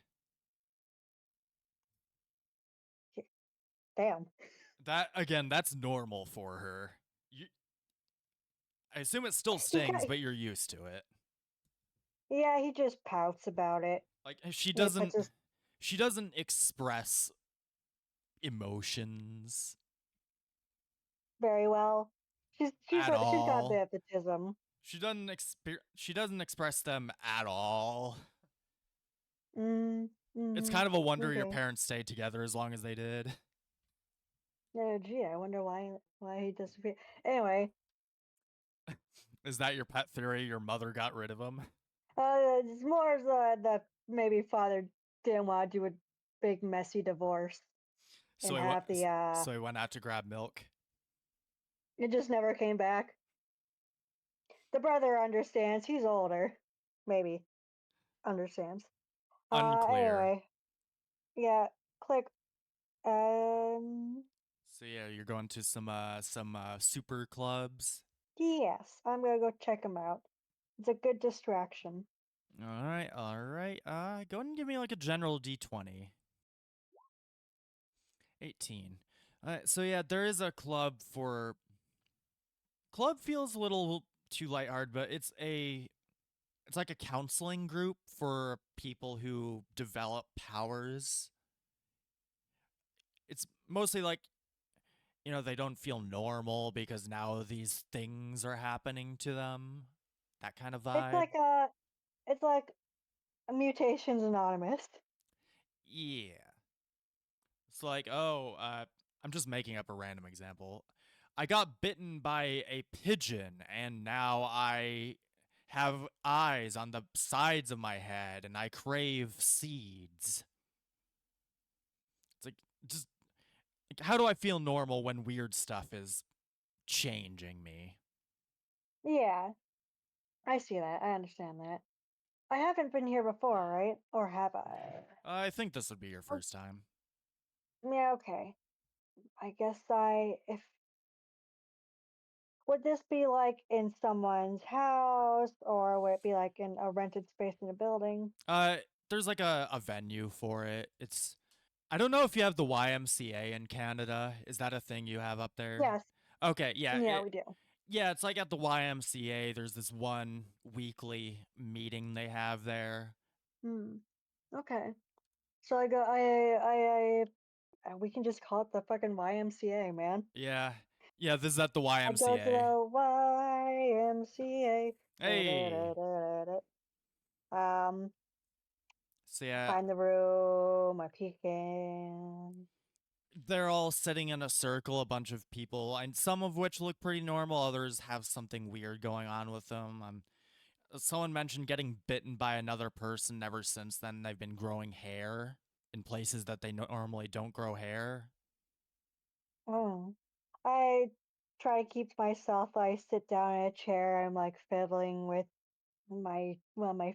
Damn. That again, that's normal for her. You, I assume it still He stings, got, but you're used to it. yeah, he just pouts about it. Like He puts his she doesn't express emotions very well. at She's got a bit all. of autism. She doesn't express them at all. Mm, It's mm-hmm. kind of a wonder your Okay. parents stayed together as long as they did. Yeah, gee, I wonder why he disappeared. Anyway, Is that your pet theory? Your mother got rid of him? it's more of the maybe father didn't want to do a big messy divorce So and have so he went out to grab milk. it just never came back. The brother understands. He's older. Maybe understands. Unclear. Anyway, yeah, click. Um, So yeah, you're going to some super clubs. yes, I'm gonna go check him out. It's a good distraction. All right, all right. Go ahead and give me like a general D20. 18. So yeah, there is a club for. Club feels a little too lighthearted, but it's like a counseling group for people who develop powers. It's mostly like, they don't feel normal because now these things are happening to them. That kind of It's vibe. like it's like Mutations Anonymous. Yeah. It's like, oh, I'm just making up a random example. I got bitten by a pigeon, and now I have eyes on the sides of my head, and I crave seeds. It's like, just like, how do I feel normal when weird stuff is changing me? Yeah, I see that. I understand that. I haven't been here before, right? Or have I? I think this would be your Oh, first time. yeah, okay. I guess if would this be like in someone's house or would it be like in a rented space in a building? Uh, there's like a venue for it. I don't know if you have the YMCA in Canada. Is that a thing you have up there? Yes. Okay, yeah, Yeah, we do. yeah, it's like at the YMCA. There's this one weekly meeting they have there. Hmm. Okay. So we can just call it the fucking YMCA, man. Yeah, yeah, this is at the I go to YMCA. the YMCA. Hey, Um, so yeah, find the room. I peek in. they're all sitting in a circle, a bunch of people, and some of which look pretty normal. Others have something weird going on with them. Someone mentioned getting bitten by another person. Ever since then, they've been growing hair in places that they normally don't grow hair. Oh. I try to keep to myself. I sit down in a chair. I'm like fiddling with my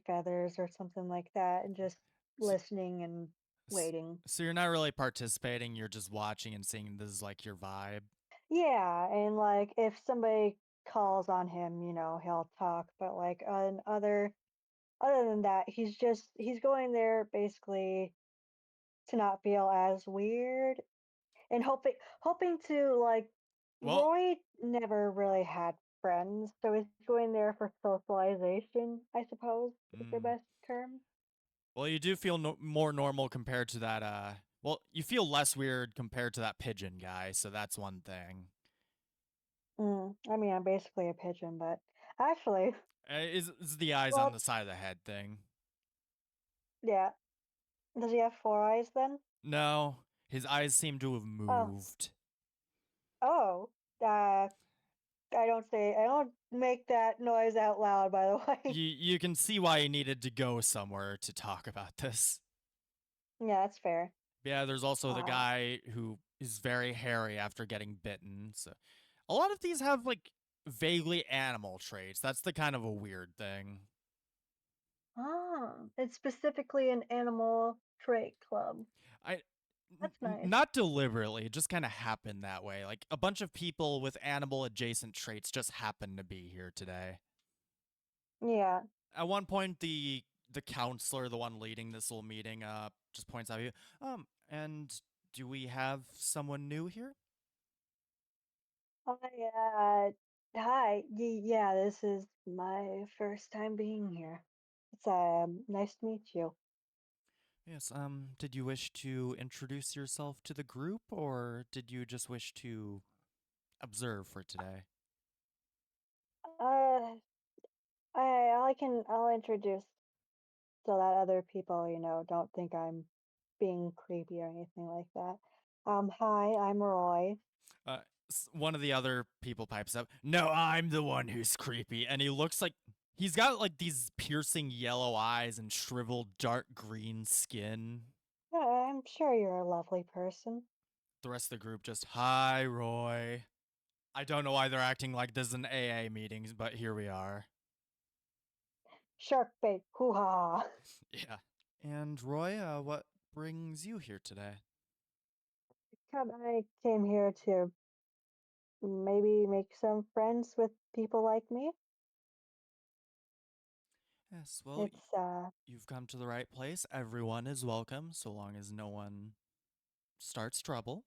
feathers or something like that, and just S- listening and s- waiting. So you're not really participating. You're just watching and seeing this is like your vibe. Yeah, and like if somebody calls on him, he'll talk. But like other than that, he's going there basically to not feel as weird and hoping to like Well, Roy never really had friends, so he's going there for socialization, I suppose is the mm, best term. well, you do feel more normal compared to that. Well, you feel less weird compared to that pigeon guy. So that's one thing. I mean, I'm basically a pigeon, but actually, Is the eyes on well, the side of the head thing? yeah. Does he have four eyes then? No, his eyes seem to have Oh, moved. oh. Uh, I don't make that noise out loud, by the way. You can see why he needed to go somewhere to talk about this. Yeah, that's fair. Yeah, there's also the Uh, guy who is very hairy after getting bitten. So a lot of these have like vaguely animal traits. That's the kind of a weird thing. it's specifically an animal trait club. I That's nice. not deliberately, it just kind of happened that way. Like a bunch of people with animal adjacent traits just happened to be here today. Yeah. At one point, the counselor, the one leading this little meeting, just points out, and do we have someone new here? Hi. Yeah, this is my first time being here. It's nice to meet you. Yes, did you wish to introduce yourself to the group, or did you just wish to observe for today? Uh, I'll introduce so that other people, don't think I'm being creepy or anything like that. Hi, I'm Roy. Uh, One of the other people pipes up, no, I'm the one who's creepy. And he looks like he's got like these piercing yellow eyes and shriveled dark green skin. I'm sure you're a lovely person. The rest of the group just, hi, Roy. I don't know why they're acting like this is an AA meeting, but here we are. Shark bait, hoo ha. Yeah. And Roy, what brings you here today? I came here to maybe make some friends with people like me. Yes, well, It's you've come to the right place. Everyone is welcome, so long as no one starts trouble.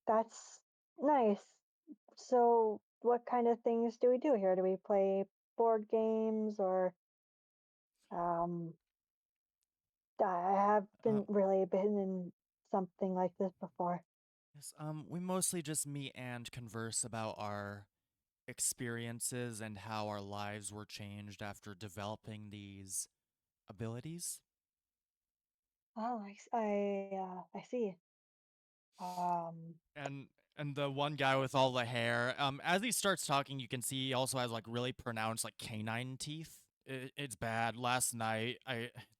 That's nice. So, what kind of things do we do here? Do we play board games or um I Uh, haven't really been in something like this before. yes, we mostly just meet and converse about our experiences and how our lives were changed after developing these abilities. Oh, I see. Um, And and the one guy with all the hair, as he starts talking, you can see he also has like really pronounced like canine teeth. It's bad. Last night,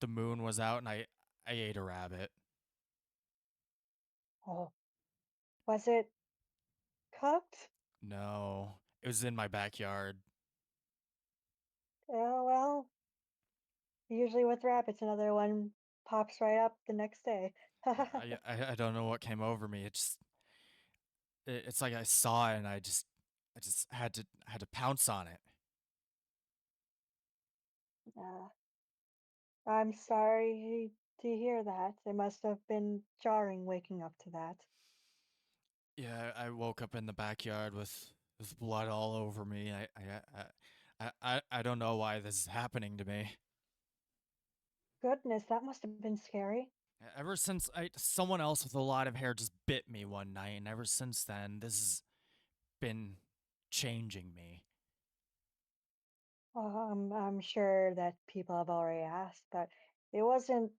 the moon was out and I ate a rabbit. oh, was it cooked? No, it was in my backyard. Oh, well, usually with rabbits, another one pops right up the next day. I don't know what came over me. It's like I saw it and I just had to pounce on it. Uh, I'm sorry to hear that. It must have been jarring waking up to that. Yeah, I woke up in the backyard with blood all over me. I don't know why this is happening to me. Goodness, that must have been scary. Ever since someone else with a lot of hair just bit me one night, and ever since then, this has been changing me. I'm sure that people have already asked, but it wasn't,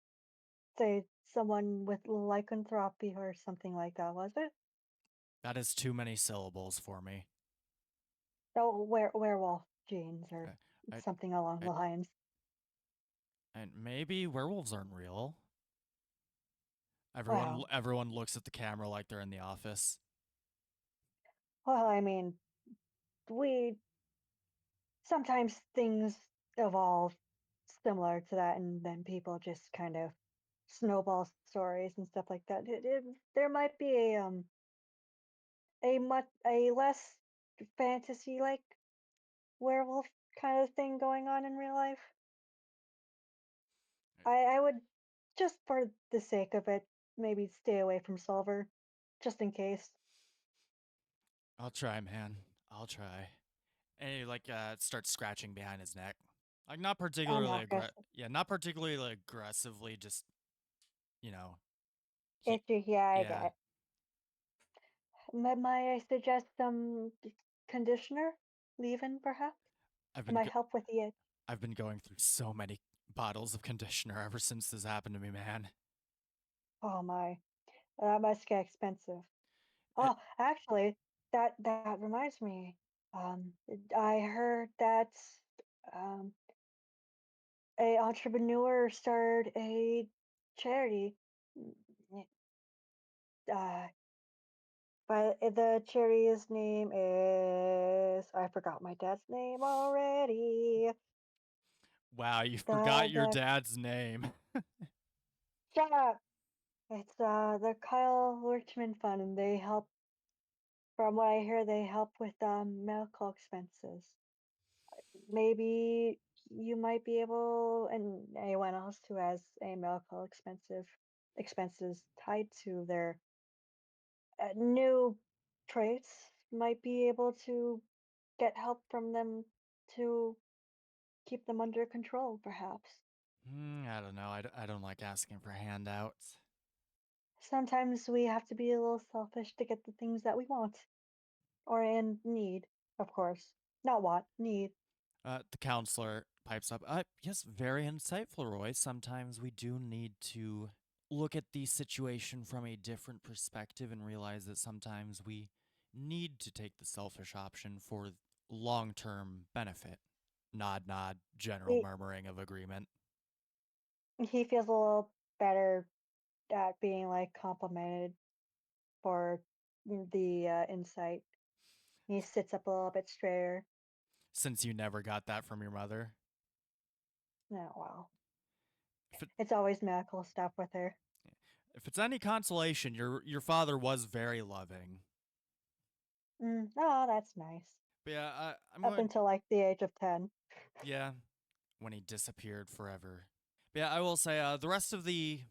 say, someone with lycanthropy or something like that, was it? That is too many syllables for me. Oh, werewolf genes or I, I, something along I the lines. and maybe werewolves aren't real. Well, Everyone looks at the camera like they're in the office. I mean, we sometimes things evolve similar to that, and then people just kind of snowball stories and stuff like that. There might be a less fantasy like werewolf kind of thing going on in real life. I would just for the sake of it maybe stay away from Silver, just in case. I'll try, man. I'll try. And he like starts scratching behind his neck. Like not I'm particularly not gonna. not particularly aggressively, just you know, he Itchy, yeah, I get yeah. it. Might I suggest some conditioner, leave-in perhaps? I've It been might help with the itch. I've been going through so many bottles of conditioner ever since this happened to me, man. Oh my, that must get expensive. Eh, Oh, actually, that reminds me. I heard that um, a entrepreneur started a charity. mm, Uh, but the charity's name is I forgot my dad's name already. wow, you forgot your The dad's name. shut up. It's the Kyle Richmond Fund, and they help. From what I hear, they help with medical expenses. Maybe you might be able, and anyone else who has a medical expenses tied to their new traits might be able to get help from them to keep them under control, perhaps. I don't know. I don't like asking for handouts. Sometimes we have to be a little selfish to get the things that we want or in need, of course. Not want, need. The counselor pipes up. Yes, very insightful, Roy. Sometimes we do need to look at the situation from a different perspective and realize that sometimes we need to take the selfish option for long term benefit. Nod, nod, general He, murmuring of agreement. he feels a little better at being like complimented for the insight. He sits up a little bit straighter. Since you never got that from your mother. Oh, wow. If, it, It's always medical stuff with her. if it's any consolation, your father was very loving. Oh, that's nice. But yeah, I'm Up going. until like the age of 10. Yeah, when he disappeared forever. But yeah, I will say the rest of the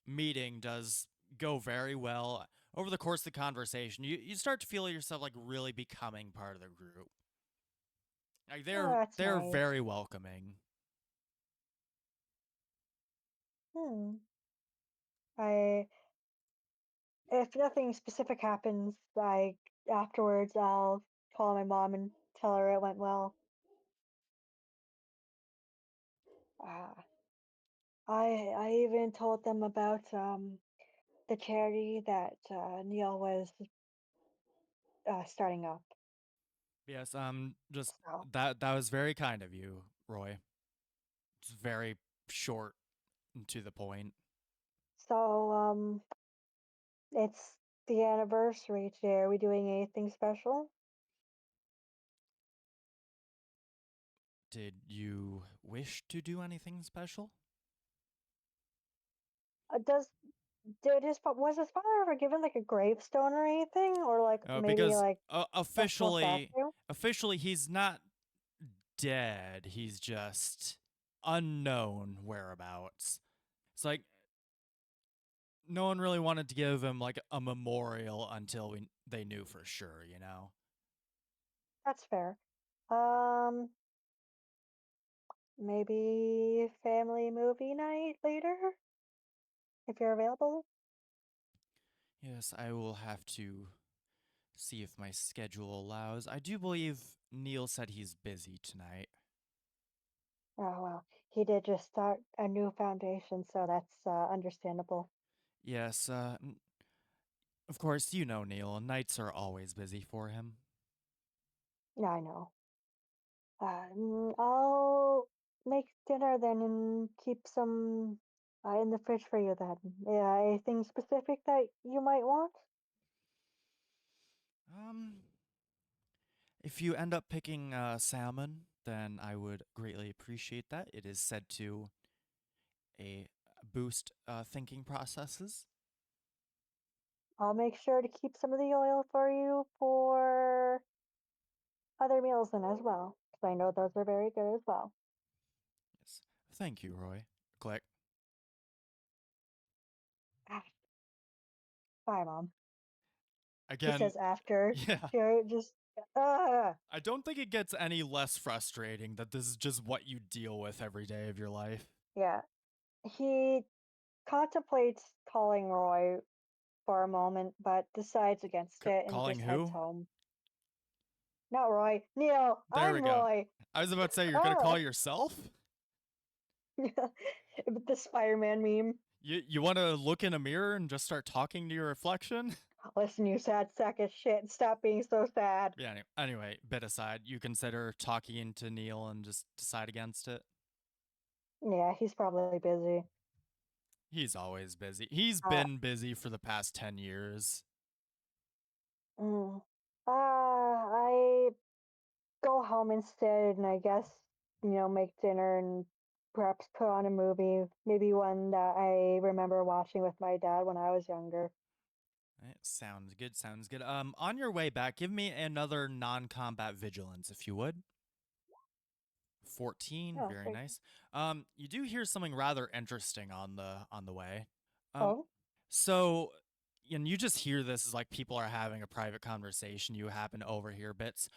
meeting does go very well. Over the course of the conversation, you start to feel yourself like really becoming part of the group. Like Oh, that's they're nice. very welcoming. Hmm. I if nothing specific happens, afterwards I'll call my mom and tell her it went well. Uh, I even told them about the charity that Neil was starting up. Yes, just So that was very kind of you, Roy. It's very short and to the point. so it's the anniversary today. Are we doing anything special? Did you wish to do anything special? Does did was his father ever given like a gravestone or anything, or like maybe Because like special statue? officially he's not dead. He's just unknown whereabouts. It's like no one really wanted to give him like a memorial until they knew for sure, you know. That's fair. Um, maybe family movie night later if you're available. Yes, I will have to see if my schedule allows. I do believe Neil said he's busy tonight. Oh well, he did just start a new foundation, so that's understandable. Yes, of course, you know Neil. Nights are always busy for him. Yeah, I know. I'll make dinner then and keep some in the fridge for you then. Yeah, anything specific that you might want? Um, if you end up picking salmon, then I would greatly appreciate that. It is said to a boost thinking processes. I'll make sure to keep some of the oil for you for other meals then as well, because I know those are very good as well. Yes. Thank you, Roy. Click. Ah, bye, Mom. He Again, says after. yeah. Just, uh, I don't think it gets any less frustrating that this is just what you deal with every day of your life. yeah. He contemplates calling Roy for a moment, but decides against it and Calling just heads who? home. Not Roy. Neil, There we I'm go. Roy. I was about to say, you're gonna Ah. call yourself? The Spider-Man meme. You want to look in a mirror and just start talking to your reflection? Listen, you sad sack of shit. Stop being so sad. Yeah. Anyway, bit aside, you consider talking to Neil and just decide against it. Yeah, he's probably busy. He's always busy. He's Uh, been busy for the past 10 years. mm, I go home instead and I guess, make dinner and perhaps put on a movie, maybe one that I remember watching with my dad when I was younger. Sounds good. Sounds good. On your way back, give me another non-combat vigilance, if you would. 14, Oh, very thank nice. You do hear something rather interesting on the way. Um, Oh, so, and you just hear this as like people are having a private conversation. You happen to overhear bits.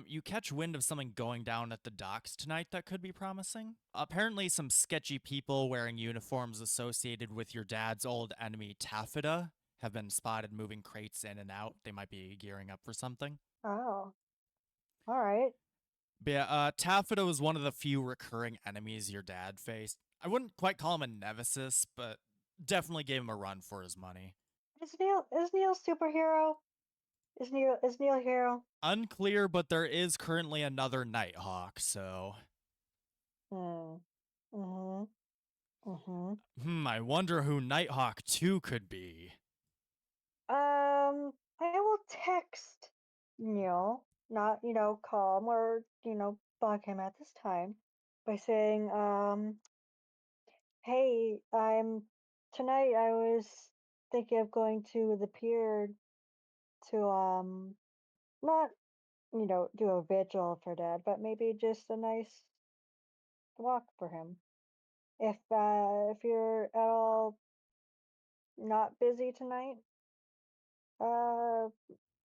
You catch wind of something going down at the docks tonight that could be promising. Apparently, some sketchy people wearing uniforms associated with your dad's old enemy, Taffeta, have been spotted moving crates in and out. They might be gearing up for something. oh, all right. But yeah, Taffeta was one of the few recurring enemies your dad faced. I wouldn't quite call him a nemesis, but definitely gave him a run for his money. Is Neil superhero? Is Neil a hero? Unclear, but there is currently another Nighthawk, so. Hmm. Mm-hmm. Mm-hmm. I wonder who Nighthawk 2 could be. I will text Neil, not, call him or, bug him at this time by saying, hey, tonight I was thinking of going to the pier to, not, do a vigil for Dad, but maybe just a nice walk for him. If you're at all not busy tonight, uh,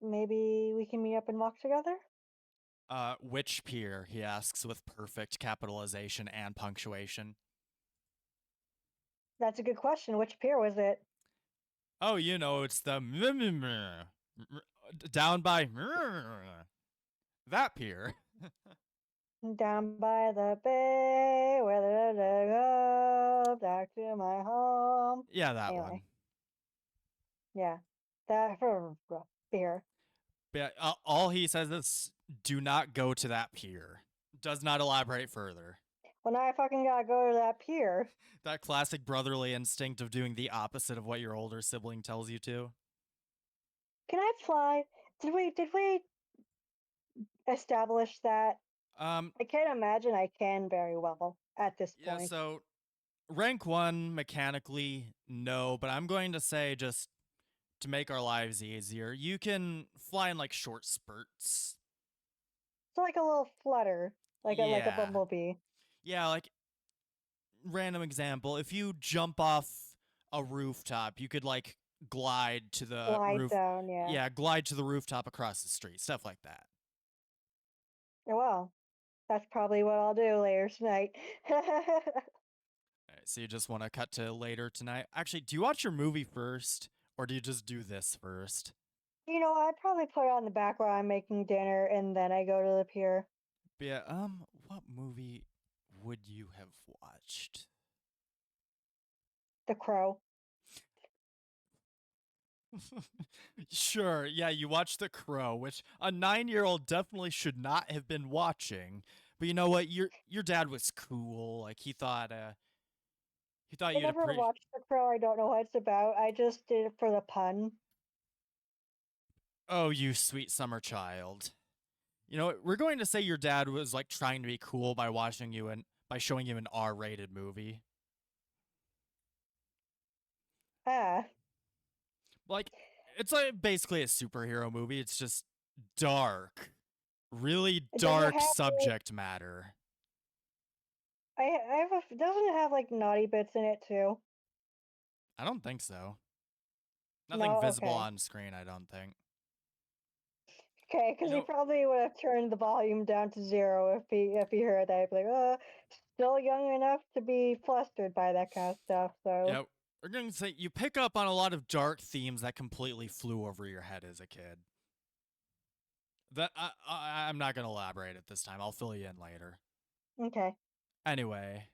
maybe we can meet up and walk together? Which pier? He asks with perfect capitalization and punctuation. That's a good question. Which pier was it? Oh, it's the down by that pier. Down by the bay, where the go back to my home. Yeah, that Anyway, one. yeah, that pier. But yeah, all he says is, "Do not go to that pier." Does not elaborate further. Well, now I fucking gotta go to that pier. That classic brotherly instinct of doing the opposite of what your older sibling tells you to. Can I fly? Did we establish that? Um, I can't imagine I can very well at this yeah, point. so rank 1 mechanically, no, but I'm going to say, just to make our lives easier, you can fly in like short spurts. So like a little flutter, like a Yeah. bumblebee. Yeah, like random example, if you jump off a rooftop, you could like glide to the Glide roof. down, yeah. Yeah, glide to the rooftop across the street, stuff like that. Oh, well, that's probably what I'll do later tonight. All right, so you just want to cut to later tonight. Actually, do you watch your movie first, or do you just do this first? I'd probably put it on the back while I'm making dinner, and then I go to the pier. But yeah, what movie would you have watched? The Crow. Sure, yeah, you watched The Crow, which a 9-year-old definitely should not have been watching. But you know what? Your dad was cool. Like he thought I you'd never appreciate. watched The Crow. I don't know what it's about. I just did it for the pun. Oh, you sweet summer child. You know what? We're going to say your dad was like trying to be cool by showing you an R-rated movie. Ah, Like, it's like basically a superhero movie. It's just dark, really it doesn't dark have. subject matter. I have a. Doesn't it have like naughty bits in it too? I don't think so. Nothing No. visible Okay. on screen, I don't think. Okay, because You he know, probably would have turned the volume down to 0 if he heard that. He'd be like, still young enough to be flustered by that kind of stuff. So yeah, we're going to say you pick up on a lot of dark themes that completely flew over your head as a kid. That I'm not going to elaborate at this time. I'll fill you in later. okay. Anyway,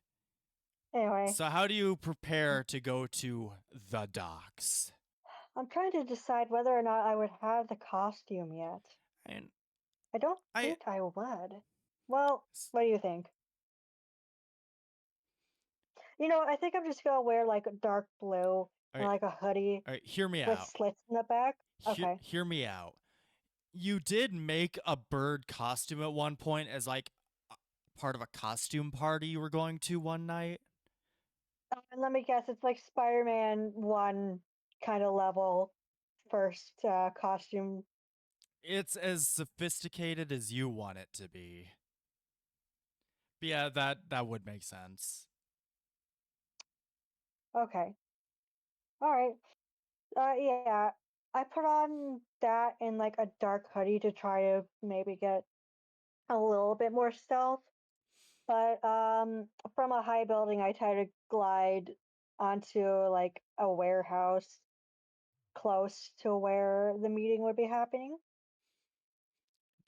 Anyway, so how do you prepare to go to the docks? I'm trying to decide whether or not I would have the costume yet. And I don't I think I would. Well, what do you think? I think I'm just gonna wear like a dark blue all and right, like a hoodie all right, hear me with out. slits in the back. Okay. Hear me out. You did make a bird costume at one point as like part of a costume party you were going to one night. And let me guess, it's like Spider-Man 1 kind of level first costume. It's as sophisticated as you want it to be. But yeah, that would make sense. Okay. All right. Yeah. I put on that in like a dark hoodie to try to maybe get a little bit more stealth. But from a high building, I try to glide onto like a warehouse close to where the meeting would be happening.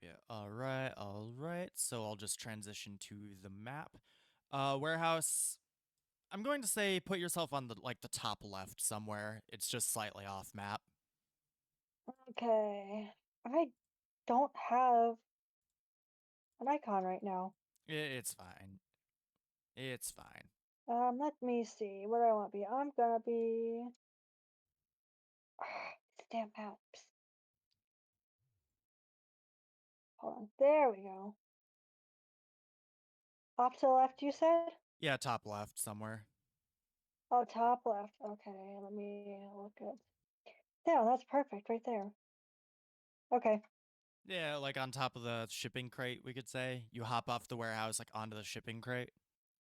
Yeah, all right. So I'll just transition to the map. Warehouse. I'm going to say put yourself on the top left somewhere. It's just slightly off map. Okay. I don't have an icon right now. It's fine. It's fine. Let me see. What do I want to be? I'm gonna be stamp maps. Hold on. There we go. Off to the left, you said? Yeah, top left somewhere. Oh, top left. Okay, let me look at. Yeah, that's perfect right there. Okay. Yeah, like on top of the shipping crate, we could say. You hop off the warehouse like onto the shipping crate.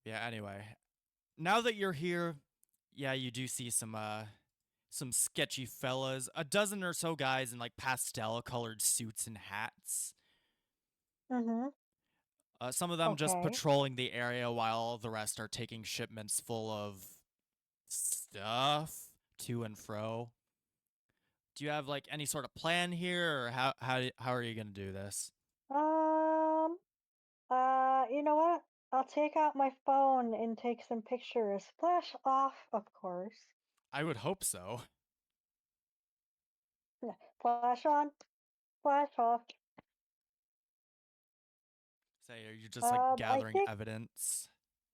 Yeah, anyway. Now that you're here, yeah, you do see some some sketchy fellas, a dozen or so guys in like pastel-colored suits and hats. Mm-hmm. Some of them just Okay. patrolling the area while the rest are taking shipments full of stuff to and fro. Do you have like any sort of plan here, or how are you gonna do this? Um. You know what? I'll take out my phone and take some pictures. Flash off, of course. I would hope so. Yeah, flash on, flash off. Say, are you just like I gathering think, evidence?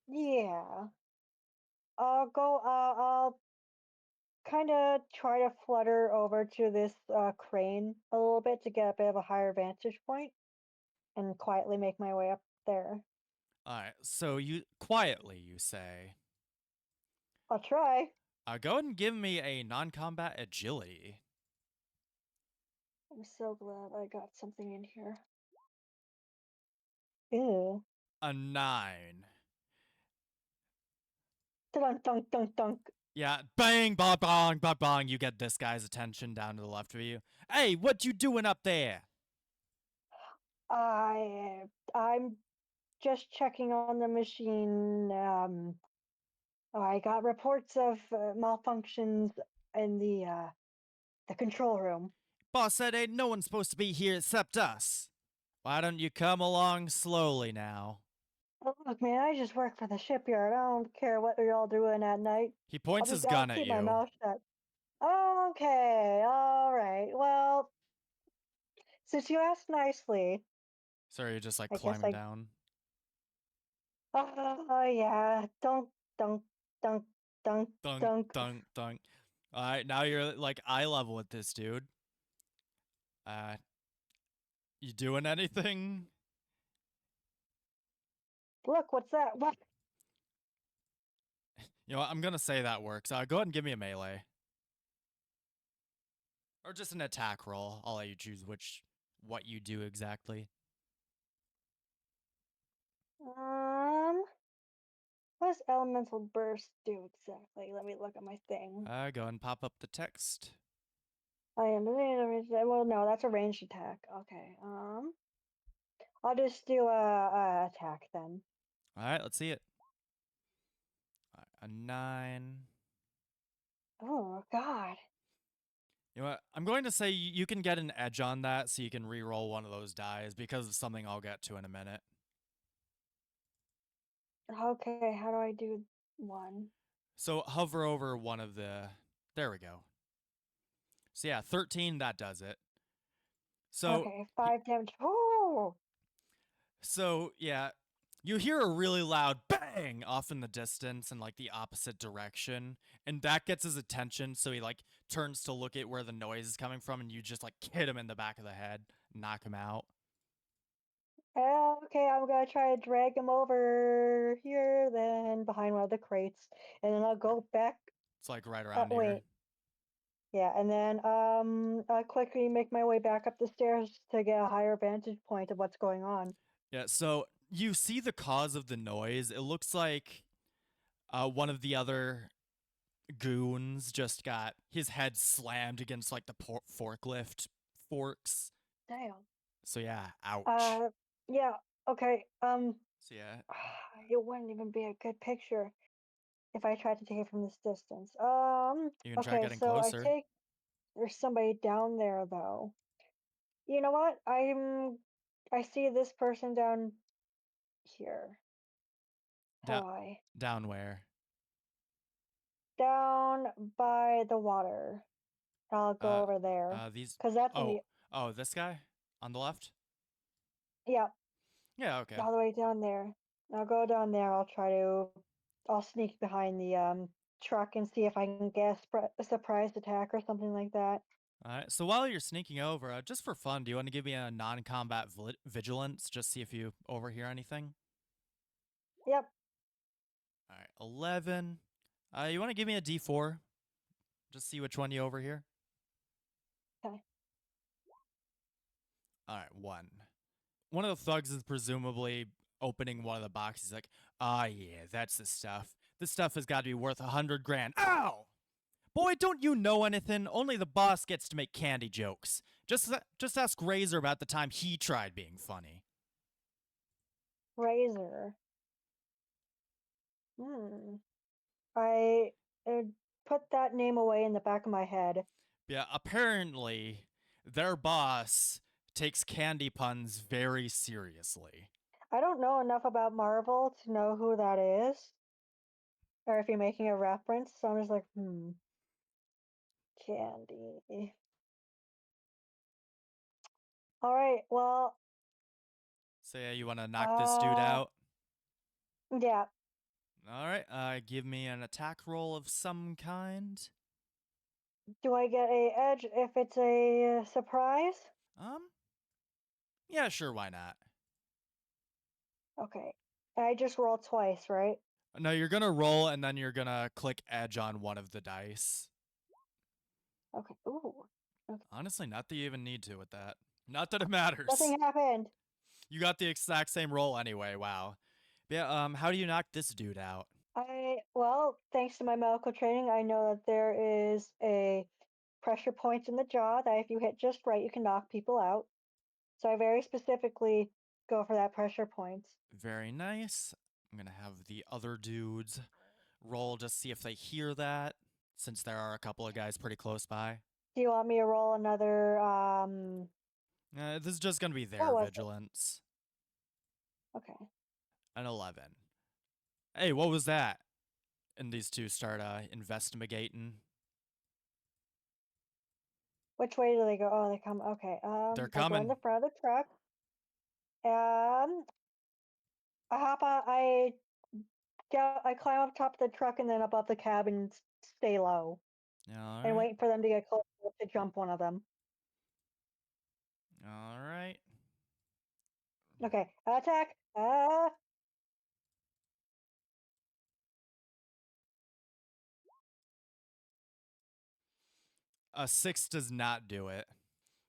yeah. I'll kind of try to flutter over to this crane a little bit to get a bit of a higher vantage point and quietly make my way up there. All right, so you quietly, you say, I'll try. go ahead and give me a non-combat agility. I'm so glad I got something in here. Ew. A 9. Dunk, dunk, dunk, dunk. Yeah, bang, bong, bong, bong, bong. You get this guy's attention down to the left of you. Hey, what you doing up there? I'm just checking on the machine. I got reports of malfunctions in the control room. Boss said ain't no one supposed to be here except us. Why don't you come along slowly now? Oh, look, man, I just work for the shipyard. I don't care what you're all doing at night. He points his I'll gun at keep my you. mouth shut. Okay, all right. Well, since you asked nicely, So are you just like I guess climbing down? Oh yeah, dunk, dunk, dunk, dunk, Dunk, dunk. dunk, dunk. Alright, now you're like eye level with this dude. Uh, you doing anything? Look, what's that? What? You know what? I'm gonna say that works. Go ahead and give me a melee. Or just an attack roll. I'll let you choose what you do exactly. Um, what does elemental burst do exactly? Let me look at my thing. Go ahead and pop up the text. I am well, no, that's a ranged attack. Okay. I'll just do a attack then. Alright, let's see it. A 9. Oh God. You know what? I'm going to say you can get an edge on that so you can re-roll one of those dies because of something I'll get to in a minute. Okay, how do I do one? So hover over one of the... There we go. So yeah, 13, that does it. So, Okay, 5 damage. Oh. so yeah, you hear a really loud bang off in the distance in like the opposite direction, and that gets his attention, so he like turns to look at where the noise is coming from, and you just like hit him in the back of the head, knock him out. Okay, I'm gonna try to drag him over here, then behind one of the crates, and then I'll go back. It's like right around here. Wait, yeah, and then I'll quickly make my way back up the stairs to get a higher vantage point of what's going on. Yeah, so you see the cause of the noise. It looks like one of the other goons just got his head slammed against like the forklift forks. Damn. So yeah, ouch. Yeah, okay. So yeah, It wouldn't even be a good picture if I tried to take it from this distance. you can try Okay, getting so closer. there's somebody down there though. You know what? I see this person down here. How Da- do I? down where? Down by the water. I'll go over there. These. Cause that's in Oh, the, this guy on the left. yeah, Yeah, okay. all the way down there. I'll go down there. I'll sneak behind the truck and see if I can get a surprise attack or something like that. All right. So while you're sneaking over, just for fun, do you want to give me a non-combat vigilance? Just see if you overhear anything. Yep. All right, 11. You want to give me a D4? Just see which one you overhear. Okay. All right, 1. One of the thugs is presumably opening one of the boxes. Like, yeah, that's the stuff. This stuff has got to be worth 100 grand. Ow! Boy, don't you know anything? Only the boss gets to make candy jokes. Just ask Razor about the time he tried being funny. Razor. I put that name away in the back of my head. Yeah, apparently their boss takes candy puns very seriously. I don't know enough about Marvel to know who that is, or if you're making a reference. So I'm just like, candy. All right. Well, So yeah, you want to knock this dude out? yeah. All right. Give me an attack roll of some kind. Do I get a edge if it's a surprise? Yeah, sure. Why not? Okay. I just rolled twice, right? No, you're gonna roll and then you're gonna click edge on one of the dice. Okay. Ooh. Okay. Honestly, not that you even need to with that. Not that it matters. Nothing happened. You got the exact same roll anyway. Wow. Yeah. How do you knock this dude out? Well, thanks to my medical training, I know that there is a pressure point in the jaw that if you hit just right, you can knock people out. So I very specifically go for that pressure point. Very nice. I'm gonna have the other dudes roll just see if they hear that, since there are a couple of guys pretty close by. Do you want me to roll another? This is just gonna be their What was it? vigilance. Okay. An 11. Hey, what was that? And these two start investigating. Which way do they go? Oh, they come. Okay. They're I go in coming. the front of the truck. I hop on. I climb up top of the truck and then above the cab and stay low All and right. wait for them to get close enough to jump one of them. All right. Okay. Attack. Ah. A 6 does not do it.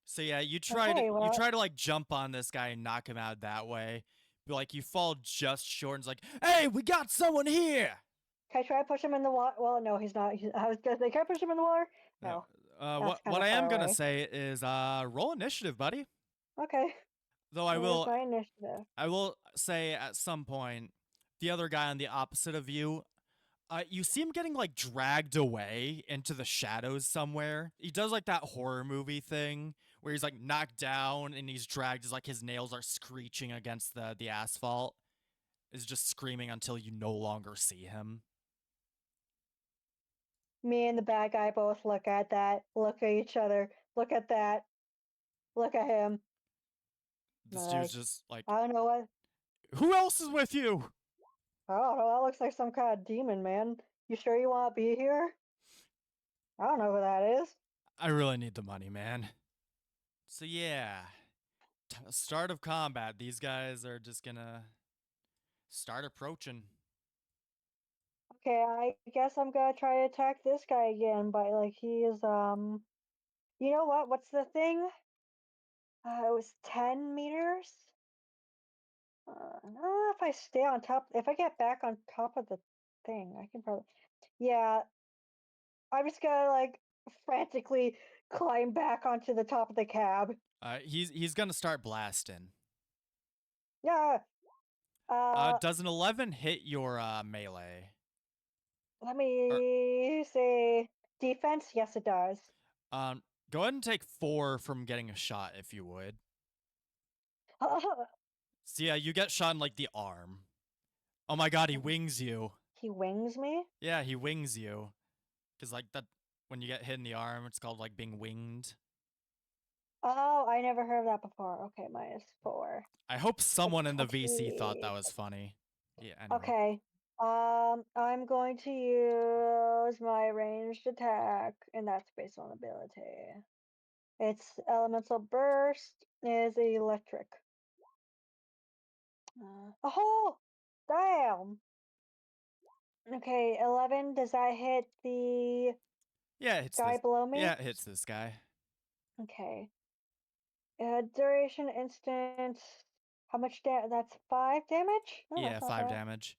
So yeah, you try Okay. to Well, like jump on this guy and knock him out that way. But like you fall just short and it's like, hey, we got someone here. can I try to push him in the water? Well, no, he's not. I was gonna say, can I push him in the water? No. That's What kinda I am far gonna away. say is roll initiative, buddy. Okay. Though Where's my initiative? I will say at some point the other guy on the opposite of you, you see him getting like dragged away into the shadows somewhere. He does like that horror movie thing where he's like knocked down and he's dragged as like his nails are screeching against the asphalt. Is just screaming until you no longer see him. Me and the bad guy both look at that, look at each other, look at that, look at him. This We're dude's like, just like, I don't know what. who else is with you? I don't know. That looks like some kind of demon, man. You sure you want to be here? I don't know who that is. I really need the money, man. So yeah, start of combat. These guys are just gonna start approaching. Okay, I guess I'm gonna try to attack this guy again, but like he is you know what? What's the thing? It was 10 meters. If I stay on top, if I get back on top of the thing, I can probably. Yeah, I'm just gonna like frantically climb back onto the top of the cab. He's gonna start blasting. Yeah. Does an 11 hit your melee? Let Or me say defense. Yes, it does. go ahead and take 4 from getting a shot if you would. So yeah, you get shot in like the arm. Oh my god, he wings you. He wings me. Yeah, he wings you. Cause like that, when you get hit in the arm, it's called like being winged. Oh, I never heard of that before. Okay, -4. I hope someone in the VC thought 20. that was funny. Yeah, anyway. Okay. I'm going to use my ranged attack, and that's based on ability. Its elemental burst is electric. Oh, damn. Okay, 11. Does that hit the Yeah, it hits guy this. below me? Yeah, it hits this guy. Okay. Duration instant. How much damage? That's 5 damage? Oh, Yeah, that's not 5 bad. damage.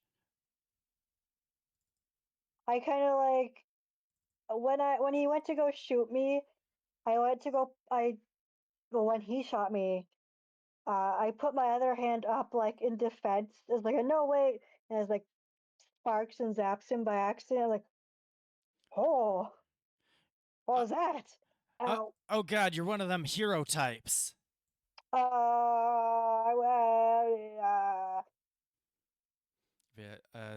I kind of like when he went to go shoot me, when he shot me, I put my other hand up like in defense. It's like a no wait, and it's like sparks and zaps him by accident. Like, oh, what Uh, was that? Ow. oh god, you're one of them hero types. Well,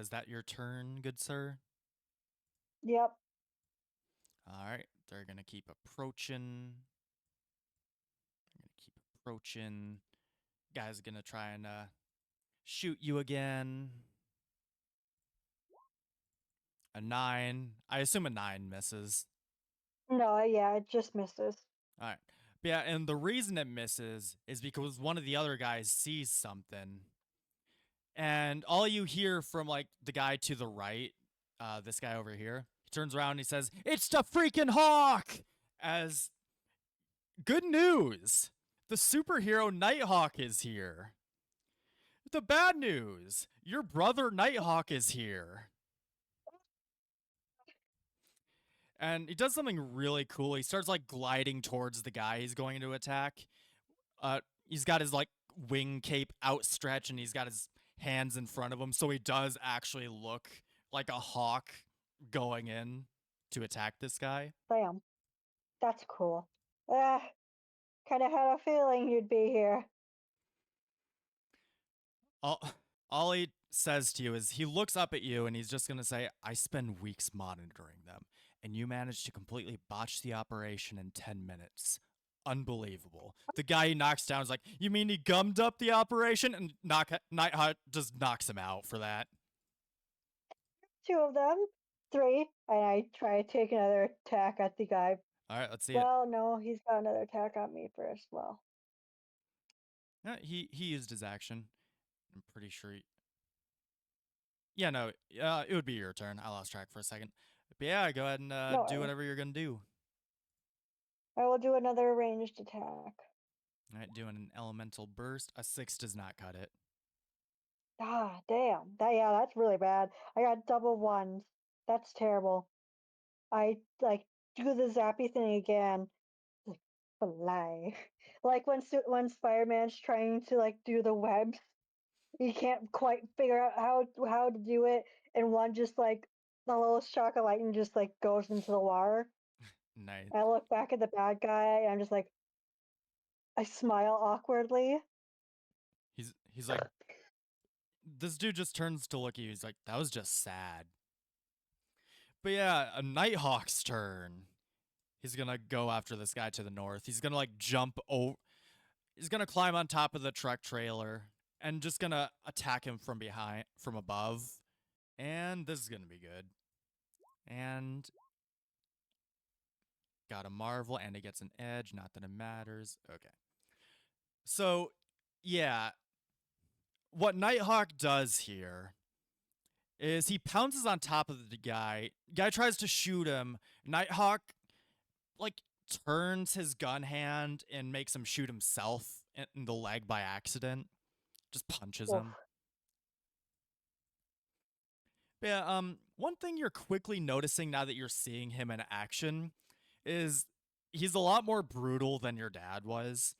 Is that your turn, good sir? yep. All right, they're gonna keep approaching. Guy's gonna try and shoot you again. A 9. I assume a 9 misses. No, yeah, it just misses. All right. But yeah, and the reason it misses is because one of the other guys sees something. And all you hear from like the guy to the right, this guy over here, he turns around and he says, "It's the freaking Hawk!" As good news, the superhero Nighthawk is here. The bad news, your brother Nighthawk is here. And he does something really cool. He starts like gliding towards the guy he's going to attack. He's got his like wing cape outstretched and he's got his hands in front of him, so he does actually look like a hawk going in to attack this guy. Damn, that's cool. Kind of had a feeling you'd be here. All he says to you is he looks up at you and he's just gonna say, "I spend weeks monitoring them, and you managed to completely botch the operation in 10 minutes. Unbelievable." The guy he knocks down is like, "You mean he gummed up the operation?" And Nighthawk just knocks him out for that. 2 of them, 3, and I try to take another attack at the guy. All right, let's see it. Well, no, he's got another attack on me first. Well, Yeah, he used his action. I'm pretty sure. Yeah, no, it would be your turn. I lost track for a second. But yeah, go ahead and no do worries. whatever you're gonna do. I will do another ranged attack. All right, doing an elemental burst. A 6 does not cut it. Ah, damn. That's really bad. I got double ones. That's terrible. I like do the zappy thing again. Like fly. Like when Spider-Man's trying to like do the webs, he can't quite figure out how to do it, and one just like the little shock of lightning just like goes into the water. Nice. I look back at the bad guy, and I'm just like, I smile awkwardly. He's like, this dude just turns to look at you. He's like, that was just sad. But yeah, a Nighthawk's turn. He's gonna go after this guy to the north. He's gonna like jump over. He's gonna climb on top of the truck trailer and just gonna attack him from behind, from above. And this is gonna be good. And got a marvel, and it gets an edge. Not that it matters. Okay. So, yeah, what Nighthawk does here is he pounces on top of the guy. Guy tries to shoot him. Nighthawk, like, turns his gun hand and makes him shoot himself in the leg by accident. Just punches Oof. him. But yeah, one thing you're quickly noticing now that you're seeing him in action is he's a lot more brutal than your dad was.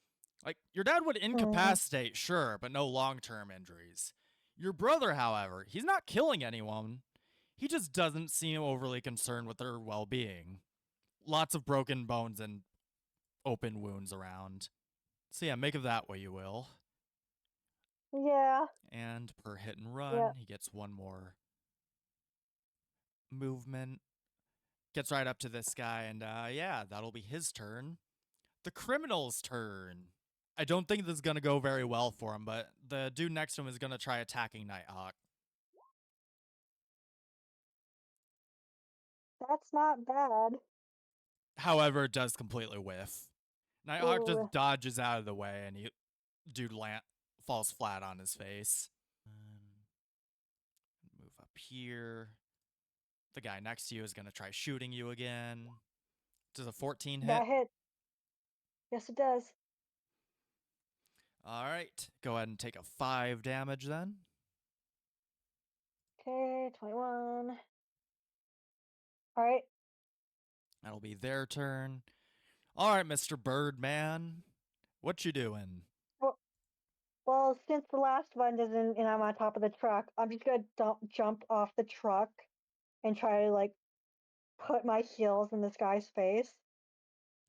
Like, your dad would incapacitate, sure, but no long-term injuries. Your brother, however, he's not killing anyone. He just doesn't seem overly concerned with their well-being. Lots of broken bones and open wounds around. So yeah, make of that what you will. Yeah. And per hit and run, Yep. he gets one more movement. Gets right up to this guy, and yeah, that'll be his turn. The criminal's turn. I don't think this is going to go very well for him, but the dude next to him is going to try attacking Nighthawk. That's not bad. However, it does completely whiff. Nighthawk Ooh. just dodges out of the way, and dude falls flat on his face. Move up here. The guy next to you is going to try shooting you again. Does a 14 hit? That hit. Yes, it does. All right. Go ahead and take a 5 damage then. Okay, 21. All right. That'll be their turn. All right, Mr. Birdman. What you doing? Well, since the last one doesn't, and I'm on top of the truck, I'm just gonna jump off the truck and try to like put my heels in this guy's face.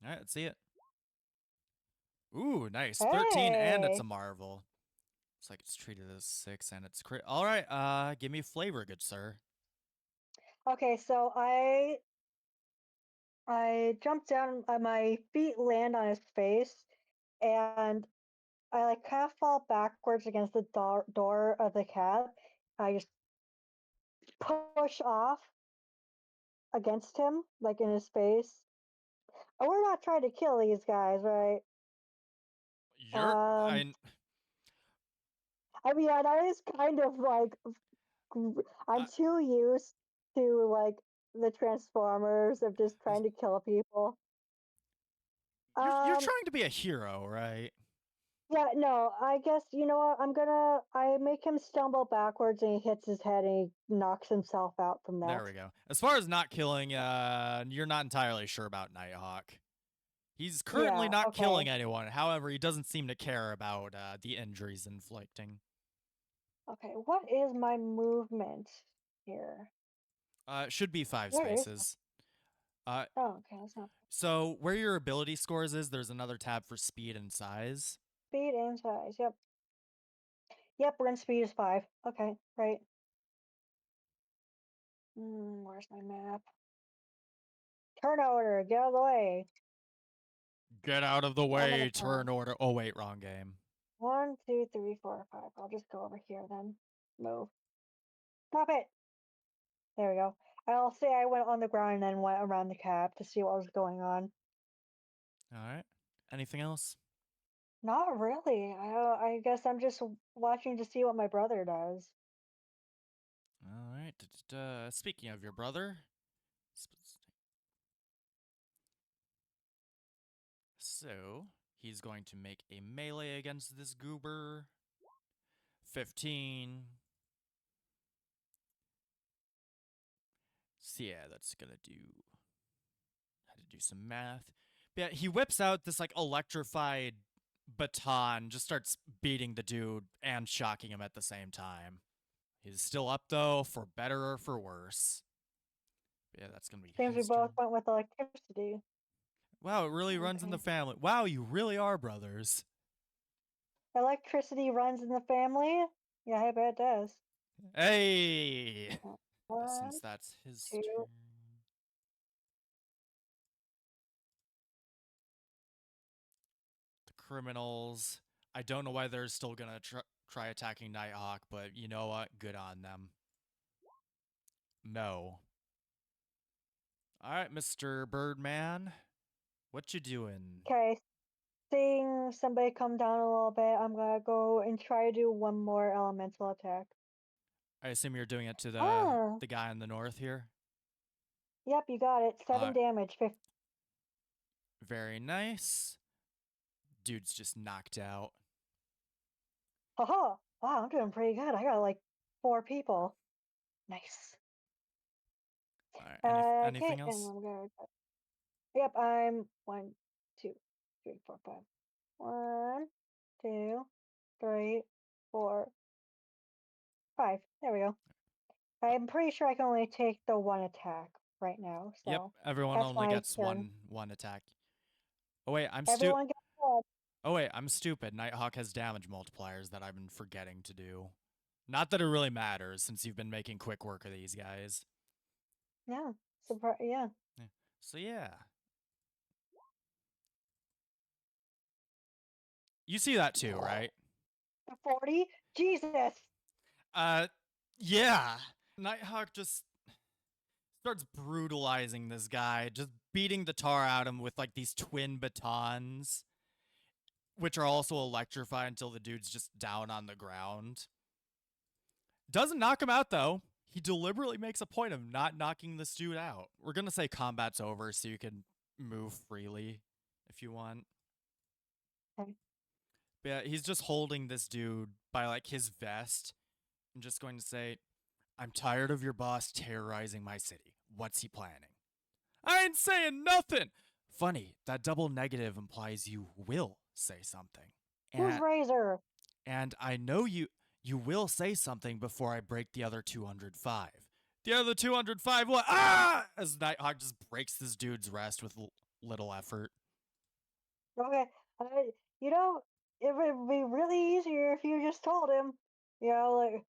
All right, let's see it. Ooh, nice. 13, and it's a Hey. marvel. It's like it's treated as 6, and it's crit. All right, give me flavor, good sir. Okay, so I jump down, my feet land on his face, and I like kind of fall backwards against the door of the cab. I just push off against him, like in his face. Oh, we're not trying to kill these guys, right? You're I mean, that is kind of like I'm too used to like the Transformers of just trying to kill people. you're Um, trying to be a hero, right? yeah, no, I guess you know what? I make him stumble backwards and he hits his head and he knocks himself out from that. There we go. As far as not killing, you're not entirely sure about Nighthawk. He's currently Yeah, not okay. killing anyone. However, he doesn't seem to care about the injuries inflicting. Okay, what is my movement here? It should be 5 Where is it? spaces. Uh, Oh, okay, that's not so where your ability scores is, there's another tab for speed and size. speed and size. Yep. Yep, run speed is 5. Okay, right. Where's my map? Turn order, get out of the way. Get out of the I'm gonna way, turn order. Oh wait, wrong game. 1, 2, 3, 4, 5. I'll just go over here then. Move. Stop it! There we go. I'll say I went on the ground and then went around the cab to see what was going on. All right. Anything else? Not really. I guess I'm just watching to see what my brother does. All right. Speaking of your brother, so he's going to make a melee against this goober. 15. So yeah, that's gonna do. Had to do some math. But yeah, he whips out this like electrified baton, just starts beating the dude and shocking him at the same time. He's still up though, for better or for worse. But yeah, that's gonna be Seems we his turn. both went with electricity. Wow, it really runs in the Okay. family. Wow, you really are brothers. Electricity runs in the family? Yeah, I bet it does. Hey! One, Since that's his 2. turn. The criminals. I don't know why they're still gonna try attacking Nighthawk, but you know what? Good on them. No. Alright, Mr. Birdman. What you doing? Okay, seeing somebody come down a little bit, I'm gonna go and try to do one more elemental attack. I assume you're doing it to Ah, the guy in the north here? yep, you got it. 7 damage. Very nice. Dude's just knocked out. Haha! Wow, I'm doing pretty good. I got like 4 people. Nice. Alright, Okay, anything and else? I'm gonna. Yep, I'm 1, 2, 3, 4, 5. 1, 2, 3, 4, 5. There we go. I'm pretty sure I can only take the one attack right now, Yep, so everyone that's only my gets turn. one attack. Oh wait, Everyone gets one. I'm stupid. Nighthawk has damage multipliers that I've been forgetting to do. Not that it really matters since you've been making quick work of these guys. Yeah, surprise. Yeah. Yeah. So yeah. You see that too, right? 40. Jesus. Yeah. Nighthawk just starts brutalizing this guy, just beating the tar out of him with like these twin batons, which are also electrified until the dude's just down on the ground. Doesn't knock him out though. He deliberately makes a point of not knocking this dude out. We're gonna say combat's over so you can move freely if you want. Okay. But yeah, he's just holding this dude by like his vest and just going to say, I'm tired of your boss terrorizing my city. What's he planning? I ain't saying nothing. Funny, that double negative implies you will say something. Who's Razor? And I know you will say something before I break the other 205. The other 205 what? Ah! As Nighthawk just breaks this dude's rest with little effort. Okay, you know, it would be really easier if you just told him. You know, like,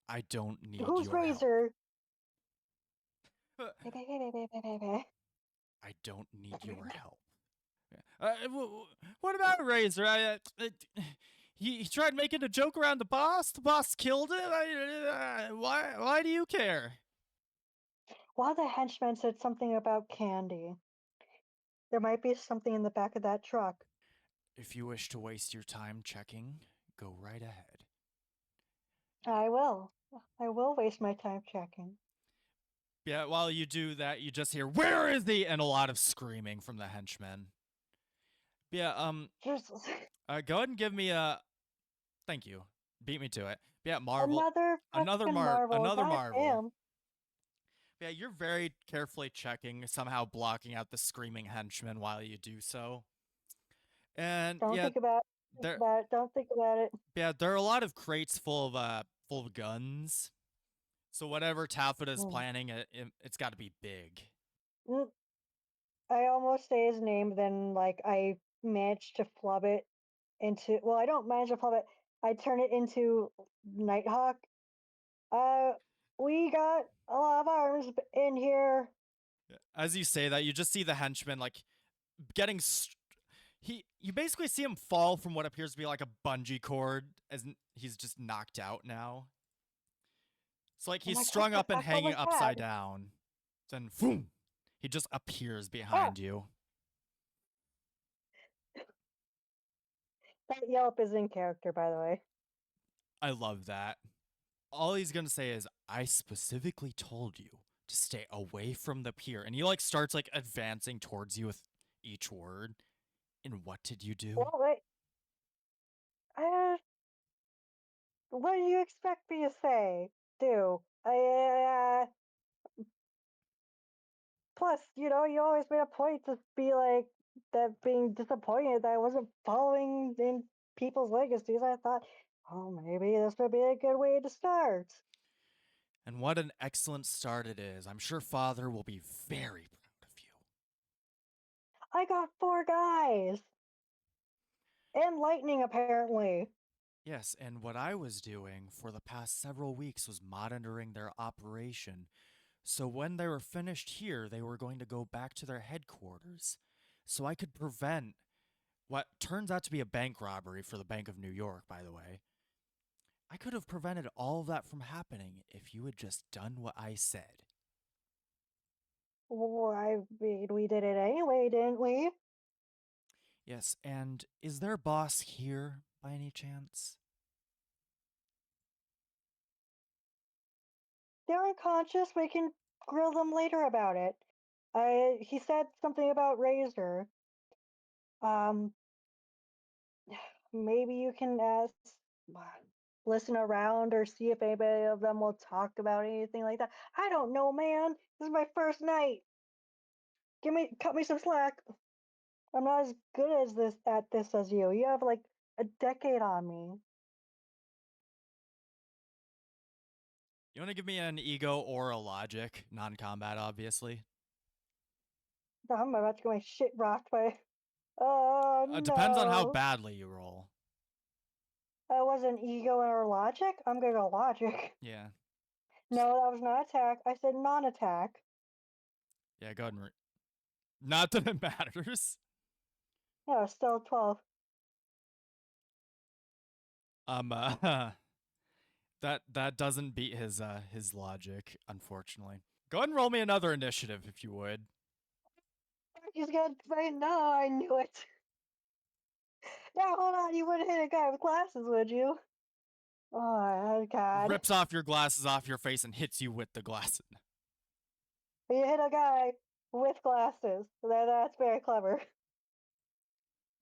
I don't need who's your Razor? help. Baby. I don't need your help. What about Razor? He tried making a joke around the boss. The boss killed him. Why do you care? One of the henchmen said something about candy. There might be something in the back of that truck. If you wish to waste your time checking, go right ahead. I will. I will waste my time checking. Yeah, while you do that, you just hear, "Where is he?" and a lot of screaming from the henchmen. Yeah, Jesus. go ahead and give me a. Thank you. Beat me to it. Yeah, Marvel. Another Marvel. Another God Marvel. damn. Yeah, you're very carefully checking, somehow blocking out the screaming henchmen while you do so. And Don't yeah, think about it. Don't think about it. yeah, there are a lot of crates full of guns. So whatever Talford is planning, it's got to be big. I almost say his name, then like I managed to flub it into. Well, I don't manage to flub it. I turn it into Nighthawk. We got a lot of arms in here. As you say that, you just see the henchman like getting. You basically see him fall from what appears to be like a bungee cord, as he's just knocked out now. It's like he's strung up and hanging upside down. Then, boom, he just appears behind you. That yelp is in character, by the way. I love that. All he's gonna say is, "I specifically told you to stay away from the pier," and he like starts like advancing towards you with each word. And what did you do? Well, wait. What do you expect me to say? Plus, you know, you always made a point to be like that, being disappointed that I wasn't following in people's legacies. I thought, oh, maybe this would be a good way to start. And what an excellent start it is. I'm sure Father will be very proud of you. I got 4 guys! And lightning, apparently. Yes, and what I was doing for the past several weeks was monitoring their operation. So when they were finished here, they were going to go back to their headquarters. So I could prevent what turns out to be a bank robbery for the Bank of New York, by the way. I could have prevented all of that from happening if you had just done what I said. Well, I mean, we did it anyway, didn't we? Yes, and is their boss here by any chance? They're unconscious. We can grill them later about it. He said something about Razor. Um, maybe you can ask, listen around, or see if anybody of them will talk about anything like that. I don't know, man. This is my first night. Cut me some slack. I'm not as good at this as you. You have like a decade on me. You want to give me an ego or a logic? Non-combat, obviously. I'm about to get my shit rocked by. Oh no. It depends on how badly you roll. That wasn't ego or logic? I'm gonna go logic. Yeah. No, that was not attack. I said non-attack. Yeah, go ahead and not that it matters. Yeah, still 12. That doesn't beat his logic, unfortunately. Go ahead and roll me another initiative if you would. He's gonna say no, I knew it. Now hold on, you wouldn't hit a guy with glasses, would you? Oh god. Rips off your glasses off your face and hits you with the glasses. You hit a guy with glasses. That's very clever.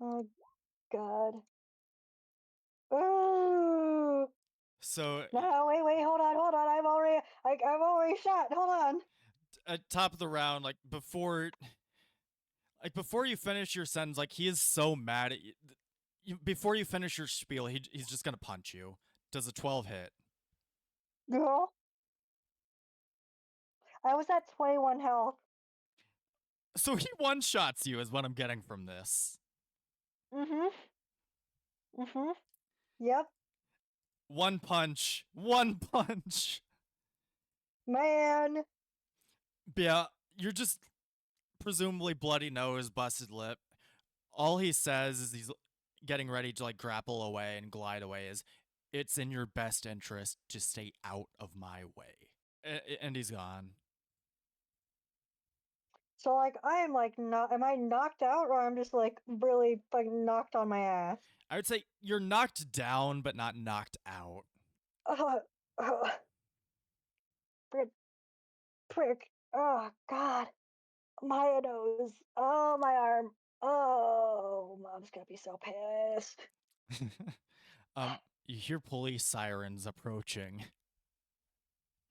Oh god. Ooh. So No, wait, hold on. I've already shot. Hold on. at top of the round, before you finish your sentence, he is so mad at you. Before you finish your spiel, he's just gonna punch you. Does a 12 hit? Girl, I was at 21 health. So he one-shots you is what I'm getting from this. Mm-hmm. Mm-hmm. Yep. One punch. One punch. Man. Yeah, you're just presumably bloody nose, busted lip. All he says is he's getting ready to grapple away and glide away is, "It's in your best interest to stay out of my way." And he's gone. So I am not, am I knocked out or I'm just really fucking knocked on my ass? I would say you're knocked down, but not knocked out. Uh, prick. Oh God. My nose. Oh, my arm. Oh, Mom's gonna be so pissed. You hear police sirens approaching.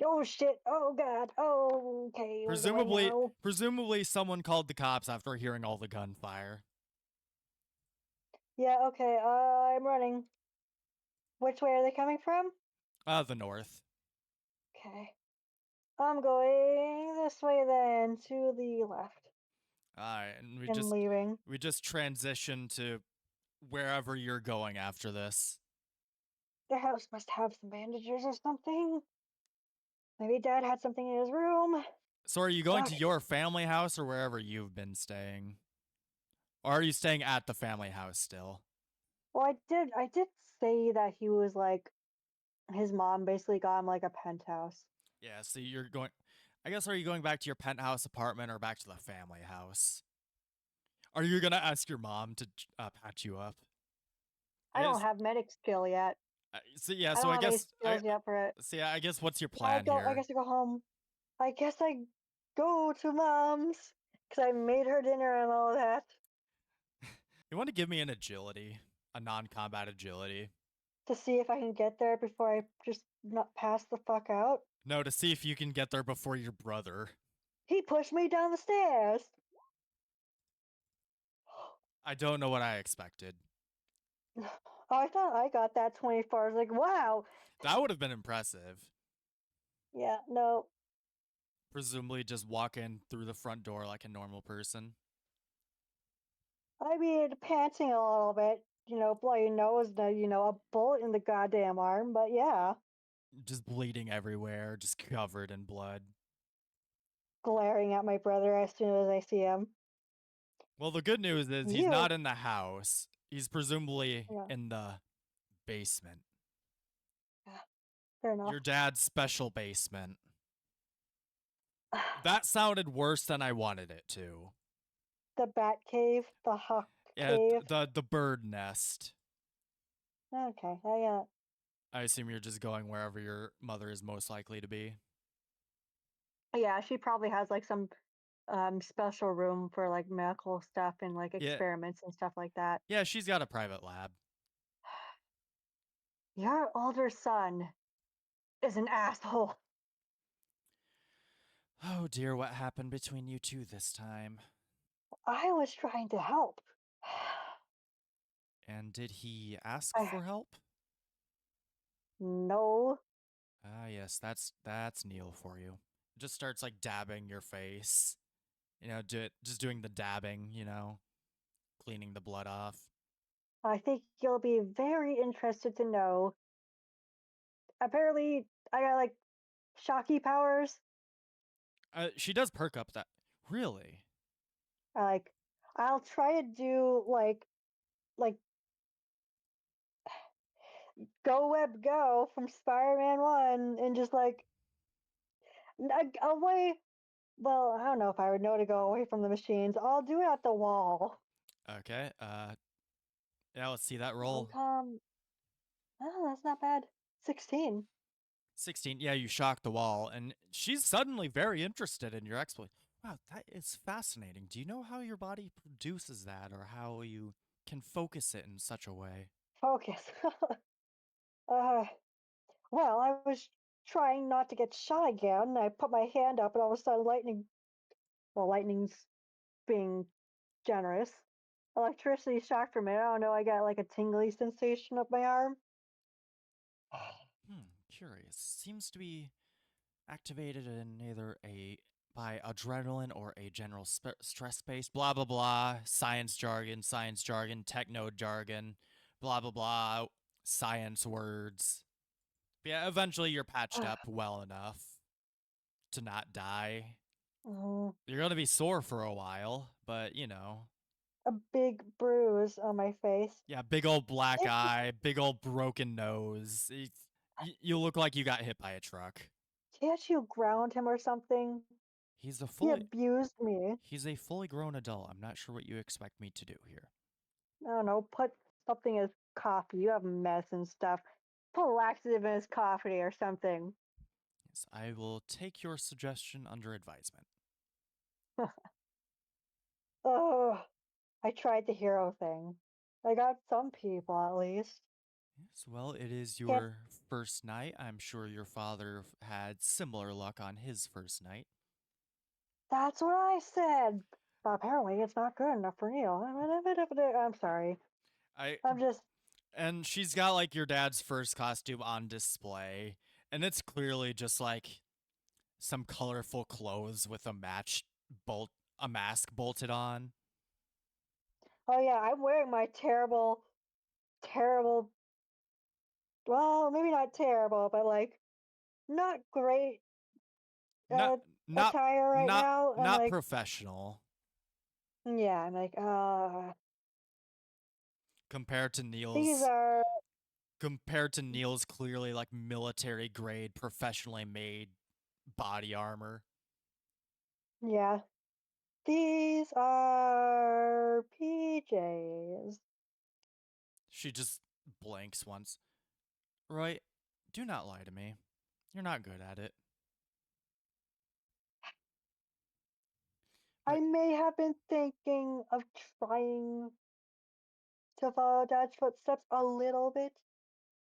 Oh shit. Oh God. Oh, okay. Where do I go? Presumably someone called the cops after hearing all the gunfire. Yeah. Okay. I'm running. Which way are they coming from? The north. Okay. I'm going this way then, to the left. Alright, and Leaving. we just transition to wherever you're going after this. The house must have some bandages or something. Maybe Dad had something in his room. So are you going to your family house or wherever you've been staying? Or are you staying at the family house still? Well, I did say that he was his mom basically got him a penthouse. Yeah, so you're going... I guess, are you going back to your penthouse apartment or back to the family house? Are you gonna ask your mom to patch you up? I don't have medic skill yet. So yeah, I so don't I have any guess skills yet for it. So yeah, I guess what's your plan I here? guess I go home. I guess I go to Mom's because I made her dinner and all that. You want to give me an agility, a non-combat agility? To see if I can get there before I just not pass the fuck out. No, to see if you can get there before your brother. He pushed me down the stairs. I don't know what I expected. I thought I got that 24. I was like, wow. That would have been impressive. Yeah, no. Presumably just walk in through the front door like a normal person. I mean, panting a little bit, bloody nose, a bullet in the goddamn arm, but yeah. Just bleeding everywhere, just covered in blood. Glaring at my brother as soon as I see him. Well, the good news is he's not in the house. He's presumably in the basement. Yeah, fair enough. Your dad's special basement. That sounded worse than I wanted it to. The bat cave, the hawk cave. The bird nest. Okay, I assume you're just going wherever your mother is most likely to be. Yeah, she probably has some special room for medical stuff and experiments and stuff like that. Yeah, she's got a private lab. Your older son is an asshole. Oh dear, what happened between you two this time? I was trying to help. And did he ask for help? No. Ah, yes, that's Neil for you. Just starts dabbing your face. Just doing the dabbing, cleaning the blood off. I think you'll be very interested to know. Apparently, I got shocky powers. She does perk up that. Really? I'll try to do Go Web Go from Spider-Man 1 and just away. Well, I don't know if I would know to go away from the machines. I'll do it at the wall. Okay. Yeah, let's see that roll. Oh, that's not bad. 16. 16. Yeah, you shock the wall, and she's suddenly very interested in your exploit. Wow, that is fascinating. Do you know how your body produces that, or how you can focus it in such a way? Focus. Well, I was trying not to get shot again. I put my hand up, and all of a sudden, lightning's being generous. Electricity shocked from it. I don't know. I got like a tingly sensation up my arm. Curious. Seems to be activated in either by adrenaline or a general stress base. Blah blah blah. Science jargon. Techno jargon. Blah blah blah. Science words. But yeah, eventually you're patched up well enough to not die. Mm, You're gonna be sore for a while, but you know. a big bruise on my face. Yeah, big old black eye, big old broken nose. You look like you got hit by a truck. Can't you ground him or something? He's a He fully abused me. he's a fully grown adult. I'm not sure what you expect me to do here. I don't know. Put something in his coffee. You have mess and stuff. Put laxative in his coffee or something. Yes, I will take your suggestion under advisement. Oh, I tried the hero thing. I got some people at least. Yes, well, it is Can't. your first night. I'm sure your father had similar luck on his first night. That's what I said. But apparently, it's not good enough for Neil. I'm sorry. I'm just. And she's got like your dad's first costume on display, and it's clearly just like some colorful clothes with a mask bolted on. Oh yeah, I'm wearing my terrible, terrible. Well, maybe not terrible, but like not great Not not attire right not now. I'm not like, professional yeah, I'm like, compared to these Neil's are, clearly like military grade professionally made body armor. yeah, these are PJs. She just blinks once. Roy, do not lie to me. You're not good at it. I But may have been thinking of trying to follow Dad's footsteps a little bit.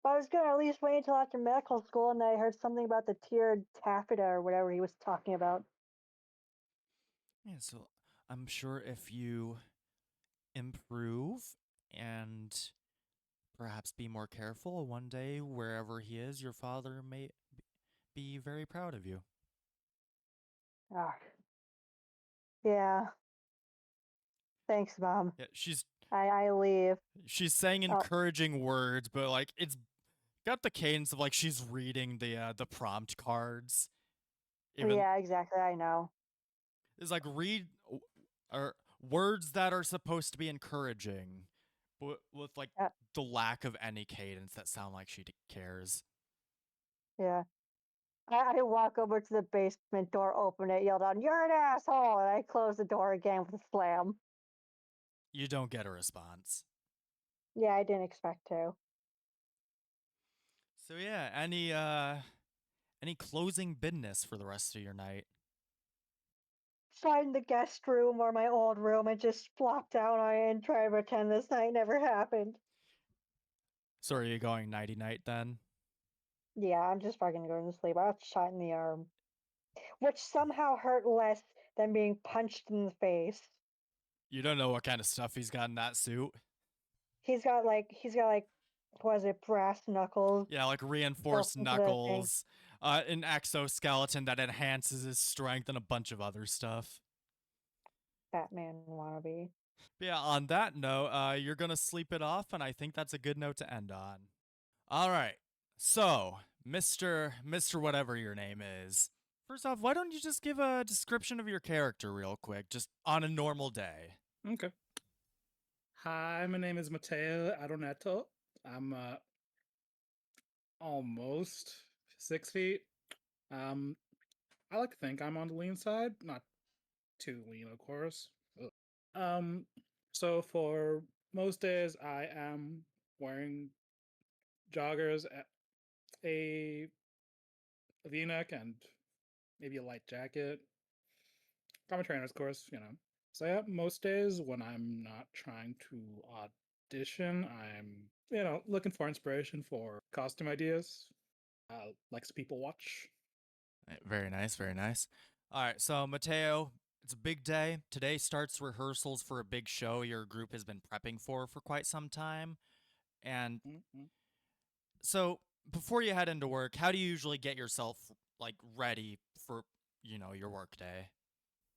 But I was gonna at least wait until after medical school, and I heard something about the tiered taffeta or whatever he was talking about. yeah, so I'm sure if you improve and perhaps be more careful, one day wherever he is, your father may be very proud of you. Ah, yeah. Thanks, Mom. Yeah, I leave. she's saying Oh, encouraging words, but like it's got the cadence of like she's reading the prompt cards. Even yeah, exactly. I know. it's like read or words that are supposed to be encouraging, but with like Yeah, the lack of any cadence that sound like she cares. yeah. I walk over to the basement door, open it, yelled out, "You're an asshole!" And I close the door again with a slam. You don't get a response. Yeah, I didn't expect to. So yeah, any closing business for the rest of your night? Find the guest room or my old room and just flop down on it and try to pretend this night never happened. So are you going nighty night then? Yeah, I'm just fucking going to sleep. I got shot in the arm, which somehow hurt less than being punched in the face. You don't know what kind of stuff he's got in that suit. He's got like, was it brass knuckles Yeah, like built reinforced into the thing? knuckles, an exoskeleton that enhances his strength, and a bunch of other stuff. Batman wannabe. But yeah, on that note, you're gonna sleep it off, and I think that's a good note to end on. All right, so Mister whatever your name is. First off, why don't you just give a description of your character real quick, just on a normal day? Okay. Hi, my name is Matteo Adoneto. I'm almost 6 feet. I like to think I'm on the lean side, not too lean, of course. Ugh. So for most days, I am wearing joggers, a V-neck, and maybe a light jacket. I'm a trainer's course. So yeah, most days when I'm not trying to audition, I'm looking for inspiration for costume ideas. Likes people watch. Very nice, very nice. All right, so Mateo, it's a big day. Today starts rehearsals for a big show your group has been prepping for quite some time. And Mm-mm. so before you head into work, how do you usually get yourself like ready for, your work day?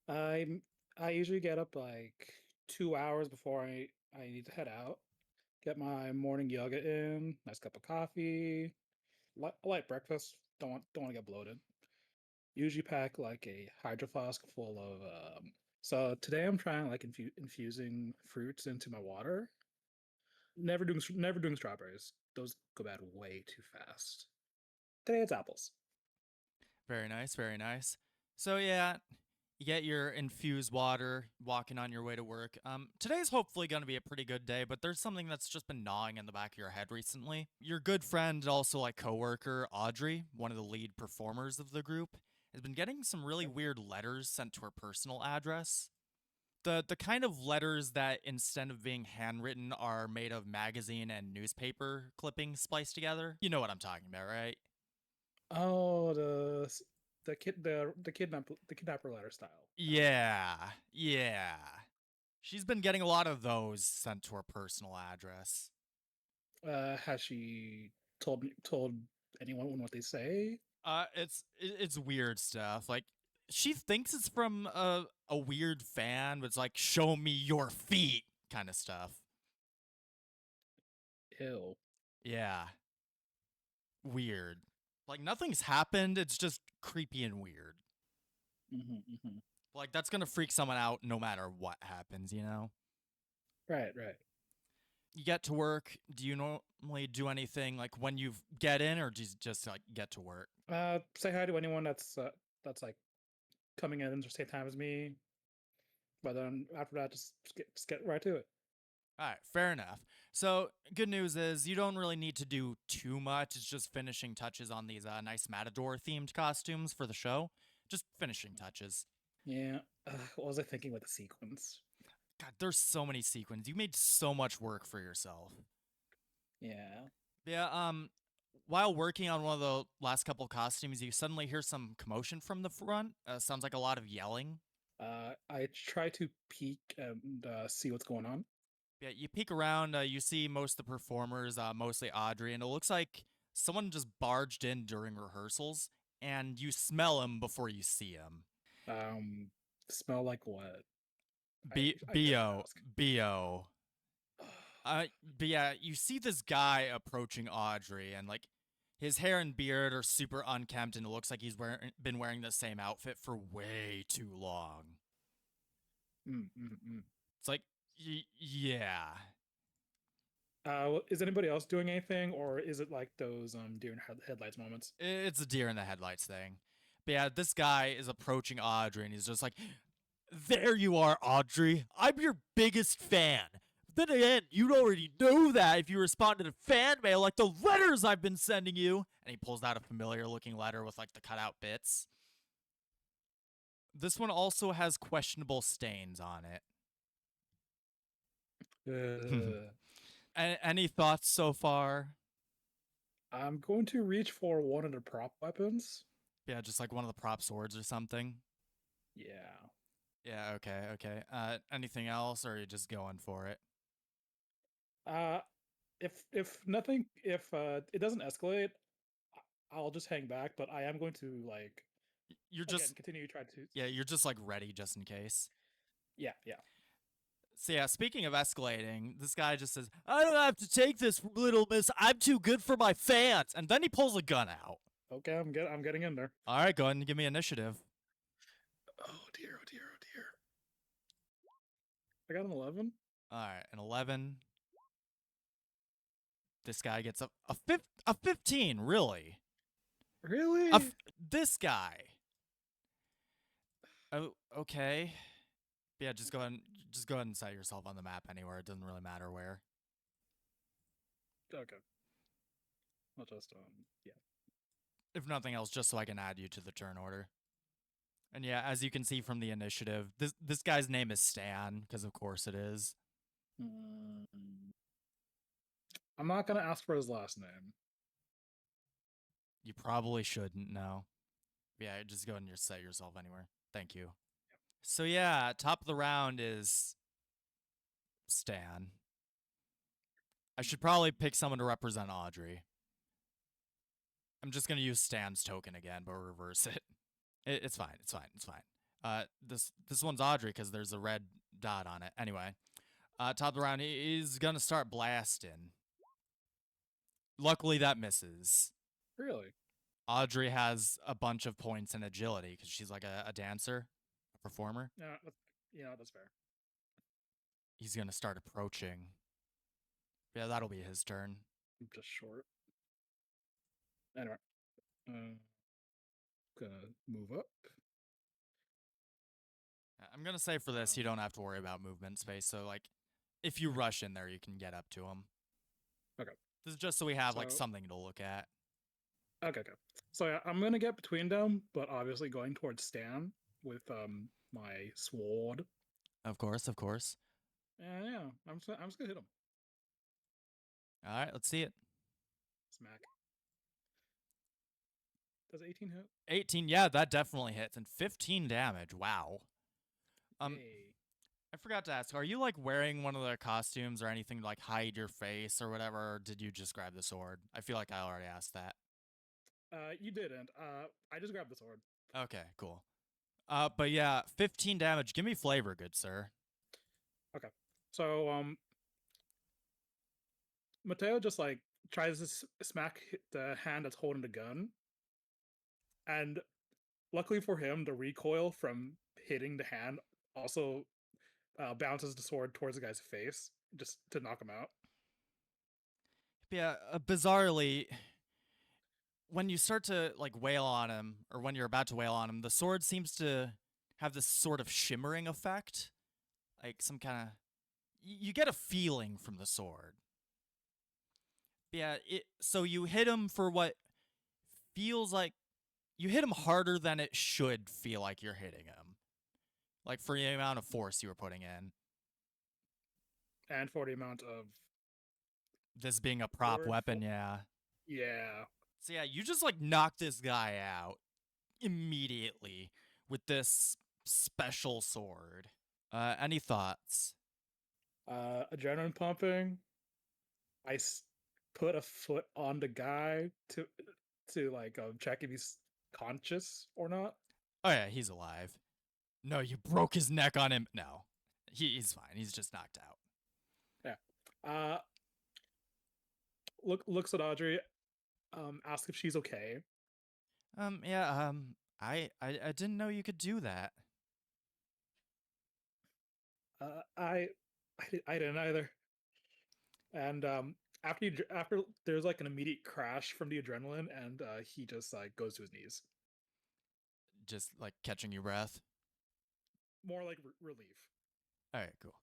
I usually get up like 2 hours before I need to head out. Get my morning yoga in, nice cup of coffee, light breakfast. Don't want to get bloated. Usually pack like a hydro flask full of. So today I'm trying like infusing fruits into my water. Never doing strawberries. Those go bad way too fast. Today it's apples. Very nice, very nice. So yeah, you get your infused water, walking on your way to work. Today's hopefully going to be a pretty good day, but there's something that's just been gnawing in the back of your head recently. Your good friend, also like coworker Audrey, one of the lead performers of the group, has been getting some really weird letters sent to her personal address. The kind of letters that instead of being handwritten are made of magazine and newspaper clippings spliced together. You know what I'm talking about, right? Oh, the kidnapper letter style. Yeah, yeah. She's been getting a lot of those sent to her personal address. Has she told anyone what they say? It's weird stuff. Like she thinks it's from a weird fan, but it's like show me your feet kind of stuff. Ew. Yeah, weird. Like nothing's happened. It's just creepy and weird. Mm-hmm. Like that's gonna freak someone out no matter what happens, you know? Right. You get to work. Do you normally do anything like when you get in, or just like get to work? Say hi to anyone that's like coming in at the same time as me. But then after that, just get right to it. All right, fair enough. So, good news is you don't really need to do too much. It's just finishing touches on these nice Matador themed costumes for the show. Just finishing touches. Yeah. What was I thinking with the sequence? God, there's so many sequins. You made so much work for yourself. Yeah. Yeah, while working on one of the last couple costumes, you suddenly hear some commotion from the front. Sounds like a lot of yelling. I try to peek and see what's going on. Yeah, you peek around, you see most of the performers, mostly Audrey, and it looks like someone just barged in during rehearsals, and you smell him before you see him. Smell like what? I dare B.O. ask. B.O. But yeah, you see this guy approaching Audrey, and like his hair and beard are super unkempt, and it looks like he's been wearing the same outfit for way too long. It's like, yeah. Is anybody else doing anything, or is it like those deer in headlights moments? It's a deer in the headlights thing. But yeah, this guy is approaching Audrey, and he's just like, there you are, Audrey. I'm your biggest fan. Then again, you'd already know that if you responded to fan mail like the letters I've been sending you. And he pulls out a familiar looking letter with like the cutout bits. This one also has questionable stains on it. Any thoughts so far? I'm going to reach for one of the prop weapons. Yeah, just like one of the prop swords or something. Yeah. Yeah, okay. Anything else, or are you just going for it? If nothing, if it doesn't escalate, I'll just hang back. But I am going to like. You're Again, just continue to try to. Yeah, you're just like ready just in case. Yeah. So yeah, speaking of escalating, this guy just says, I don't have to take this, little miss. I'm too good for my fans. And then he pulls a gun out. Okay, I'm getting in there. All right, go ahead and give me initiative. Oh dear. I got an 11. All right, an 11. This guy gets a 15, really. Really? This guy. Oh, okay. Yeah, just go ahead and set yourself on the map anywhere. It doesn't really matter where. Okay. I'll just yeah. If nothing else, just so I can add you to the turn order. And yeah, as you can see from the initiative, this guy's name is Stan, because of course it is. I'm not gonna ask for his last name. You probably shouldn't, no. Yeah, just go ahead and set yourself anywhere. Thank you. So yeah, top of the round is Stan. I should probably pick someone to represent Audrey. I'm just gonna use Stan's token again, but reverse it. It's fine. It's fine. It's fine. This one's Audrey because there's a red dot on it. Anyway, top of the round, he's gonna start blasting. Luckily, that misses. Really? Audrey has a bunch of points in agility because she's like a dancer, a performer. Yeah, that's fair. He's gonna start approaching. Yeah, that'll be his turn. I'm just short. Anyway, gonna move up. I'm gonna say for this, you don't have to worry about movement space. So like, if you rush in there, you can get up to him. Okay. This is just so we have like So- something to look at. Okay. So yeah, I'm gonna get between them, but obviously going towards Stan with my sword. Of course, of course. Yeah, I'm just gonna hit him. All right, let's see it. Smack. Does 18 hit? 18, yeah, that definitely hits, and 15 damage. Wow. Yay. I forgot to ask, are you like wearing one of the costumes or anything to like hide your face or whatever, or did you just grab the sword? I feel like I already asked that. You didn't. I just grabbed the sword. Okay, cool. But yeah, 15 damage. Give me flavor, good sir. So Mateo just like tries to smack the hand that's holding the gun, and luckily for him, the recoil from hitting the hand also bounces the sword towards the guy's face just to knock him out. Yeah, bizarrely, when you start to like wail on him, or when you're about to wail on him, the sword seems to have this sort of shimmering effect, like some kind of. You get a feeling from the sword. Yeah, so you hit him for what feels like you hit him harder than it should feel like you're hitting him. Like for the amount of force you were putting in. And for the amount of This being a prop Forward weapon, yeah. yeah. So yeah, you just like knock this guy out immediately with this special sword. Any thoughts? Adrenaline pumping. Put a foot on the guy to like check if he's conscious or not. Oh yeah, he's alive. No, you broke his neck on him. No, he's fine. He's just knocked out. Yeah. Looks at Audrey. Ask if she's okay. Yeah. I didn't know you could do that. I didn't either. And after there's like an immediate crash from the adrenaline, and he just like goes to his knees. Just like catching your breath. More like relief. All right, cool.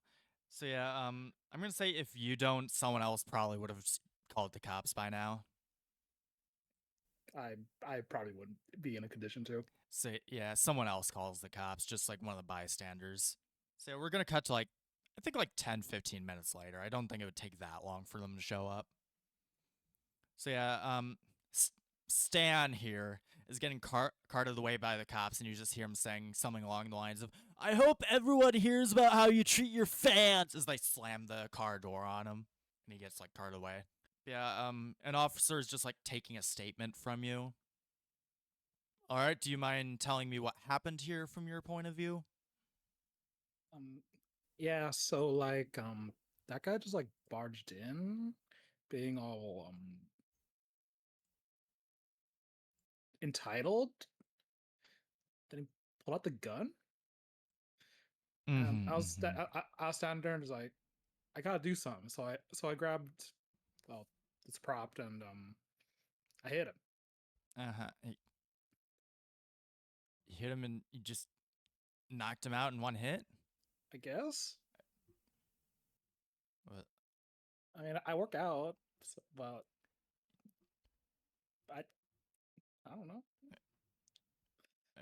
So yeah, I'm gonna say if you don't, someone else probably would have called the cops by now. I probably wouldn't be in a condition to. So yeah, someone else calls the cops, just like one of the bystanders. So we're gonna cut to like, I think like 10, 15 minutes later. I don't think it would take that long for them to show up. So yeah, Stan here is getting carted away by the cops, and you just hear him saying something along the lines of, "I hope everyone hears about how you treat your fans," as they slam the car door on him, and he gets like carted away. Yeah, an officer is just like taking a statement from you. All right, do you mind telling me what happened here from your point of view? Yeah, so like that guy just like barged in, being all entitled. Then he pulled out the gun. And I was standing there and was like, I gotta do something. So I grabbed, well, it's propped, and I hit him. You hit him and you just knocked him out in one hit? I guess. What? I mean, I work out, but I don't know.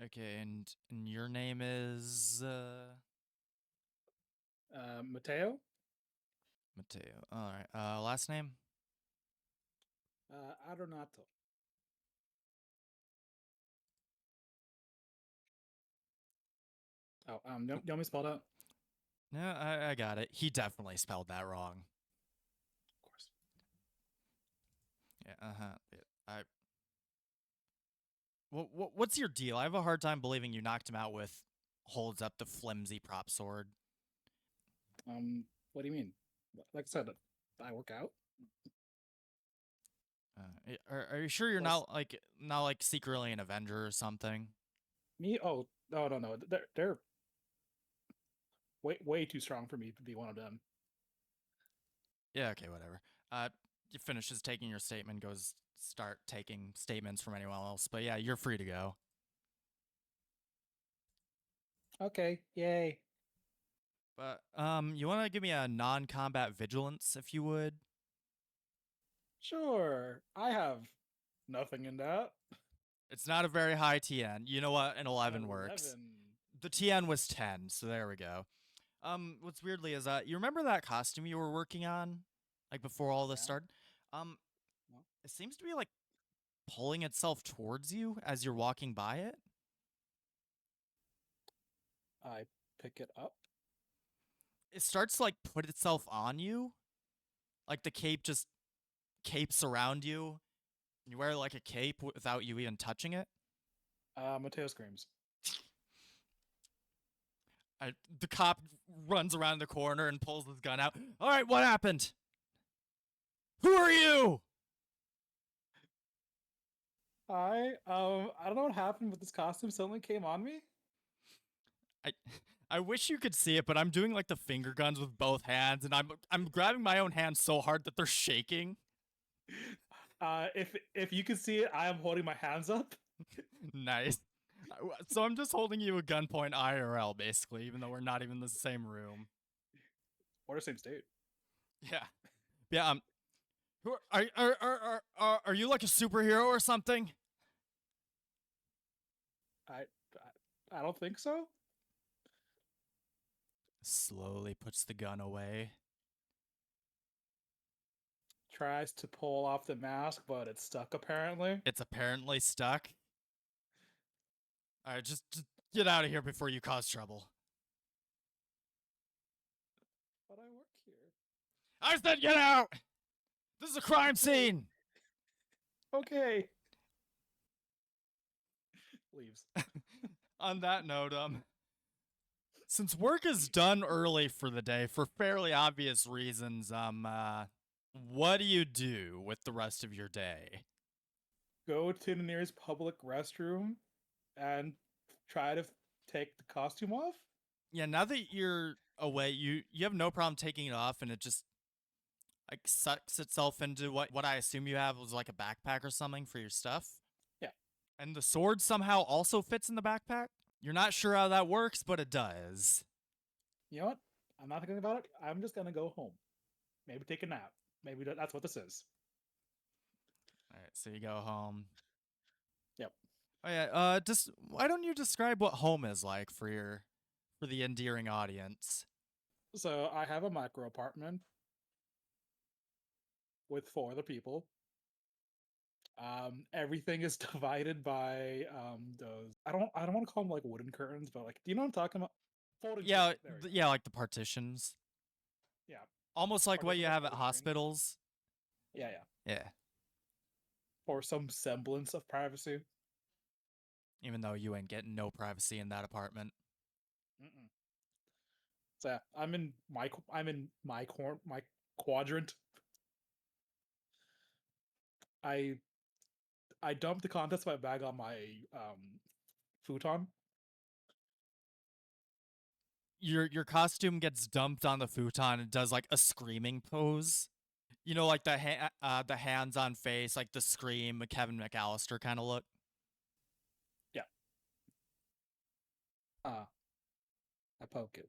Okay, and your name is Mateo. Mateo. All right. Last name? Adonato. Oh, you want me to spell that? No, I got it. He definitely spelled that wrong. Of course. Yeah, I. What's your deal? I have a hard time believing you knocked him out with holds up the flimsy prop sword. What do you mean? Like I said, I work out. Are you sure you're Plus- not like secretly an Avenger or something? Me? Oh, no. They're way too strong for me to be one of them. Yeah, okay, whatever. You finishes taking your statement, goes start taking statements from anyone else. But yeah, you're free to go. Okay, yay. But you want to give me a non-combat vigilance if you would? Sure. I have nothing in that. It's not a very high TN. You know what? An 11 works. 11. The TN was 10, so there we go. What's weirdly is you remember that costume you were working on, like before all this Yeah. started? It seems to be like pulling itself towards you as you're walking by it. I pick it up. It starts to like put itself on you, like the cape just capes around you. You wear like a cape without you even touching it. Mateo screams. The cop runs around the corner and pulls his gun out. All right, what happened? Who are you? I don't know what happened, but this costume suddenly came on me. I wish you could see it, but I'm doing like the finger guns with both hands, and I'm grabbing my own hands so hard that they're shaking. If you can see it, I am holding my hands up. Nice. So I'm just holding you a gunpoint IRL, basically, even though we're not even in the same room. Or the same state. Yeah. Yeah. Who are you like a superhero or something? I don't think so. Slowly puts the gun away. Tries to pull off the mask, but it's stuck apparently. It's apparently stuck. All right, just get out of here before you cause trouble. But I work here. I said get out! This is a crime scene! Okay. Leaves. On that note, since work is done early for the day for fairly obvious reasons, what do you do with the rest of your day? Go to the nearest public restroom and try to take the costume off. Yeah, now that you're away, you have no problem taking it off, and it just like sucks itself into what I assume you have was like a backpack or something for your stuff. Yeah. And the sword somehow also fits in the backpack? You're not sure how that works, but it does. You know what? I'm not thinking about it. I'm just gonna go home. Maybe take a nap. Maybe that's what this is. All right, so you go home. Yep. Oh yeah, just why don't you describe what home is like for the endearing audience? So I have a micro apartment with 4 other people. Everything is divided by those. I don't want to call them like wooden curtains, but like, do you know what I'm talking about? Folding Yeah, screen. There we go. yeah, like the partitions. Yeah. Almost like what you Partitions, have at folding screen. hospitals. Yeah. Yeah. For some semblance of privacy. Even though you ain't getting no privacy in that apartment. Mm-mm. So yeah, I'm in my quadrant. I dumped the contents of my bag on my futon. Your costume gets dumped on the futon and does like a screaming pose. You know, like the hands on face, like the scream, Kevin McAllister kind of look. Yeah. I poke it.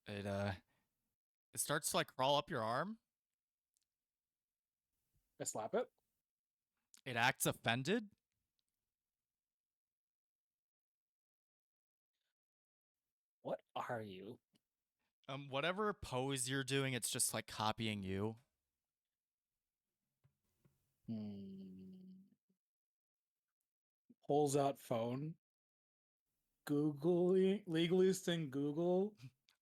It starts to like crawl up your arm. I slap it. It acts offended. What are you? Whatever pose you're doing, it's just like copying you. Pulls out phone legalist in Google.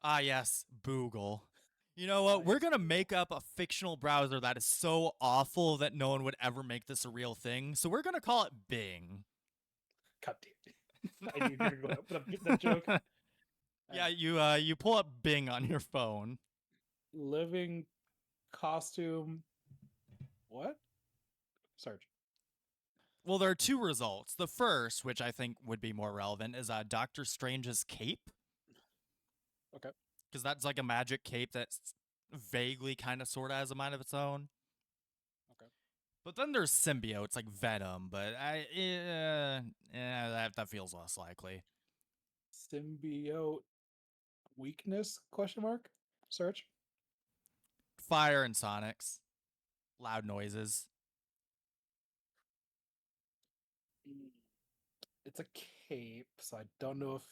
Ah, yes, Boogle. You know what? We're gonna make up a fictional browser that is so awful that no one would ever make this a real thing. So we're gonna call it Bing. God damn it. I knew you were going to get that joke. Yeah, you pull up Bing on your phone. Living costume. What? Search. Well, there are two results. The first, which I think would be more relevant, is Doctor Strange's cape. Okay. Because that's like a magic cape that's vaguely kind of sort of has a mind of its own. Okay. But then there's symbiotes like Venom, but that feels less likely. Symbiote weakness? Question mark. Search. Fire and sonics, loud noises. It's a cape, so I don't know if,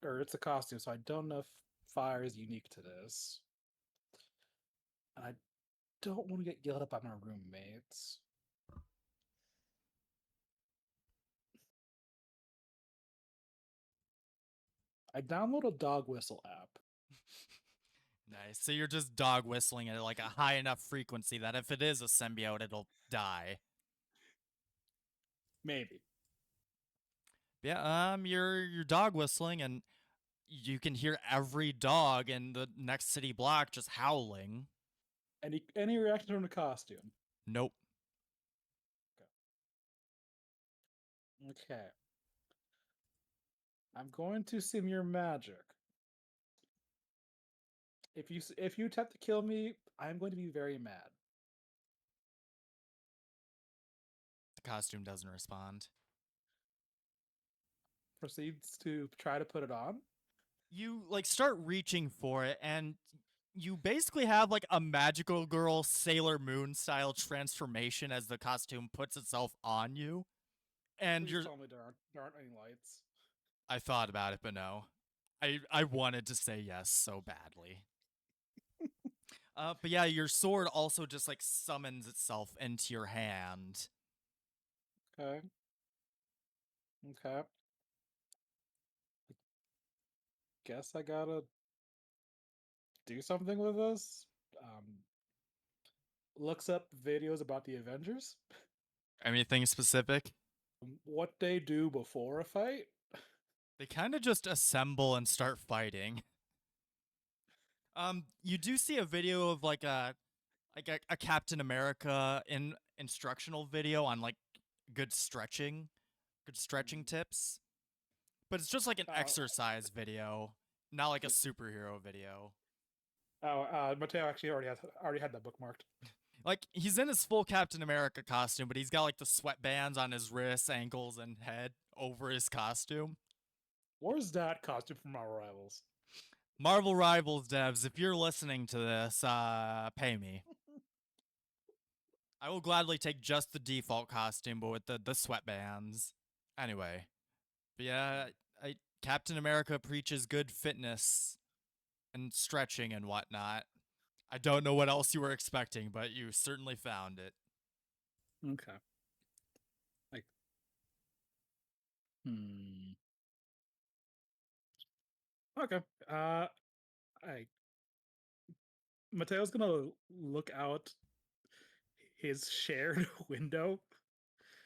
or it's a costume, so I don't know if fire is unique to this. And I don't want to get yelled at by my roommates. I download a dog whistle app. Nice. So you're just dog whistling at like a high enough frequency that if it is a symbiote, it'll die. Maybe. Yeah, you're dog whistling and you can hear every dog in the next city block just howling. Any reaction from the costume? Nope. Okay. I'm going to sim your magic. If you attempt to kill me, I'm going to be very mad. The costume doesn't respond. Proceeds to try to put it on. You like start reaching for it and you basically have like a magical girl Sailor Moon style transformation as the costume puts itself on you. And Please tell me there aren't any lights. I thought about it, but no. I wanted to say yes so badly. But yeah, your sword also just like summons itself into your hand. Okay. Okay. Guess I gotta do something with this. Looks up videos about the Avengers. Anything specific? What they do before a fight. They kind of just assemble and start fighting. You do see a video of like a Captain America instructional video on like good stretching tips. But it's just like an exercise video, not like a superhero video. Mateo actually already had that bookmarked. Like he's in his full Captain America costume, but he's got like the sweatbands on his wrists, ankles, and head over his costume. Where's that costume from Marvel Rivals? Marvel Rivals devs, if you're listening to this, pay me. I will gladly take just the default costume, but with the sweatbands. Anyway, but yeah, Captain America preaches good fitness and stretching and whatnot. I don't know what else you were expecting, but you certainly found it. Okay. Okay. Mateo's gonna look out his shared window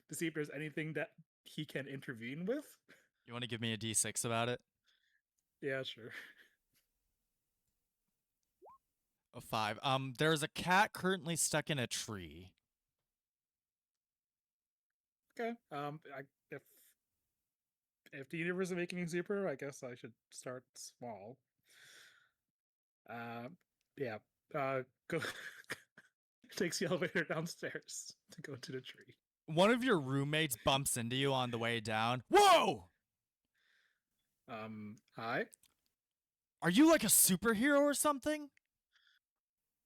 to see if there's anything that he can intervene with. You want to give me a D6 about it? Yeah, sure. A 5. There's a cat currently stuck in a tree. Okay. If the universe is making me super, I guess I should start small. Yeah. Go takes the elevator downstairs to go to the tree. One of your roommates bumps into you on the way down. Whoa! Hi? Are you like a superhero or something?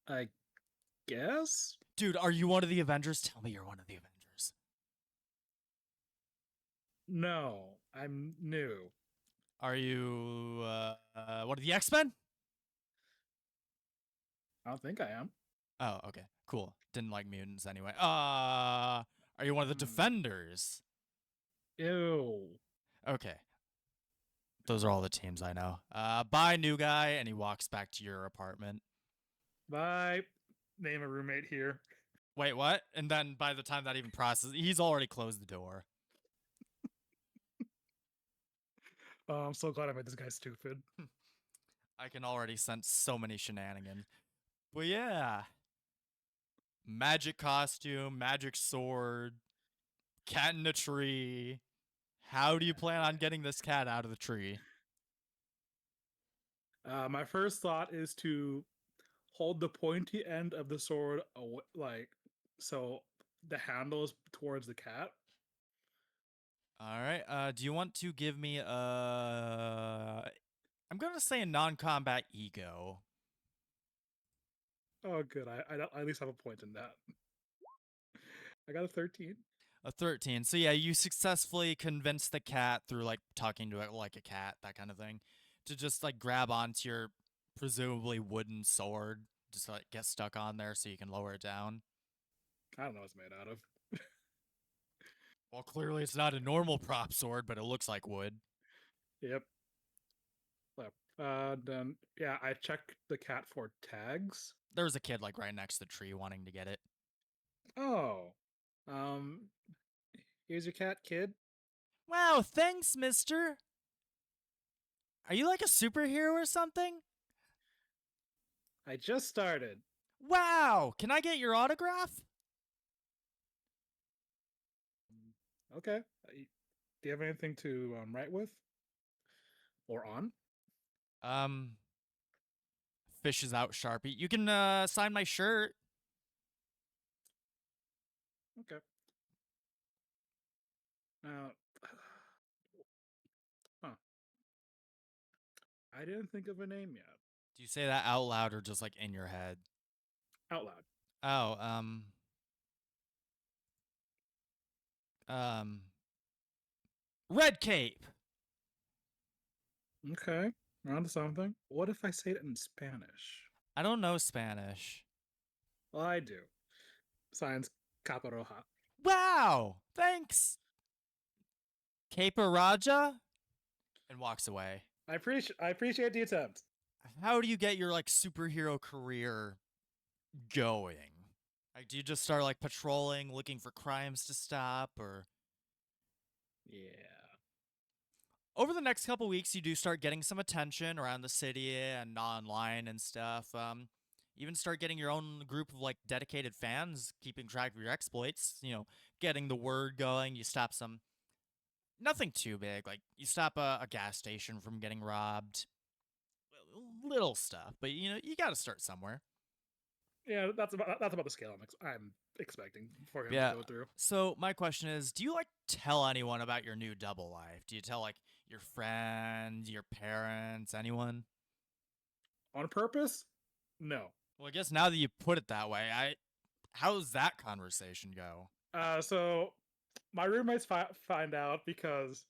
I guess? Dude, are you one of the Avengers? Tell me you're one of the Avengers. No, I'm new. Are you, one of the X-Men? I don't think I am. Oh, okay. Cool. Didn't like mutants anyway. Are you one of the Defenders? Ew. Okay. Those are all the teams I know. Bye, new guy, and he walks back to your apartment. Bye. Name a roommate here. Wait, what? And then by the time that even processes, he's already closed the door. Oh, I'm so glad I made this guy stupid. I can already sense so many shenanigans. But yeah. Magic costume, magic sword, cat in a tree. How do you plan on getting this cat out of the tree? My first thought is to hold the pointy end of the sword so the handle is towards the cat. All right. Do you want to give me a... I'm going to say a non-combat ego. Oh, good. I at least have a point in that. I got a 13. A 13. So yeah, you successfully convince the cat through like talking to it like a cat, that kind of thing, to just like grab onto your presumably wooden sword, just like get stuck on there so you can lower it down. I don't know what it's made out of. Well, clearly it's not a normal prop sword, but it looks like wood. Yep. Then yeah, I check the cat for tags. There was a kid like right next to the tree wanting to get it. Oh. Here's your cat, kid. Wow, thanks, mister. Are you like a superhero or something? I just started. Wow, can I get your autograph? Okay. Do you have anything to write with? Or on? Fishes out Sharpie. You can sign my shirt. Okay. Now, huh. I didn't think of a name yet. Do you say that out loud or just like in your head? Out loud. Oh, Red Cape. Okay. We're on to something. What if I say it in Spanish? I don't know Spanish. Well, I do. Signs Caparoja. Wow, thanks. Cape Raja, and walks away. I appreciate the attempt. How do you get your like superhero career going? Like, do you just start like patrolling, looking for crimes to stop, or? Yeah. Over the next couple weeks, you do start getting some attention around the city and online and stuff. Even start getting your own group of like dedicated fans keeping track of your exploits. You know, getting the word going. You stop some, nothing too big. Like you stop a gas station from getting robbed. Little stuff, but you know you got to start somewhere. Yeah, that's about the scale I'm expecting for him Yeah. to go through. So my question is, do you like tell anyone about your new double life? Do you tell like your friends, your parents, anyone? On purpose? No. Well, I guess now that you put it that way, how's that conversation go? So my roommates find out because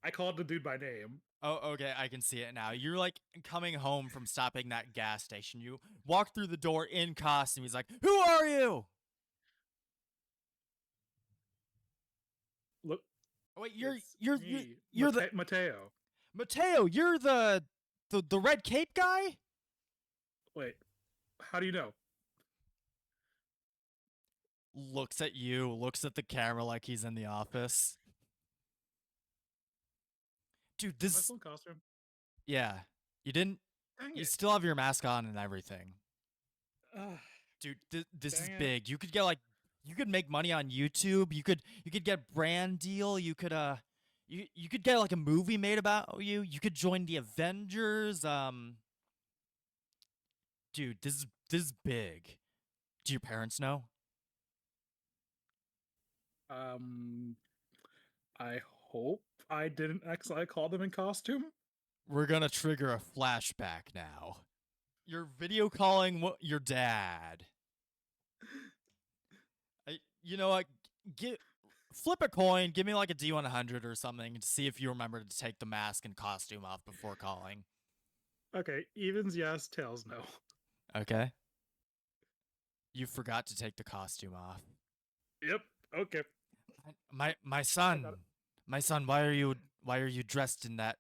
I called the dude by name. Oh, okay, I can see it now. You're like coming home from stopping that gas station. You walk through the door in costume. He's like, "Who are you?" Look, Oh, wait, it's you're me, the Mateo. Mateo. You're the red cape guy. Wait, how do you know? Looks at you. Looks at the camera like he's in the office. Dude, Am I this. still in costume? Yeah, you didn't. Dang You it. still have your mask on and everything. Ugh. Dude, this is Dang it. big. You could get like, you could make money on YouTube. You could get brand deal. You could you could get like a movie made about you. You could join the Avengers. Dude, this is big. Do your parents know? I hope I didn't accidentally call them in costume. We're gonna trigger a flashback now. You're video calling your dad. You know what? Flip a coin. Give me like a D100 or something to see if you remember to take the mask and costume off before calling. Okay, evens yes, tails no. Okay. You forgot to take the costume off. Yep. Okay. My son, got it. my son, why are you dressed in that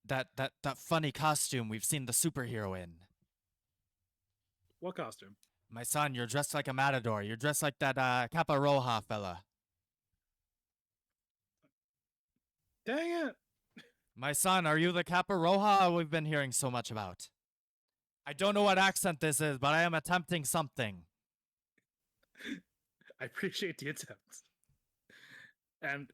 that funny costume we've seen the superhero in. What costume? My son, you're dressed like a matador. You're dressed like that Capa Roja fella. Dang it! My son, are you the Capa Roja we've been hearing so much about? I don't know what accent this is, but I am attempting something. I appreciate the attempt. And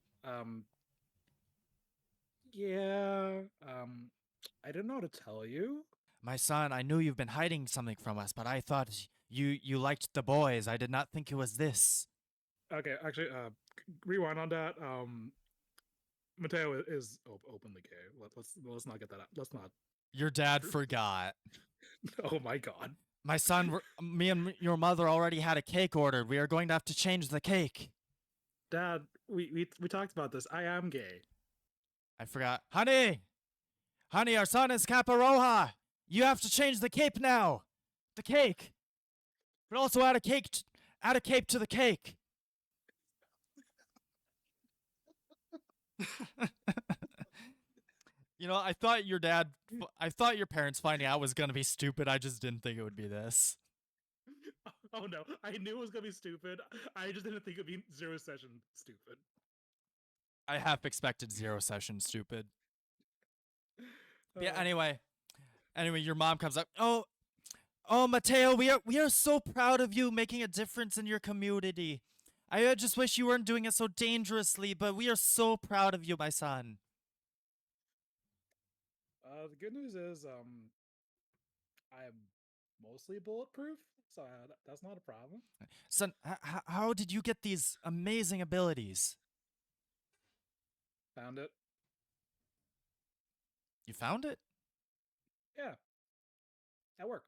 yeah, I don't know how to tell you. My son, I knew you've been hiding something from us, but I thought you liked the boys. I did not think it was this. Okay, actually, rewind on that. Mateo is openly gay. Let's not get that out. Let's not. Your dad forgot. Oh my god. My son, me and your mother already had a cake ordered. We are going to have to change the cake. Dad, we talked about this. I am gay. I forgot. Honey, our son is Caparoja. You have to change the cape now. The cake. But also add a cape to the cake. You know, I thought your parents finding out was gonna be stupid. I just didn't think it would be this. Oh no, I knew it was gonna be stupid. I just didn't think it'd be zero session stupid. I half expected zero session stupid. Yeah. Anyway, your mom comes up. Oh, Mateo, we are so proud of you making a difference in your community. I just wish you weren't doing it so dangerously, but we are so proud of you, my son. The good news is, I'm mostly bulletproof, so that's not a problem. Son, how did you get these amazing abilities? Found it. You found it? Yeah. At work.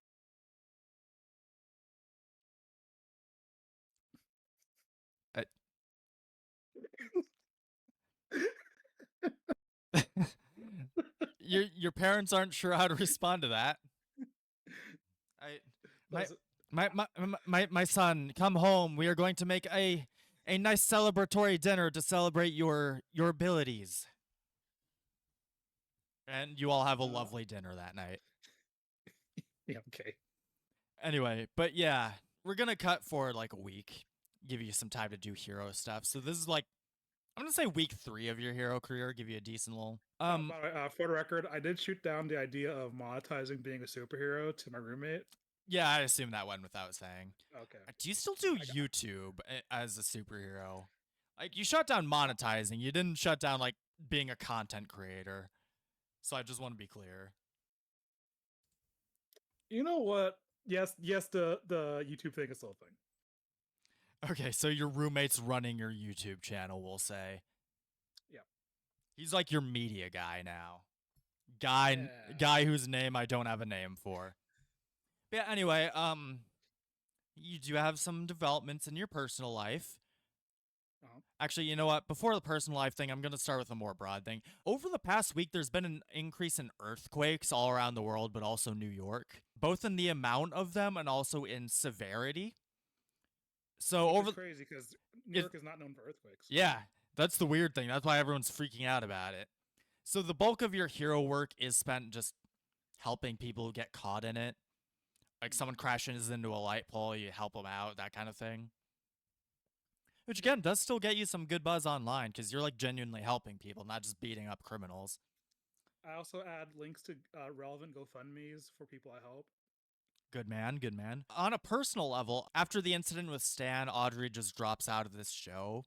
Your parents aren't sure how to respond to that. My son, come home. We are going to make a nice celebratory dinner to celebrate your abilities. And you all have a lovely dinner that night. Yeah, okay. Anyway, but yeah, we're gonna cut for like a week, give you some time to do hero stuff. So this is like, I'm gonna say week 3 of your hero career, give you a decent little. By the way, for the record, I did shoot down the idea of monetizing being a superhero to my roommate. Yeah, I assume that went without saying. Okay. Do you still do YouTube as a superhero? Like, you shut down monetizing, you didn't shut down like being a content creator. So I just want to be clear. You know what? Yes, the YouTube thing is still a thing. Okay, so your roommate's running your YouTube channel, we'll say. Yeah. He's like your media guy now. Guy whose name I don't have a name for. But yeah, anyway, you do have some developments in your personal life. Actually, you know what? Before the personal life thing, I'm going to start with a more broad thing. Over the past week, there's been an increase in earthquakes all around the world, but also New York, both in the amount of them and also in severity. So It's crazy because New York is not known for earthquakes. Yeah, that's the weird thing. That's why everyone's freaking out about it. So the bulk of your hero work is spent just helping people who get caught in it. Like someone crashes into a light pole, you help them out, that kind of thing. Which again does still get you some good buzz online because you're like genuinely helping people, not just beating up criminals. I also add links to relevant GoFundMes for people I help. Good man, good man. On a personal level, after the incident with Stan, Audrey just drops out of this show.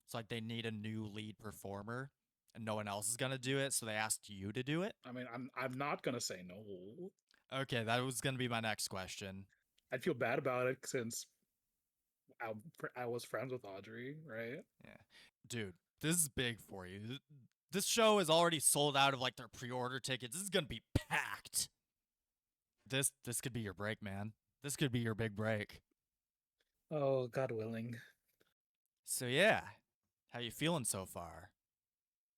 It's like they need a new lead performer, and no one else is gonna do it, so they asked you to do it. I mean, I'm not gonna say no. Okay, that was gonna be my next question. I'd feel bad about it since I was friends with Audrey, right? Yeah, dude, this is big for you. This show is already sold out of like their pre-order tickets. This is gonna be packed. This could be your break, man. This could be your big break. Oh, God willing. So yeah, how you feeling so far?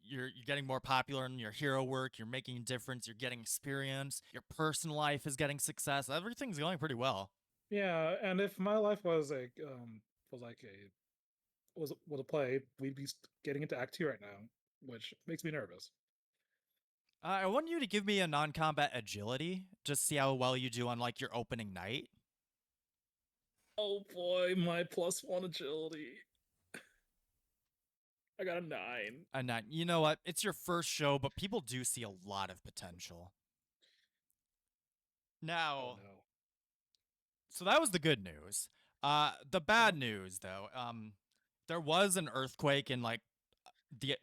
You're getting more popular in your hero work. You're making a difference. You're getting experience. Your personal life is getting success. Everything's going pretty well. Yeah, and if my life was a play, we'd be getting into Act 2 right now, which makes me nervous. I want you to give me a non-combat agility, just see how well you do on like your opening night. Oh boy, my +1 agility. I got a 9. And you know what? It's your first show, but people do see a lot of potential. Now, Oh no. so that was the good news. The bad news, though, there was an earthquake in like the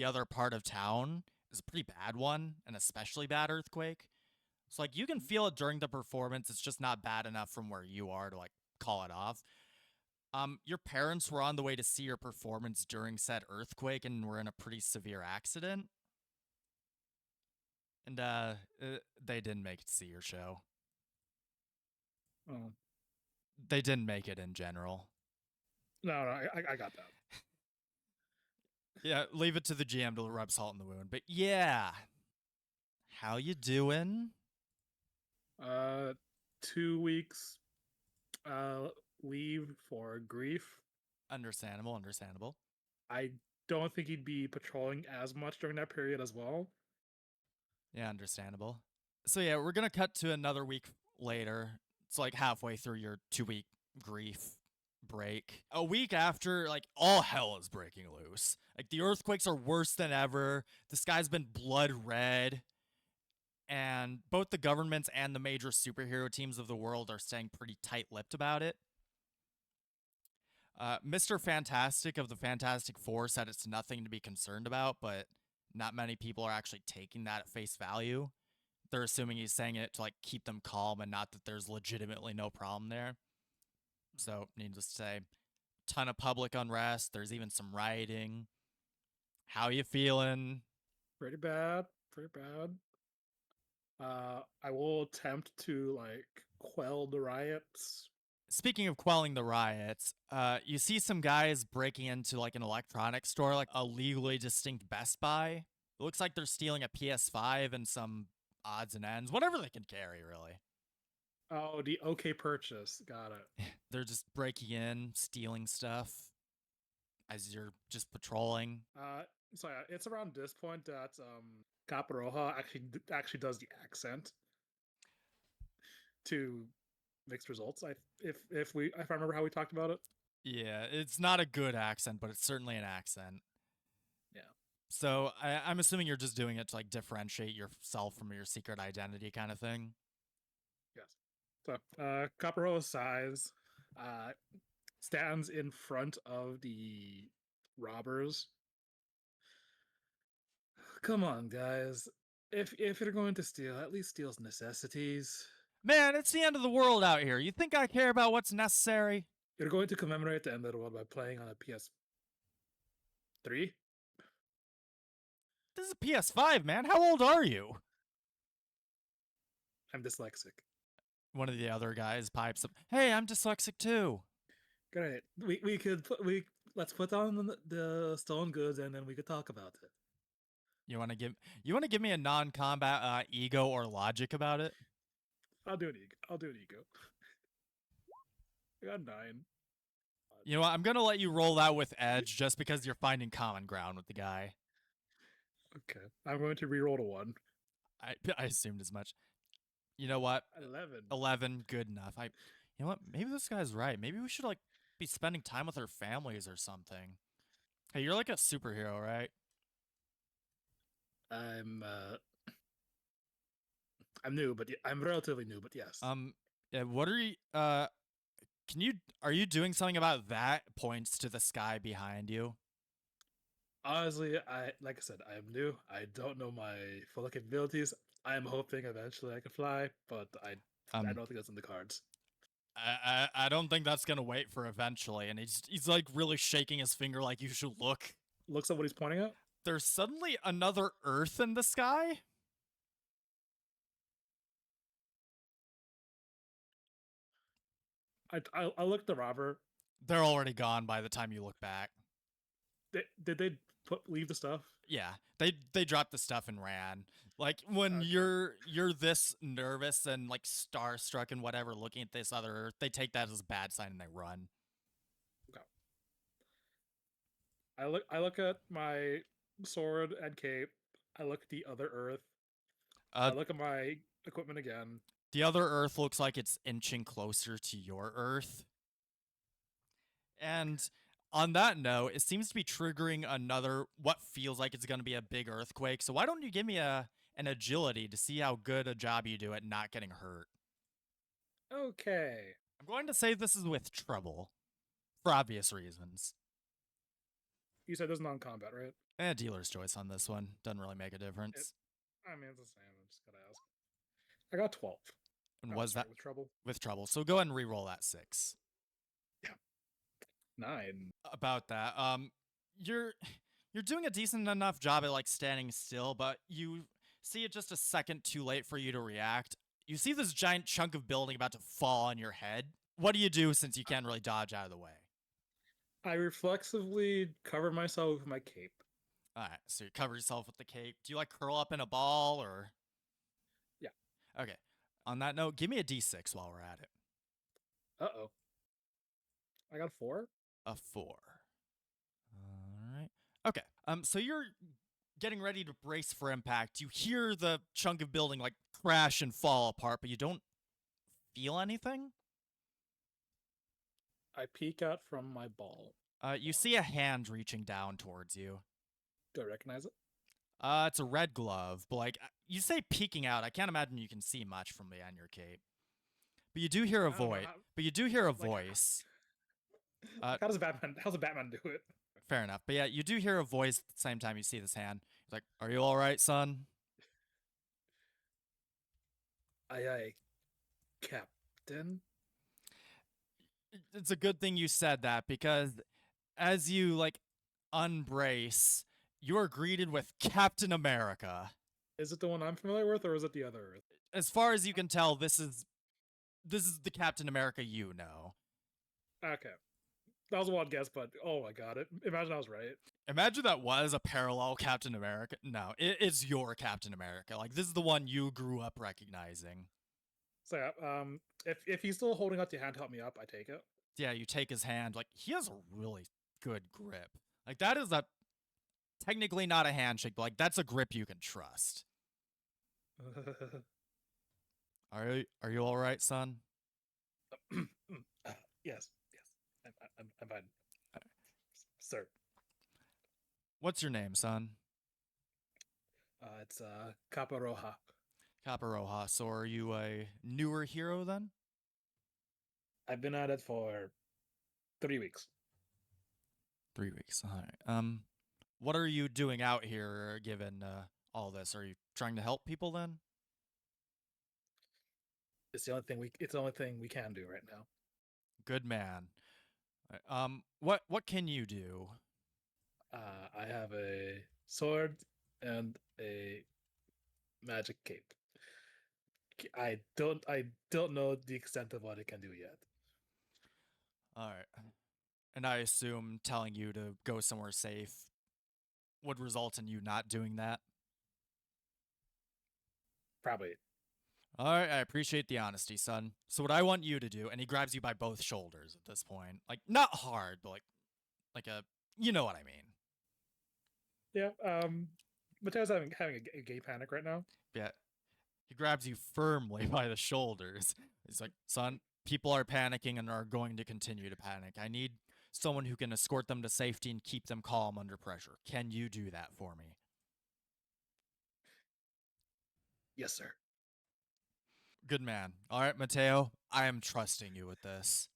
other part of town. It's a pretty bad one, an especially bad earthquake. So like you can feel it during the performance. It's just not bad enough from where you are to like call it off. Your parents were on the way to see your performance during said earthquake and were in a pretty severe accident. And they didn't make it to see your show. Oh. They didn't make it in general. No, I got that. Yeah, leave it to the GM to rub salt in the wound. But yeah, how you doing? 2 weeks leave for grief. Understandable. I don't think he'd be patrolling as much during that period as well. Yeah, understandable. So yeah, we're gonna cut to another week later. It's like halfway through your 2-week grief break. A week after, like, all hell is breaking loose. Like, the earthquakes are worse than ever. The sky's been blood red. And both the governments and the major superhero teams of the world are staying pretty tight-lipped about it. Mr. Fantastic of the Fantastic Four said it's nothing to be concerned about, but not many people are actually taking that at face value. They're assuming he's saying it to like keep them calm and not that there's legitimately no problem there. So, needless to say, ton of public unrest. There's even some rioting. How you feeling? Pretty bad. I will attempt to like quell the riots. Speaking of quelling the riots, you see some guys breaking into like an electronics store, like a legally distinct Best Buy. It looks like they're stealing a PS5 and some odds and ends, whatever they can carry, really. Oh, the OK purchase. Got it. They're just breaking in, stealing stuff as you're just patrolling. So yeah, it's around this point that Caparoja actually does the accent to mixed results. If I remember how we talked about it. Yeah, it's not a good accent, but it's certainly an accent. Yeah. So I'm assuming you're just doing it to like differentiate yourself from your secret identity kind of thing. Yes. So Caparoja's size stands in front of the robbers. Come on, guys. If you're going to steal, at least steal necessities. Man, it's the end of the world out here. You think I care about what's necessary? You're going to commemorate the end of the world by playing on a PS3? This is a PS5, man. How old are you? I'm dyslexic. One of the other guys pipes up, "Hey, I'm dyslexic too." Great. Let's put on the stone goods and then we could talk about it. You want to give me a non-combat ego or logic about it? I'll do an ego. I got 9. You know what? I'm gonna let you roll that with edge just because you're finding common ground with the guy. Okay. I'm going to reroll to 1. I assumed as much. You know what? 11. 11, good enough. You know what? Maybe this guy's right. Maybe we should like be spending time with our families or something. Hey, you're like a superhero, right? I'm new, but I'm relatively new, but yes. Yeah, what are you are you doing something about that? Points to the sky behind you. Honestly, like I said, I am new. I don't know my full capabilities. I am hoping eventually I can fly, but I don't think that's in the cards. I don't think that's gonna wait for eventually. And he's like really shaking his finger like you should look. Looks at what he's pointing at. There's suddenly another Earth in the sky. I looked at the robber. They're already gone by the time you look back. Did they leave the stuff? Yeah, they dropped the stuff and ran. Like when you're this nervous and like starstruck and whatever, looking at this other Earth, they take that as a bad sign and they run. Okay. I look at my sword and cape. I look at the other Earth. Uh, I look at my equipment again. the other Earth looks like it's inching closer to your Earth. And on that note, it seems to be triggering another, what feels like it's going to be a big earthquake. So why don't you give me an agility to see how good a job you do at not getting hurt? Okay. I'm going to say this is with trouble, for obvious reasons. You said there's non-combat, right? Dealer's choice on this one. Doesn't really make a difference. I mean, it's the same. I'm just gotta ask. I got 12. And Oh, was sorry, that with trouble? with trouble? So go ahead and re-roll that 6. 9. About that. You're doing a decent enough job at like standing still, but you see it just a second too late for you to react. You see this giant chunk of building about to fall on your head. What do you do since you can't really dodge out of the way? I reflexively cover myself with my cape. All right, so you cover yourself with the cape. Do you like curl up in a ball or? Yeah. Okay. On that note, give me a d6 while we're at it. Uh-oh. I got a 4. A 4. All right. Okay. So you're getting ready to brace for impact. You hear the chunk of building like crash and fall apart, but you don't feel anything. I peek out from my ball. You see a hand reaching down towards you. Do I recognize it? It's a red glove, but like you say peeking out, I can't imagine you can see much from behind your cape. But you do hear a I don't know voice. how- But you do hear a like, voice. How's a Batman do it? Fair enough. But yeah, you do hear a voice at the same time you see this hand. It's like, "Are you all right, son?" Aye, Captain. It's a good thing you said that because as you like unbrace, you are greeted with Captain America. Is it the one I'm familiar with, or is it the other Earth? As far as you can tell, this is the Captain America you know. Okay. That was a wild guess, but oh my god. Imagine I was right. Imagine that was a parallel Captain America. No, it's your Captain America. Like this is the one you grew up recognizing. So yeah, if he's still holding out the hand to help me up, I take it. Yeah, you take his hand. Like he has a really good grip. Like that is a technically not a handshake, but like that's a grip you can trust. Are you all right, son? Yes. I'm fine. Sir. What's your name, son? It's Caparoja. Caparoja. So are you a newer hero then? I've been at it for 3 weeks. 3 weeks. All right. What are you doing out here given all this? Are you trying to help people then? It's the only thing we can do right now. Good man. What can you do? I have a sword and a magic cape. I don't know the extent of what it can do yet. All right. And I assume telling you to go somewhere safe would result in you not doing that? Probably. All right, I appreciate the honesty, son. So what I want you to do, and he grabs you by both shoulders at this point. Like, not hard, but like a, you know what I mean. Yeah, Mateo's having a gay panic right now. Yeah. He grabs you firmly by the shoulders. He's like, son, people are panicking and are going to continue to panic. I need someone who can escort them to safety and keep them calm under pressure. Can you do that for me? Yes, sir. Good man. All right, Mateo, I am trusting you with this.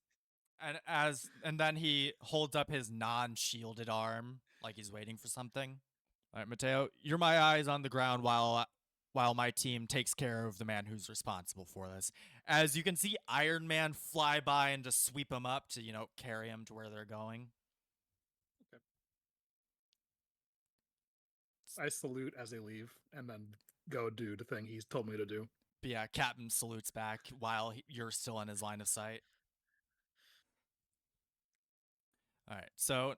And then he holds up his non-shielded arm like he's waiting for something. All right, Mateo, you're my eyes on the ground while my team takes care of the man who's responsible for this. As you can see Iron Man fly by and just sweep him up to, carry him to where they're going. Okay. I salute as they leave and then go do the thing he's told me to do. But yeah, Captain salutes back while you're still in his line of sight. All right, so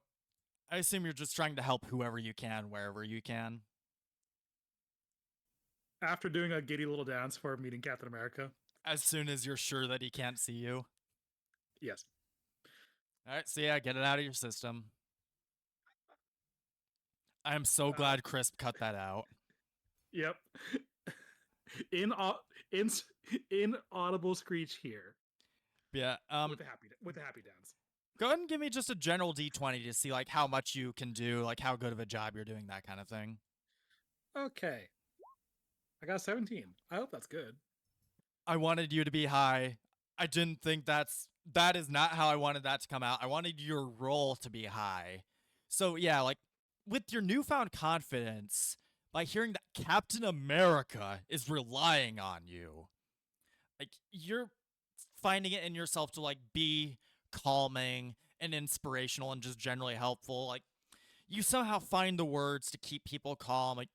I assume you're just trying to help whoever you can, wherever you can. After doing a giddy little dance for meeting Captain America. As soon as you're sure that he can't see you. Yes. All right, so yeah, get it out of your system. I am so glad Crisp cut that out. Yep. In inaudible screech here Yeah. with the happy dance. Go ahead and give me just a general d20 to see like how much you can do, like how good of a job you're doing, that kind of thing. Okay. I got 17. I hope that's good. I wanted you to be high. I didn't think that is not how I wanted that to come out. I wanted your roll to be high. So yeah, like with your newfound confidence, by hearing that Captain America is relying on you, like you're finding it in yourself to like be calming and inspirational and just generally helpful. Like you somehow find the words to keep people calm. Like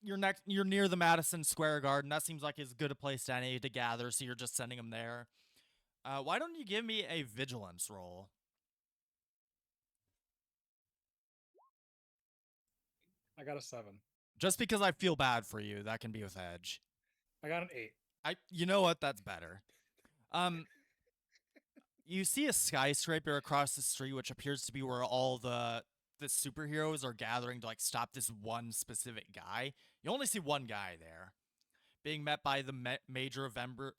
you're near the Madison Square Garden. That seems like as good a place as any to gather, so you're just sending them there. Why don't you give me a vigilance roll? I got a 7. Just because I feel bad for you, that can be with edge. I got an 8. You know what? That's better. You see a skyscraper across the street, which appears to be where all the superheroes are gathering to like stop this one specific guy. You only see one guy there, being met by the major Avember.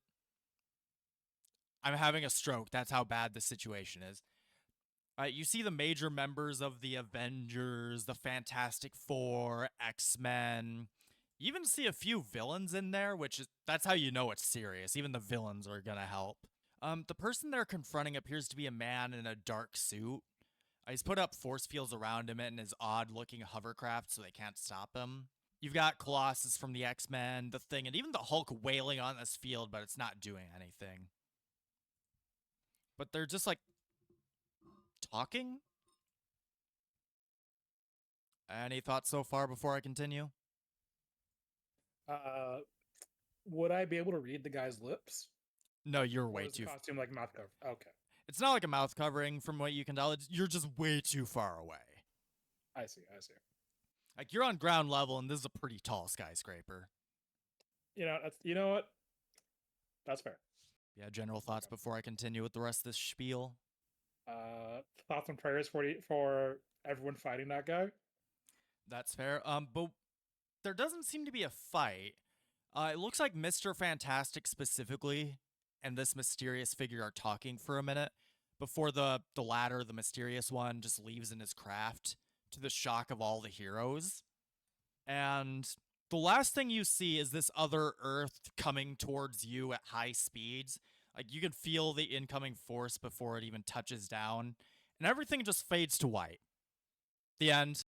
I'm having a stroke. That's how bad the situation is. You see the major members of the Avengers, the Fantastic Four, X-Men. You even see a few villains in there, that's how you know it's serious. Even the villains are gonna help. The person they're confronting appears to be a man in a dark suit. He's put up force fields around him and his odd-looking hovercraft so they can't stop him. You've got Colossus from the X-Men, the Thing, and even the Hulk wailing on this field, but it's not doing anything. But they're just like talking? Any thoughts so far before I continue? Would I be able to read the guy's lips? No, you're Or way is the too. costume like mouth cover? Okay, It's not like a mouth covering from what you can tell. You're just way too far away. I see. Like you're on ground level, and this is a pretty tall skyscraper. You know what? That's fair. Yeah, general thoughts before I continue with the rest of this spiel. Thoughts and prayers for everyone fighting that guy. That's fair. But there doesn't seem to be a fight. It looks like Mr. Fantastic specifically and this mysterious figure are talking for a minute before the latter, the mysterious one, just leaves in his craft to the shock of all the heroes. And the last thing you see is this other Earth coming towards you at high speeds. Like you can feel the incoming force before it even touches down, and everything just fades to white. The end.